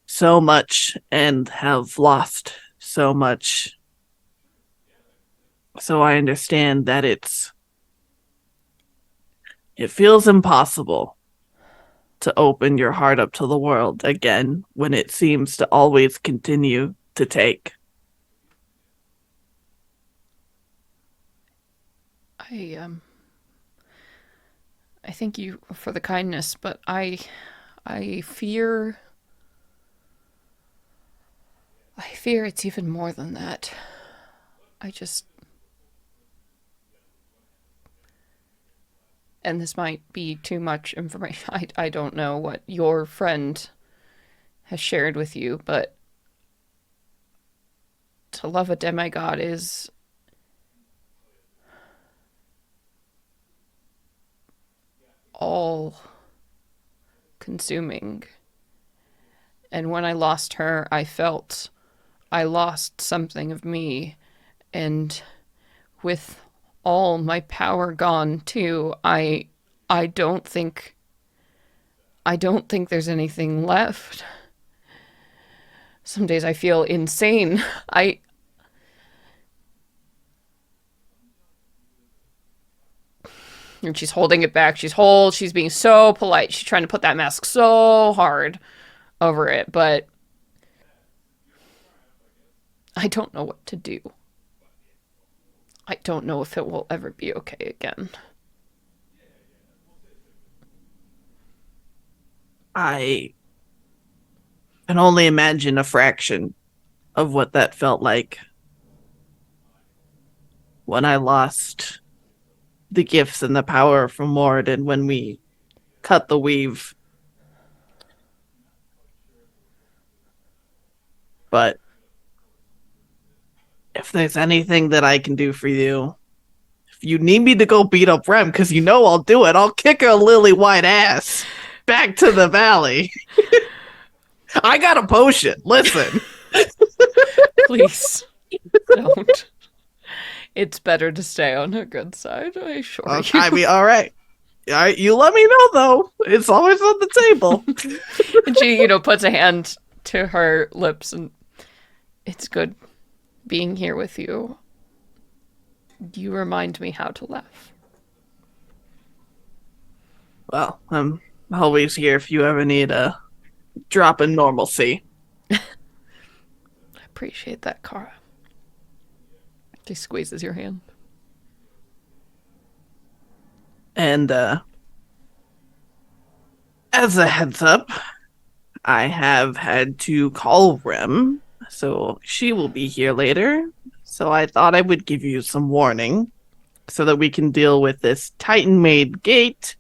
so much and have lost so much. So I understand that it feels impossible to open your heart up to the world again when it seems to always continue to take. I thank you for the kindness, but I fear it's even more than that. And this might be too much information. I don't know what your friend has shared with you, but to love a demigod is all consuming. And when I lost her, I felt I lost something of me. And with all my power gone too, I don't think there's anything left. Some days I feel insane. And she's holding it back. She's being so polite. She's trying to put that mask so hard over it, but I don't know what to do. I don't know if it will ever be okay again. I can only imagine a fraction of what that felt like when I lost the gifts and the power from Mord and when we cut the weave. But if there's anything that I can do for you, if you need me to go beat up Rem, because I'll do it, I'll kick her lily white ass back to the valley. I got a potion. Listen. Please don't. It's better to stay on her good side, I assure you. I mean, all right. You let me know, though. It's always on the table. And she, puts a hand to her lips, and it's good being here with you. You remind me how to laugh. Well, I'm always here if you ever need a drop in normalcy. I appreciate that, Kara. She squeezes your hand. And as a heads up, I have had to call Rem So she will be here later. So I thought I would give you some warning so that we can deal with this Titan-made gate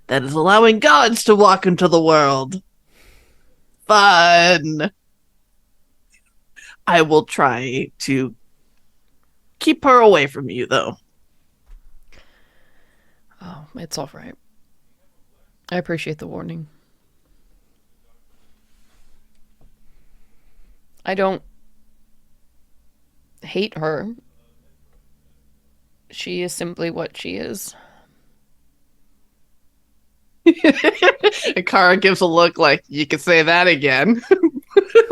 that is allowing gods to walk into the world. Fun! I will try to keep her away from you, though. Oh, it's all right. I appreciate the warning. I don't hate her. She is simply what she is. And Kara gives a look like, you could say that again.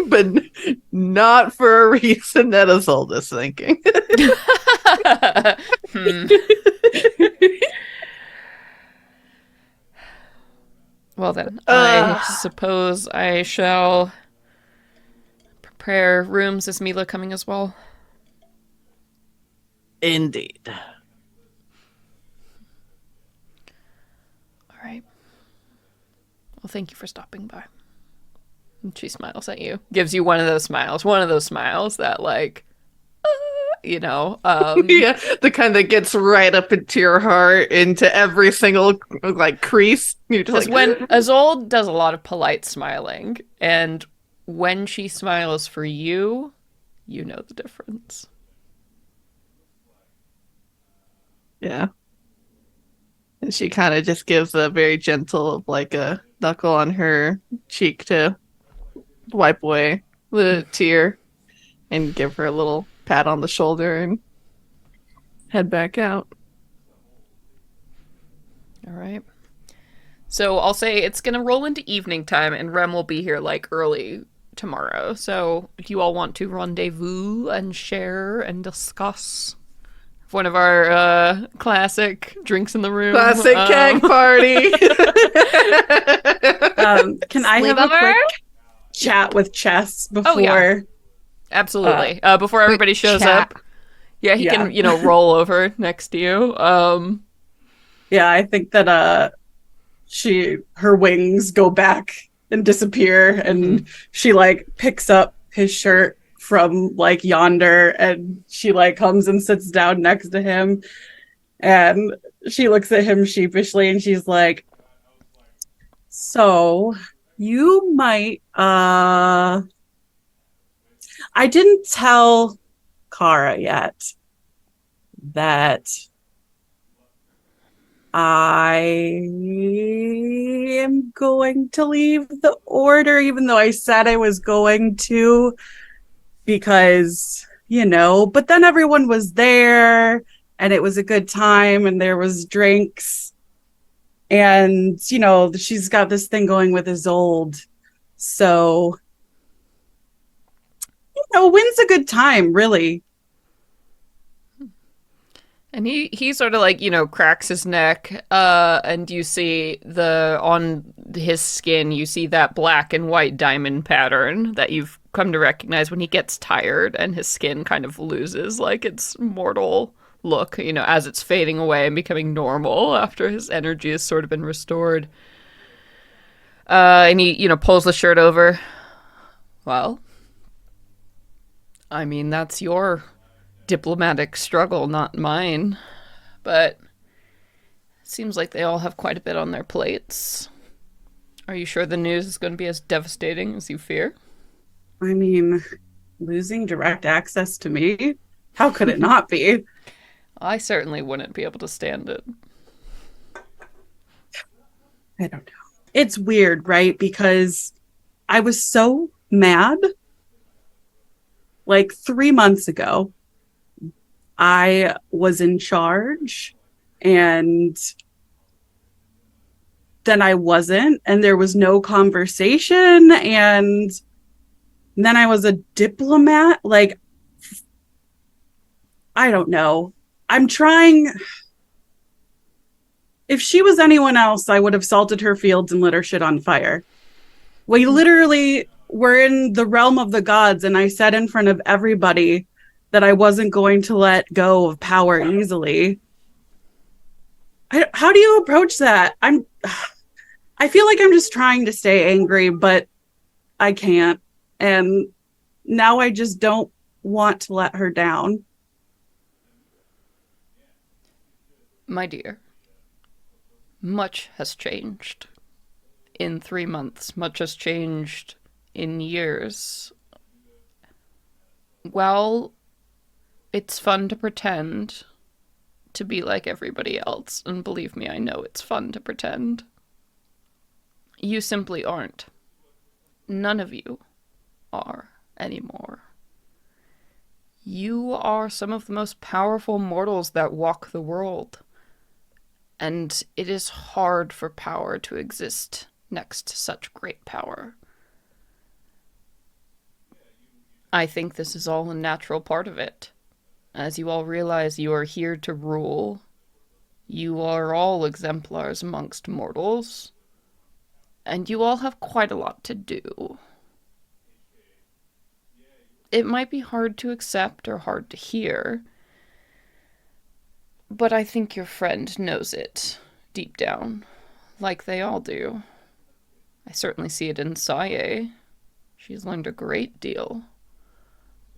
But not for a reason that Isolde's thinking. Well then, I suppose I shall prepare rooms. Is Mila coming as well? Indeed. All right. Well, thank you for stopping by. And she smiles at you. Gives you one of those smiles. One of those smiles that, like, you know. Yeah, the kind that gets right up into your heart, into every single, like, crease. You're just Because like, when Isolde does a lot of polite smiling, and when she smiles for you, you know the difference. yeah. And she kind of just gives a very gentle, like, a knuckle on her cheek to wipe away the tear and give her a little pat on the shoulder and head back out. All right. So I'll say it's going to roll into evening time, and Rem will be here, like, early tomorrow. So do you all want to rendezvous and share and discuss one of our classic drinks in the room? Classic keg party! Can I have a quick chat with Chess before? Oh, yeah. Absolutely. Before everybody shows up. Yeah, he can, roll over next to you. Yeah, I think that her wings go back and disappear, and she like picks up his shirt from like yonder, and she like comes and sits down next to him, and she looks at him sheepishly, and she's like, "So you might I didn't tell Kara yet that I am going to leave the order, even though I said I was going to, because, but then everyone was there and it was a good time and there was drinks and, she's got this thing going with Isolde. So, when's a good time, really? And he sort of like, cracks his neck, and you see on his skin, you see that black and white diamond pattern that you've come to recognize when he gets tired and his skin kind of loses like its mortal look, as it's fading away and becoming normal after his energy has sort of been restored. And he, pulls the shirt over. Well, I mean, that's your diplomatic struggle, not mine. But it seems like they all have quite a bit on their plates. Are you sure the news is going to be as devastating as you fear? I mean, losing direct access to me? How could it not be? I certainly wouldn't be able to stand it. I don't know. It's weird, right? Because I was so mad. Like 3 months ago, I was in charge and then I wasn't, and there was no conversation, and then I was a diplomat. Like, I don't know. I'm trying. If she was anyone else, I would have salted her fields and lit her shit on fire. We literally were in the realm of the gods, and I said in front of everybody that I wasn't going to let go of power easily. How do you approach that? I feel like I'm just trying to stay angry, but I can't. And now I just don't want to let her down. My dear, much has changed in 3 months. Much has changed in years. Well, it's fun to pretend to be like everybody else, and believe me, I know it's fun to pretend. You simply aren't. None of you are anymore. You are some of the most powerful mortals that walk the world. And it is hard for power to exist next to such great power. I think this is all a natural part of it. As you all realize, you are here to rule. You are all exemplars amongst mortals. And you all have quite a lot to do. It might be hard to accept or hard to hear, but I think your friend knows it deep down, like they all do. I certainly see it in Sawyeh. She's learned a great deal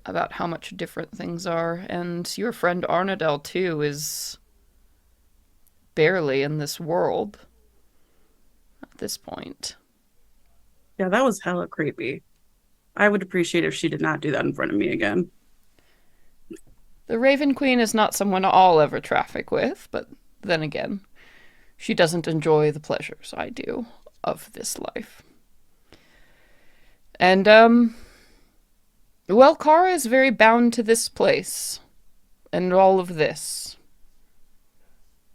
about how much different things are, and your friend Arrnodel, too, is barely in this world at this point. Yeah, that was hella creepy. I would appreciate if she did not do that in front of me again. The Raven Queen is not someone I'll ever traffic with, but then again, she doesn't enjoy the pleasures I do of this life. And, well, Kara is very bound to this place, and all of this.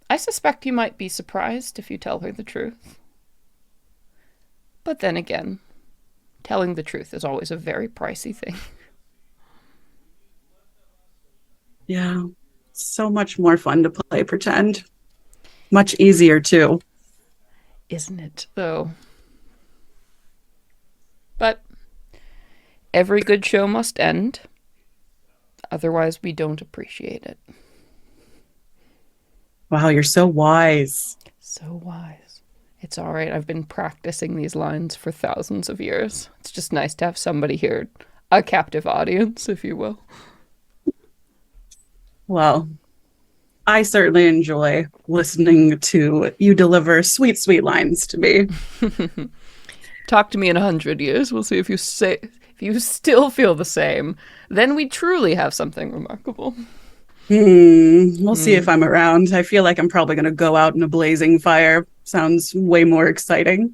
I suspect you might be surprised if you tell her the truth. But then again, telling the truth is always a very pricey thing. Yeah, so much more fun to play pretend. Much easier, too. Isn't it, though? But every good show must end. Otherwise, we don't appreciate it. Wow, you're so wise. So wise. It's all right. I've been practicing these lines for thousands of years. It's just nice to have somebody here, a captive audience, if you will. Well, I certainly enjoy listening to you deliver sweet, sweet lines to me. Talk to me in 100 years. We'll see if you still feel the same. Then we truly have something remarkable. We'll see if I'm around. I feel like I'm probably going to go out in a blazing fire. Sounds way more exciting.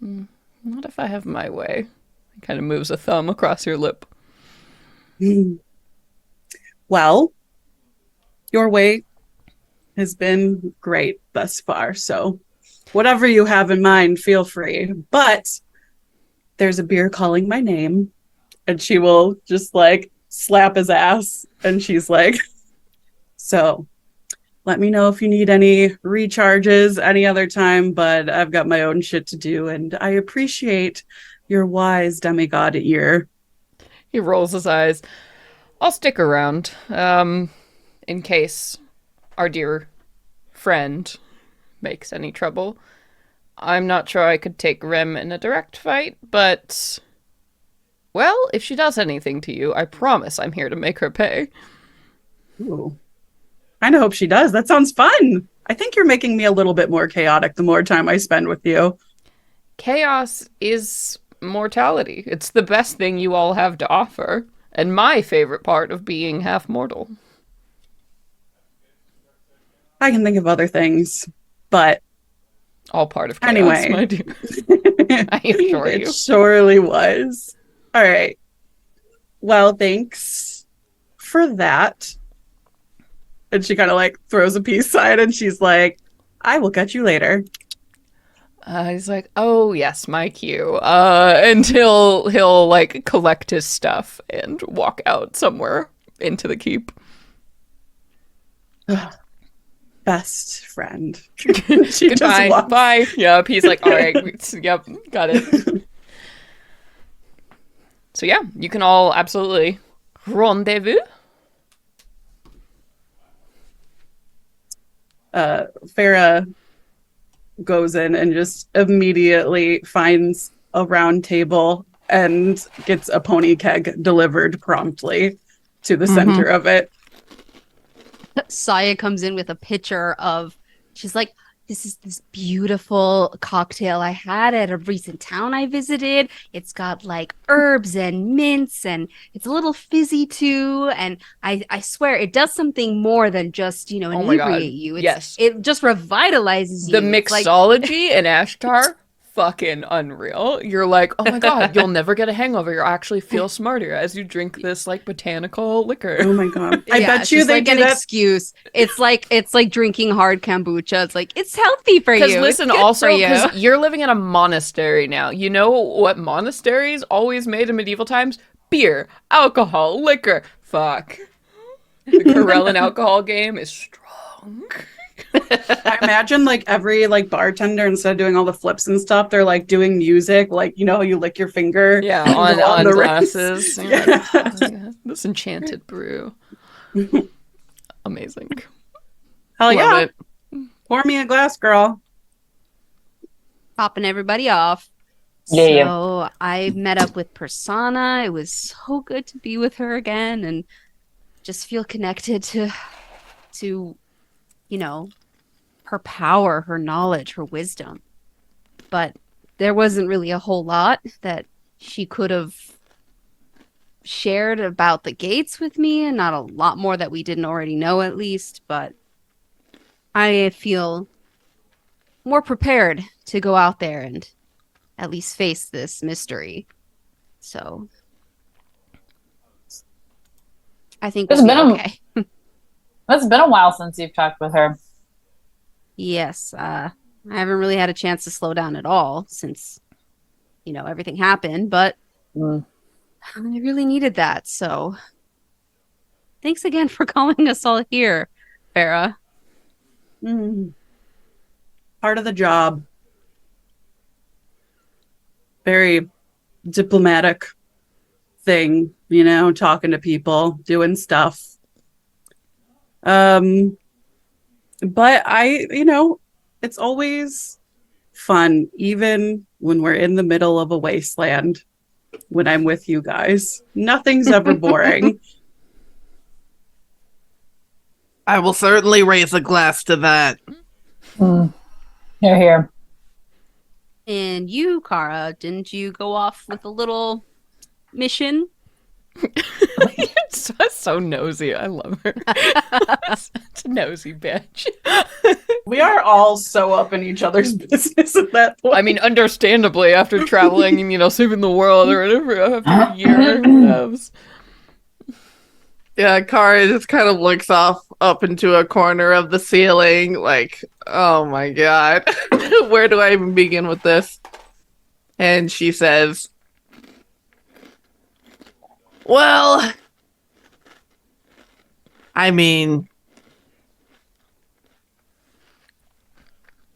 What if I have my way? He kind of moves a thumb across your lip. Well, your way has been great thus far. So whatever you have in mind, feel free. But there's a beer calling my name, and she will just like slap his ass. And she's like, so let me know if you need any recharges any other time, but I've got my own shit to do. And I appreciate your wise demigod ear. He rolls his eyes. I'll stick around, in case our dear friend makes any trouble. I'm not sure I could take Rem in a direct fight, but, well, if she does anything to you, I promise I'm here to make her pay. Ooh. I kind of hope she does. That sounds fun. I think you're making me a little bit more chaotic the more time I spend with you. Chaos is mortality. It's the best thing you all have to offer, and my favorite part of being half mortal. I can think of other things, but All part of chaos, anyway. my dear. I assure you. It surely was. All right. Well, thanks for that. And she kind of like throws a peace sign and she's like, I will catch you later. He's like, oh yes, my cue. And he'll like collect his stuff and walk out somewhere into the keep. Best friend. She Goodbye. Just bye. Yep. He's like, all right. Yep. Got it. So yeah, you can all absolutely rendezvous. Fera goes in and just immediately finds a round table and gets a pony keg delivered promptly to the center of it. Sawyeh comes in with a picture of, she's like, this is this beautiful cocktail I had at a recent town I visited. It's got like herbs and mints, and it's a little fizzy too. And I swear it does something more than just, Oh my God. inebriate you. Yes. It just revitalizes you. The mixology in Ashtar, fucking unreal. You're like, oh my God, you'll never get a hangover. You'll actually feel smarter as you drink this like botanical liquor. Oh my God. I Yeah, bet it's you just they like do an that. excuse. It's like drinking hard kombucha. It's like, it's healthy for you. Because listen, It's good also, for you. because you're living in a monastery now. You know what monasteries always made in medieval times? Beer, alcohol, liquor. Fuck. The Corellin alcohol game is strong. I imagine like every like bartender, instead of doing all the flips and stuff, they're like doing music, like you lick your finger. Yeah, and go on the glasses. wrist. Yeah. Yeah. This enchanted brew. Amazing. Hell yeah. Love it. Pour me a glass, girl. Popping everybody off. Yeah. So I met up with Persona. It was so good to be with her again and just feel connected to her power, her knowledge, her wisdom. But there wasn't really a whole lot that she could have shared about the gates with me, and not a lot more that we didn't already know, at least. But I feel more prepared to go out there and at least face this mystery. So I think It's we'll be been okay. It's been a while since you've talked with her. Yes, I haven't really had a chance to slow down at all since, everything happened, but I really needed that. So thanks again for calling us all here, Fera. Part of the job. Very diplomatic thing, talking to people, doing stuff. But it's always fun, even when we're in the middle of a wasteland, when I'm with you guys. Nothing's ever boring. I will certainly raise a glass to that. Here. And you, Kara, didn't you go off with a little mission? It's so nosy. I love her. Such a nosy bitch. We are all so up in each other's business at that point. I mean, understandably, after traveling and, saving the world or whatever after a year, who knows? Yeah, Kara just kind of looks up into a corner of the ceiling, like, oh my God, where do I even begin with this? And she says, well, I mean,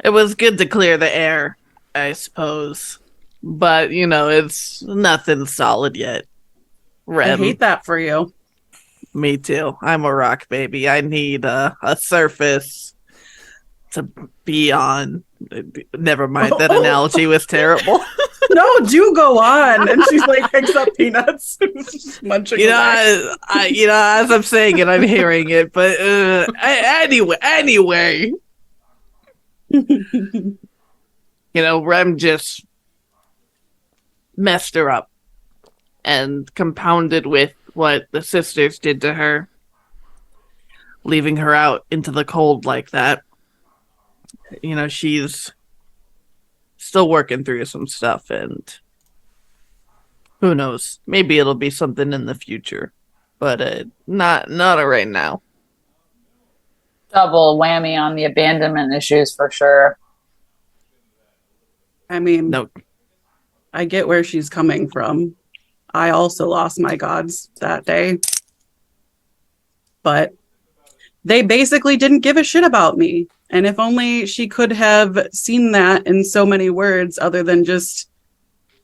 it was good to clear the air, I suppose. But, it's nothing solid yet. I hate that for you. Me too. I'm a rock baby. I need a surface to be on. Never mind. That analogy was terrible. No, do go on. And she's like picks up peanuts, just munching. As I'm saying it, I'm hearing it. But anyway, Rem just messed her up and compounded with what the sisters did to her, leaving her out into the cold like that. She's still working through some stuff, and who knows, maybe it'll be something in the future, but not right now. Double whammy on the abandonment issues for sure. I mean, No. I get where she's coming from. I also lost my gods that day. But they basically didn't give a shit about me. And if only she could have seen that in so many words other than just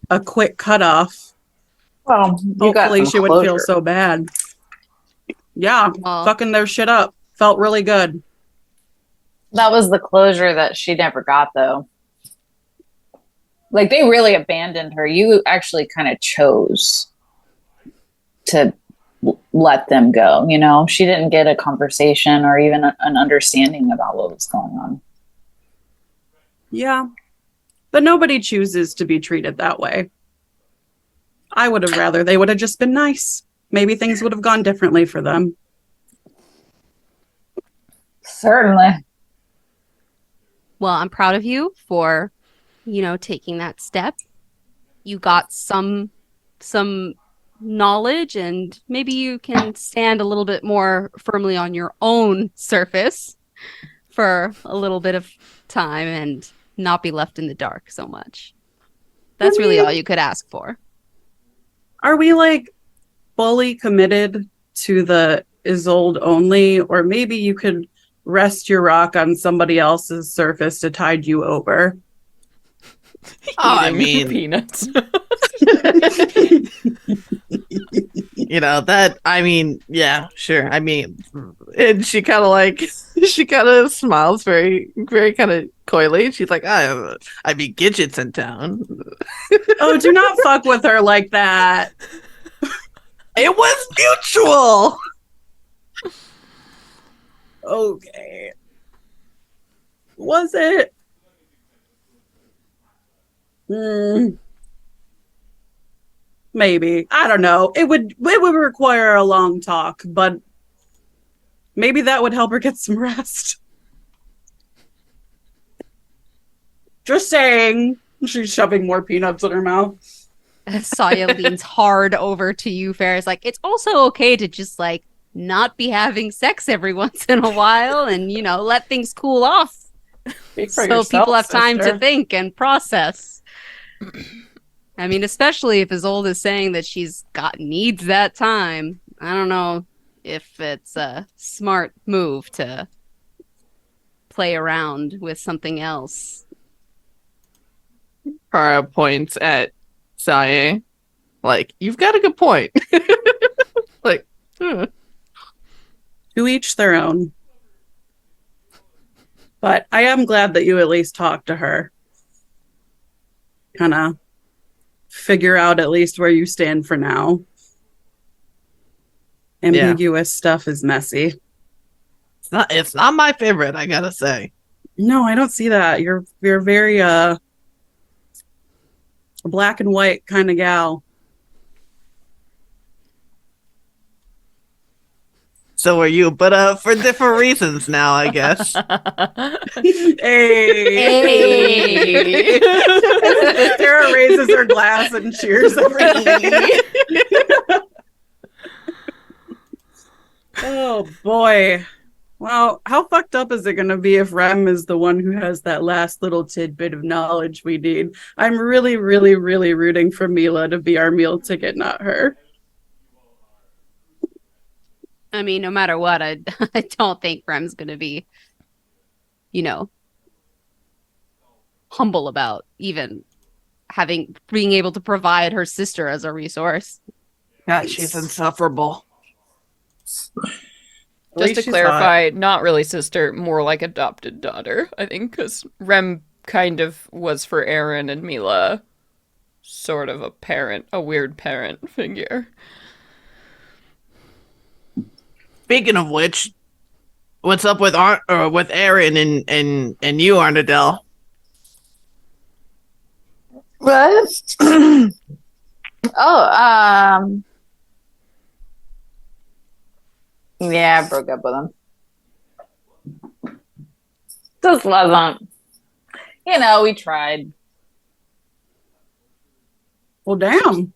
a quick cutoff. Well, Hopefully she would feel so bad. Yeah, fucking their shit up. Felt really good. That was the closure that she never got, though. Like they really abandoned her. You actually kind of chose to let them go. You know, she didn't get a conversation or even an understanding about what was going on. Yeah. But nobody chooses to be treated that way. I would have rather they would have just been nice. Maybe things would have gone differently for them. Certainly. Well, I'm proud of you for, taking that step. You got some knowledge, and maybe you can stand a little bit more firmly on your own surface for a little bit of time and not be left in the dark so much. That's really all you could ask for. Are we like fully committed to the Isolde only, or maybe you could rest your rock on somebody else's surface to tide you over? I Eating mean, peanuts. Yeah, sure. I mean, and she kind of smiles very, very kind of coyly. She's like, I mean, Gidget's in town. Oh, do not fuck with her like that. It was mutual. Okay. Was it? Maybe. I don't know. It would require a long talk, but maybe that would help her get some rest. Just saying. She's shoving more peanuts in her mouth. Sawyeh leans hard over to you, Ferris. Like, it's also okay to just like not be having sex every once in a while and, let things cool off. So people have time to think and process. I mean, especially if Isolde is saying that she's got needs that time. I don't know if it's a smart move to play around with something else. Kara points at Sawyeh, like, you've got a good point. Like, To each their own. But I am glad that you at least talked to her. Kind of figure out at least where you stand for now. Ambiguous stuff is messy. It's not my favorite, I gotta say. No, I don't see that. You're very a black and white kind of gal. So are you, but for different reasons now, I guess. Hey. Tara raises her glass and cheers everybody. Oh boy. Well, how fucked up is it going to be if Rem is the one who has that last little tidbit of knowledge we need? I'm really, really, really rooting for Mila to be our meal ticket, not her. I mean, no matter what, I don't think Rem's going to be, humble about even being able to provide her sister as a resource. God, she's insufferable. Just to clarify, not really sister, more like adopted daughter, I think, because Rem kind of was for Aaron and Mila sort of a weird parent figure. Speaking of which, what's up with Aaron and you, Arrnodel? What? Yeah, I broke up with him. Just wasn't. We tried. Well, damn.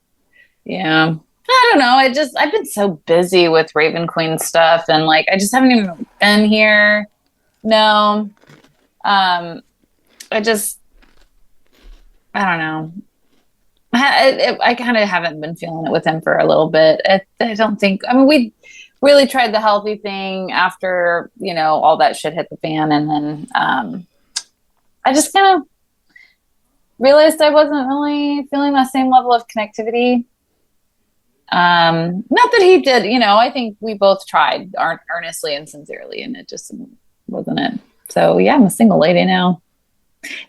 Yeah. I don't know. I've been so busy with Raven Queen stuff, and like I just haven't even been here. No. I don't know. I kind of haven't been feeling it with him for a little bit. I don't think. I mean, we really tried the healthy thing after all that shit hit the fan, and then I just kind of realized I wasn't really feeling that same level of connectivity. Not that he did. I think we both tried earnestly and sincerely, and it just wasn't it. So yeah, I'm a single lady now.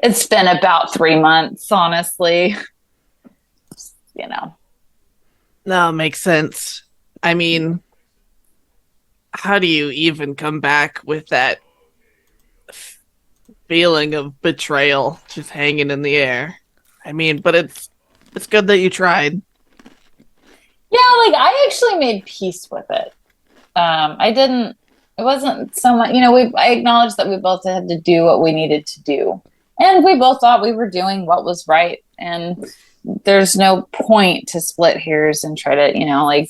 It's been about 3 months, honestly. You know. No, makes sense. I mean, how do you even come back with that feeling of betrayal just hanging in the air? I mean, but it's good that you tried. Yeah, like I actually made peace with it. I didn't. It wasn't so much. I acknowledged that we both had to do what we needed to do, and we both thought we were doing what was right. And there's no point to split hairs and try to, like.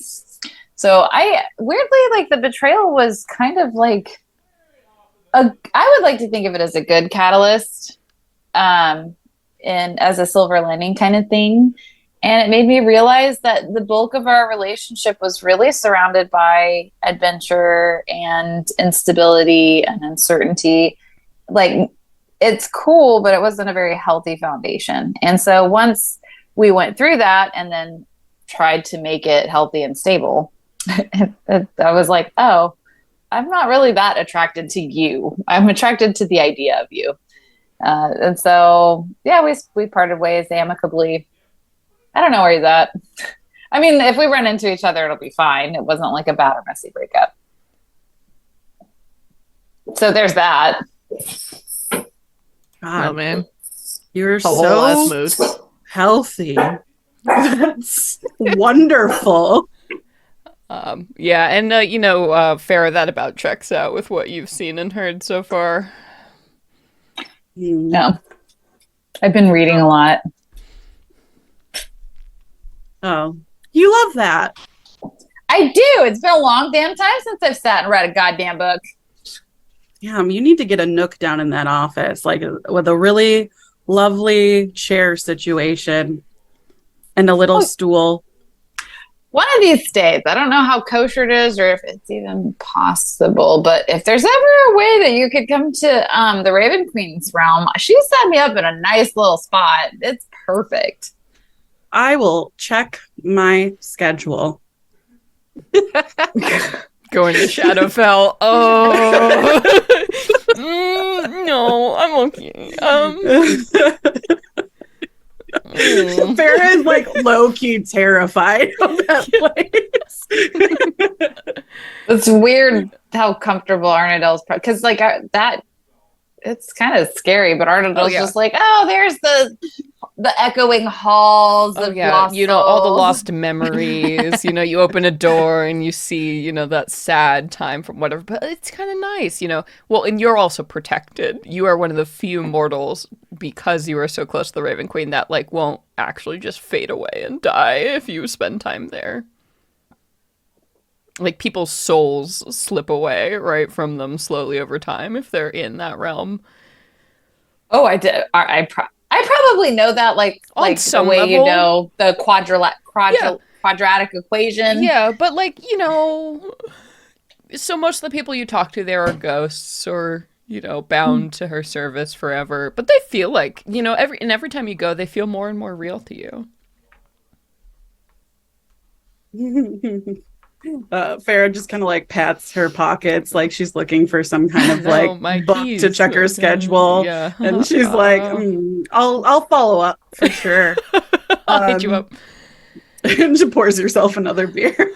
So I weirdly like the betrayal was kind of like I would like to think of it as a good catalyst, and as a silver lining kind of thing. And it made me realize that the bulk of our relationship was really surrounded by adventure and instability and uncertainty. Like, it's cool, but it wasn't a very healthy foundation. And so once we went through that and then tried to make it healthy and stable, I was like, oh, I'm not really that attracted to you. I'm attracted to the idea of you. And so, yeah, we parted ways amicably. I don't know where he's at. I mean, if we run into each other, it'll be fine. It wasn't like a bad or messy breakup. So there's that. God, Oh man, you're a whole ass so mood. healthy. That's wonderful. Yeah, and Fera, that about checks out with what you've seen and heard so far. No. I've been reading a lot. Oh, you love that. I do. It's been a long damn time since I've sat and read a goddamn book. Yeah, you need to get a nook down in that office, like with a really lovely chair situation and a little stool. One of these days, I don't know how kosher it is or if it's even possible, but if there's ever a way that you could come to the Raven Queen's realm, she set me up in a nice little spot. It's perfect. I will check my schedule. Going to Shadowfell. Oh. No, I'm okay. Fera is like low-key terrified of that place. It's weird how comfortable Arrnodel's because that it's kind of scary, but Arrnodel's just like, oh, there's the echoing halls of lost all the souls. lost memories. You open a door and you see, that sad time from whatever. But it's kind of nice, Well, and you're also protected. You are one of the few mortals, because you are so close to the Raven Queen, that won't actually just fade away and die if you spend time there. People's souls slip away right from them slowly over time if they're in that realm. Oh, I did. I probably know that, like some the way level. the quadratic equation. Yeah, but so most of the people you talk to there are ghosts or bound to her service forever. But they feel like every time you go, they feel more and more real to you. Fera just kind of pats her pockets like she's looking for some kind of book keys to check her schedule. Yeah. And she's like, I'll follow up for sure. I'll hit you up. And she pours herself another beer.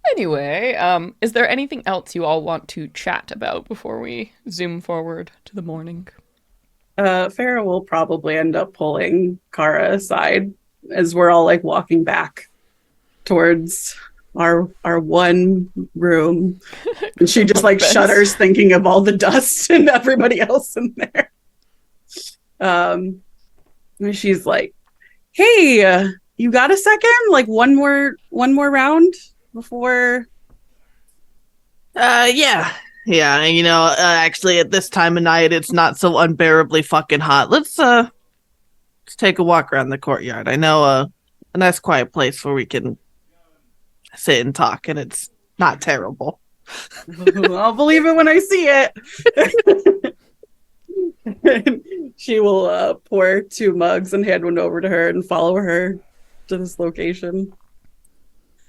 Anyway, is there anything else you all want to chat about before we zoom forward to the morning? Fera will probably end up pulling Kara aside as we're all walking back towards our one room, and she just shudders thinking of all the dust and everybody else in there. And she's like, hey, you got a second? One more round before? Yeah. Actually at this time of night it's not so unbearably fucking hot. Let's take a walk around the courtyard. I know a nice quiet place where we can sit and talk, and it's not terrible. I'll believe it when I see it. She will pour 2 mugs and hand one over to her and follow her to this location.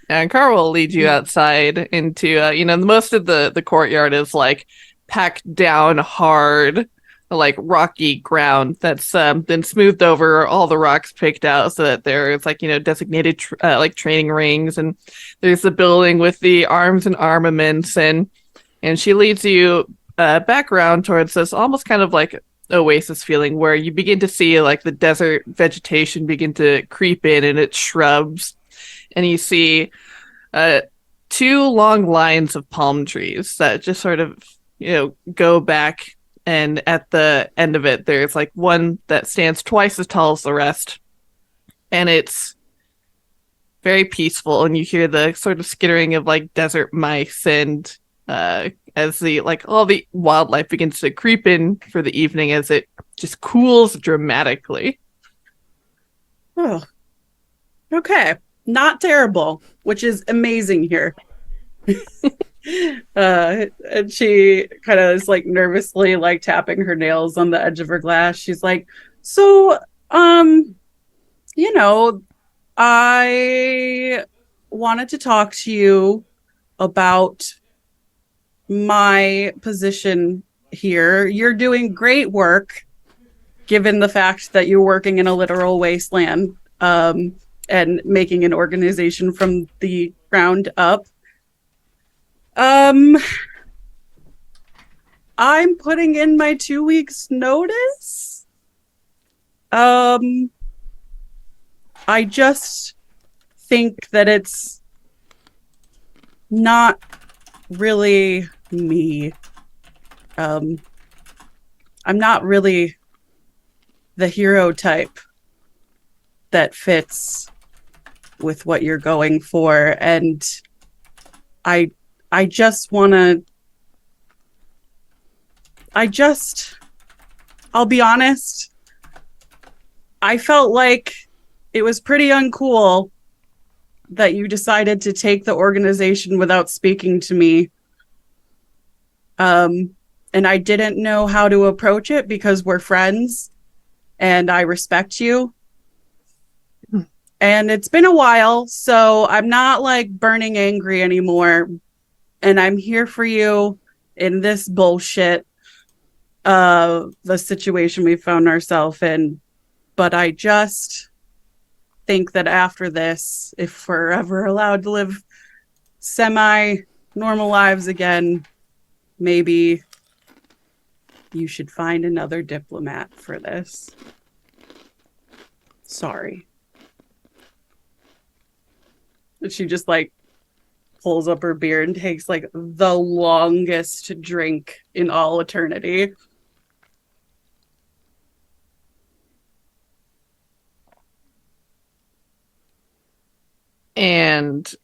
And Carl will lead you outside into most of the courtyard is packed down hard like rocky ground that's been smoothed over, all the rocks picked out so that there's like, designated like training rings, and there's the building with the arms and armaments, and she leads you back around towards this almost kind of like oasis feeling where you begin to see like the desert vegetation begin to creep in and its shrubs, and you see two long lines of palm trees that just sort of go back, and at the end of it there's like one that stands twice as tall as the rest, and it's very peaceful, and you hear the sort of skittering of like desert mice, and as the like all the wildlife begins to creep in for the evening as it just cools dramatically. Oh, okay. Not terrible, which is amazing here. And she kind of is like nervously like tapping her nails on the edge of her glass. She's like, so, I wanted to talk to you about my position here. You're doing great work, given the fact that you're working in a literal wasteland, and making an organization from the ground up. I'm putting in my 2 weeks notice. I just think that it's not really me. I'm not really the hero type that fits with what you're going for, and I just want to I'll be honest, I felt like it was pretty uncool that you decided to take the organization without speaking to me. And I didn't know how to approach it because we're friends and I respect you. And it's been a while, so I'm not like burning angry anymore. And I'm here for you in this bullshit, the situation we found ourselves in. But I just think that after this, if we're ever allowed to live semi-normal lives again, maybe you should find another diplomat for this. Sorry. And she just like pulls up her beer and takes like the longest drink in all eternity. And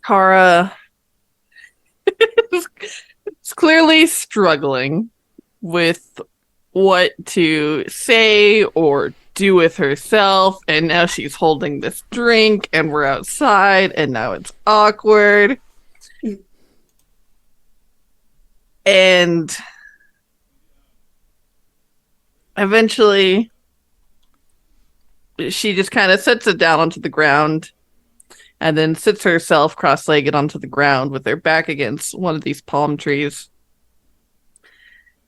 Kara is clearly struggling with what to say or do with herself, and now she's holding this drink and we're outside and now it's awkward. And eventually she just kind of sets it down onto the ground and then sits herself cross-legged onto the ground with her back against one of these palm trees.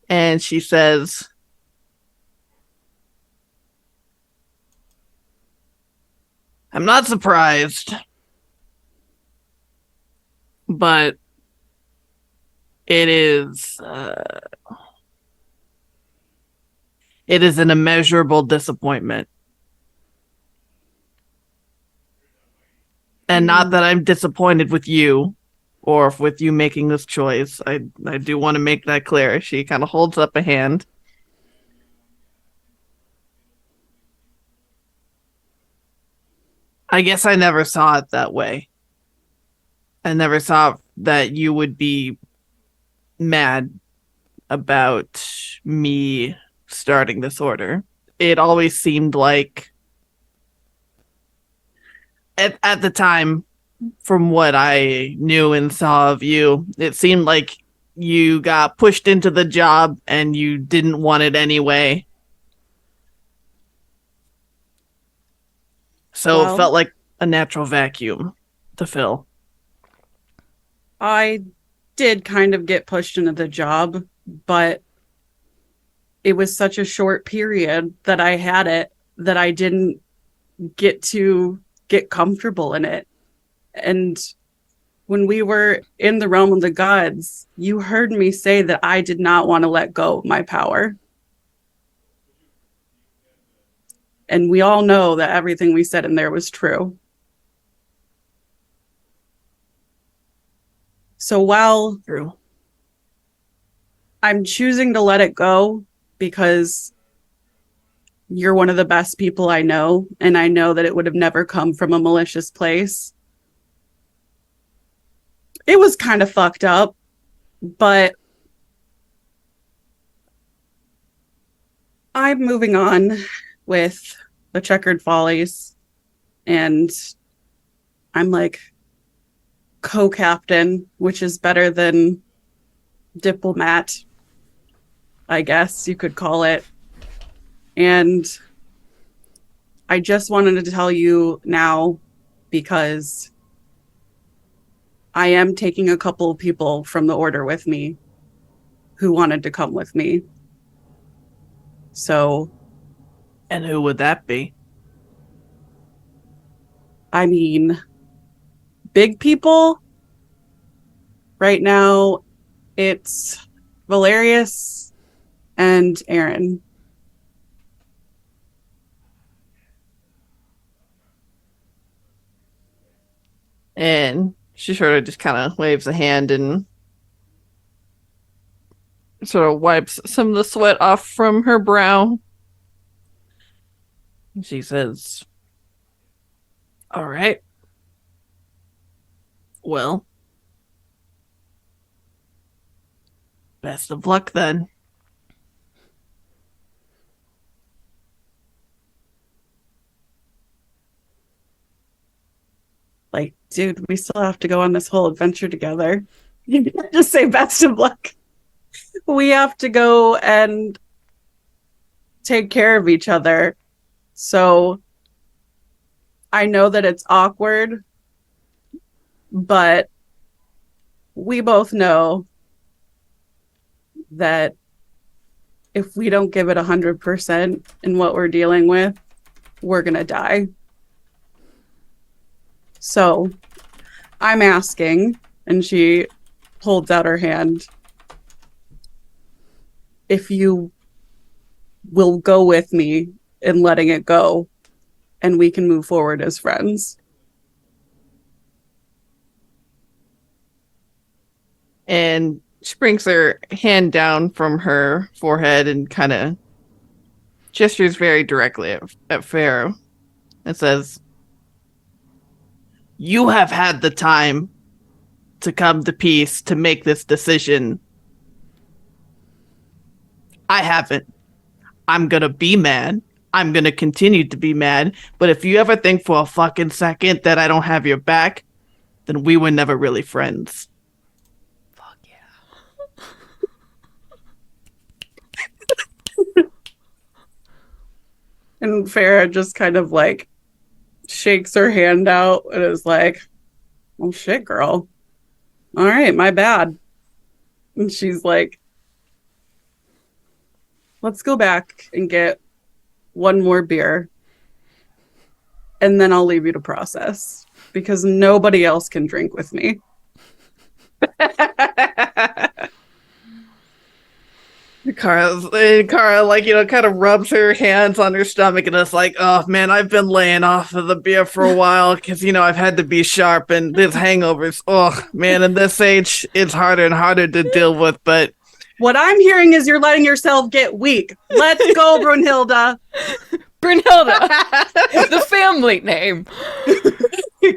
And she says, I'm not surprised, but it is an immeasurable disappointment. And not that I'm disappointed with you or with you making this choice. I do want to make that clear. She kind of holds up a hand. I guess I never saw it that way. I never saw that you would be mad about me starting this order. It always seemed like, at the time, from what I knew and saw of you, it seemed like you got pushed into the job and you didn't want it anyway. So Well, it felt like a natural vacuum to fill. I did kind of get pushed into the job, but it was such a short period that I had it that I didn't get to get comfortable in it. And when we were in the realm of the gods, you heard me say that I did not want to let go of my power. And we all know that everything we said in there was true. So while I'm choosing to let it go because you're one of the best people I know, and I know that it would have never come from a malicious place. It was kind of fucked up, but I'm moving on with the Checkered Follies, and I'm like co-captain, which is better than diplomat, I guess you could call it. And I just wanted to tell you now because I am taking a couple of people from the order with me who wanted to come with me. So. And who would that be? I mean, big people. Right now, it's Valerius and Aaron. And she sort of just kind of waves a hand and sort of wipes some of the sweat off from her brow. She says, all right. Well, best of luck then. Like, dude, we still have to go on this whole adventure together. You can't just say best of luck. We have to go and take care of each other. So I know that it's awkward, but we both know that if we don't give it 100% in what we're dealing with, we're going to die. So I'm asking, and she holds out her hand, if you will go with me in letting it go, and we can move forward as friends. And she brings her hand down from her forehead and kind of gestures very directly at Fera and says, you have had the time to come to peace to make this decision. I haven't. I'm going to be mad. I'm going to continue to be mad. But if you ever think for a fucking second that I don't have your back, then we were never really friends. Fuck yeah. And Fera just kind of like shakes her hand out and is like, oh shit, girl. All right, my bad. And she's like, let's go back and get one more beer. And then I'll leave you to process because nobody else can drink with me. Kara, like, you know, kind of rubs her hands on her stomach and is like, oh, man, I've been laying off of the beer for a while because, you know, I've had to be sharp and this hangovers. Oh, man, in this age, it's harder and harder to deal with, but... What I'm hearing is you're letting yourself get weak. Let's go, Brunhilde. Brunhilde, the family name.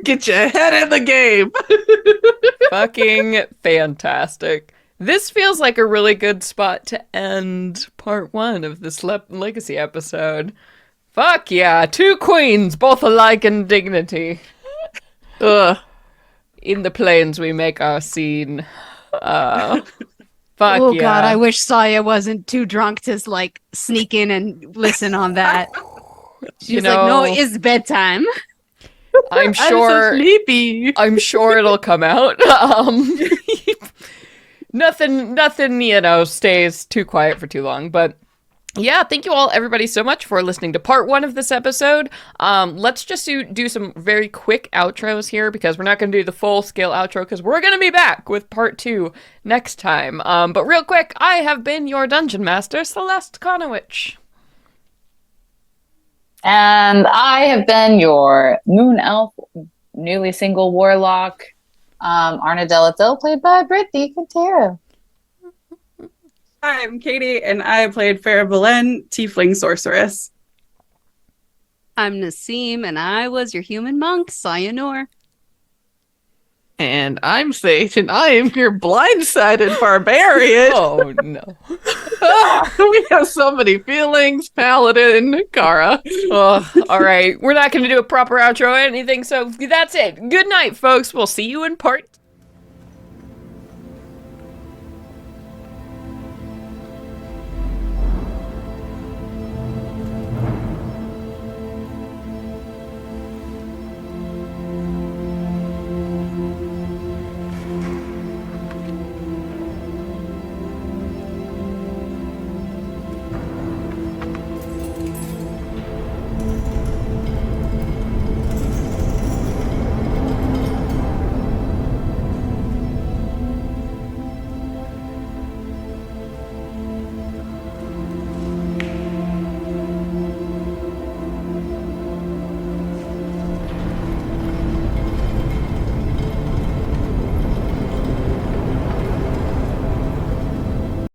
Get your head in the game. Fucking fantastic. This feels like a really good spot to end part 1 of this Legacy episode. Fuck yeah, 2 queens, both alike in dignity. Ugh. In the plains we make our scene. Fuck oh yeah. God, I wish Sawyeh wasn't too drunk to like sneak in and listen on that. She's like, no, it's bedtime. I'm sure. I'm so sleepy. I'm sure it'll come out. nothing, stays too quiet for too long. But yeah, thank you all, everybody, so much for listening to part 1 of this episode. Let's just do some very quick outros here, because we're not going to do the full-scale outro, because we're going to be back with part 2 next time. But real quick, I have been your Dungeon Master, Celeste Konowich. And I have been your Moon Elf, newly single warlock, Arrnodel, played by Brittany Quintero. Hi, I'm Katie, and I played Fera Tiefling Sorceress. I'm Nassim, and I was your human monk, Sawyeh. And I'm Sage, and I am your blindsided barbarian. Oh, no. We have so many feelings. Paladin, Kara. All right. We're not going to do a proper outro or anything, so that's it. Good night, folks. We'll see you in part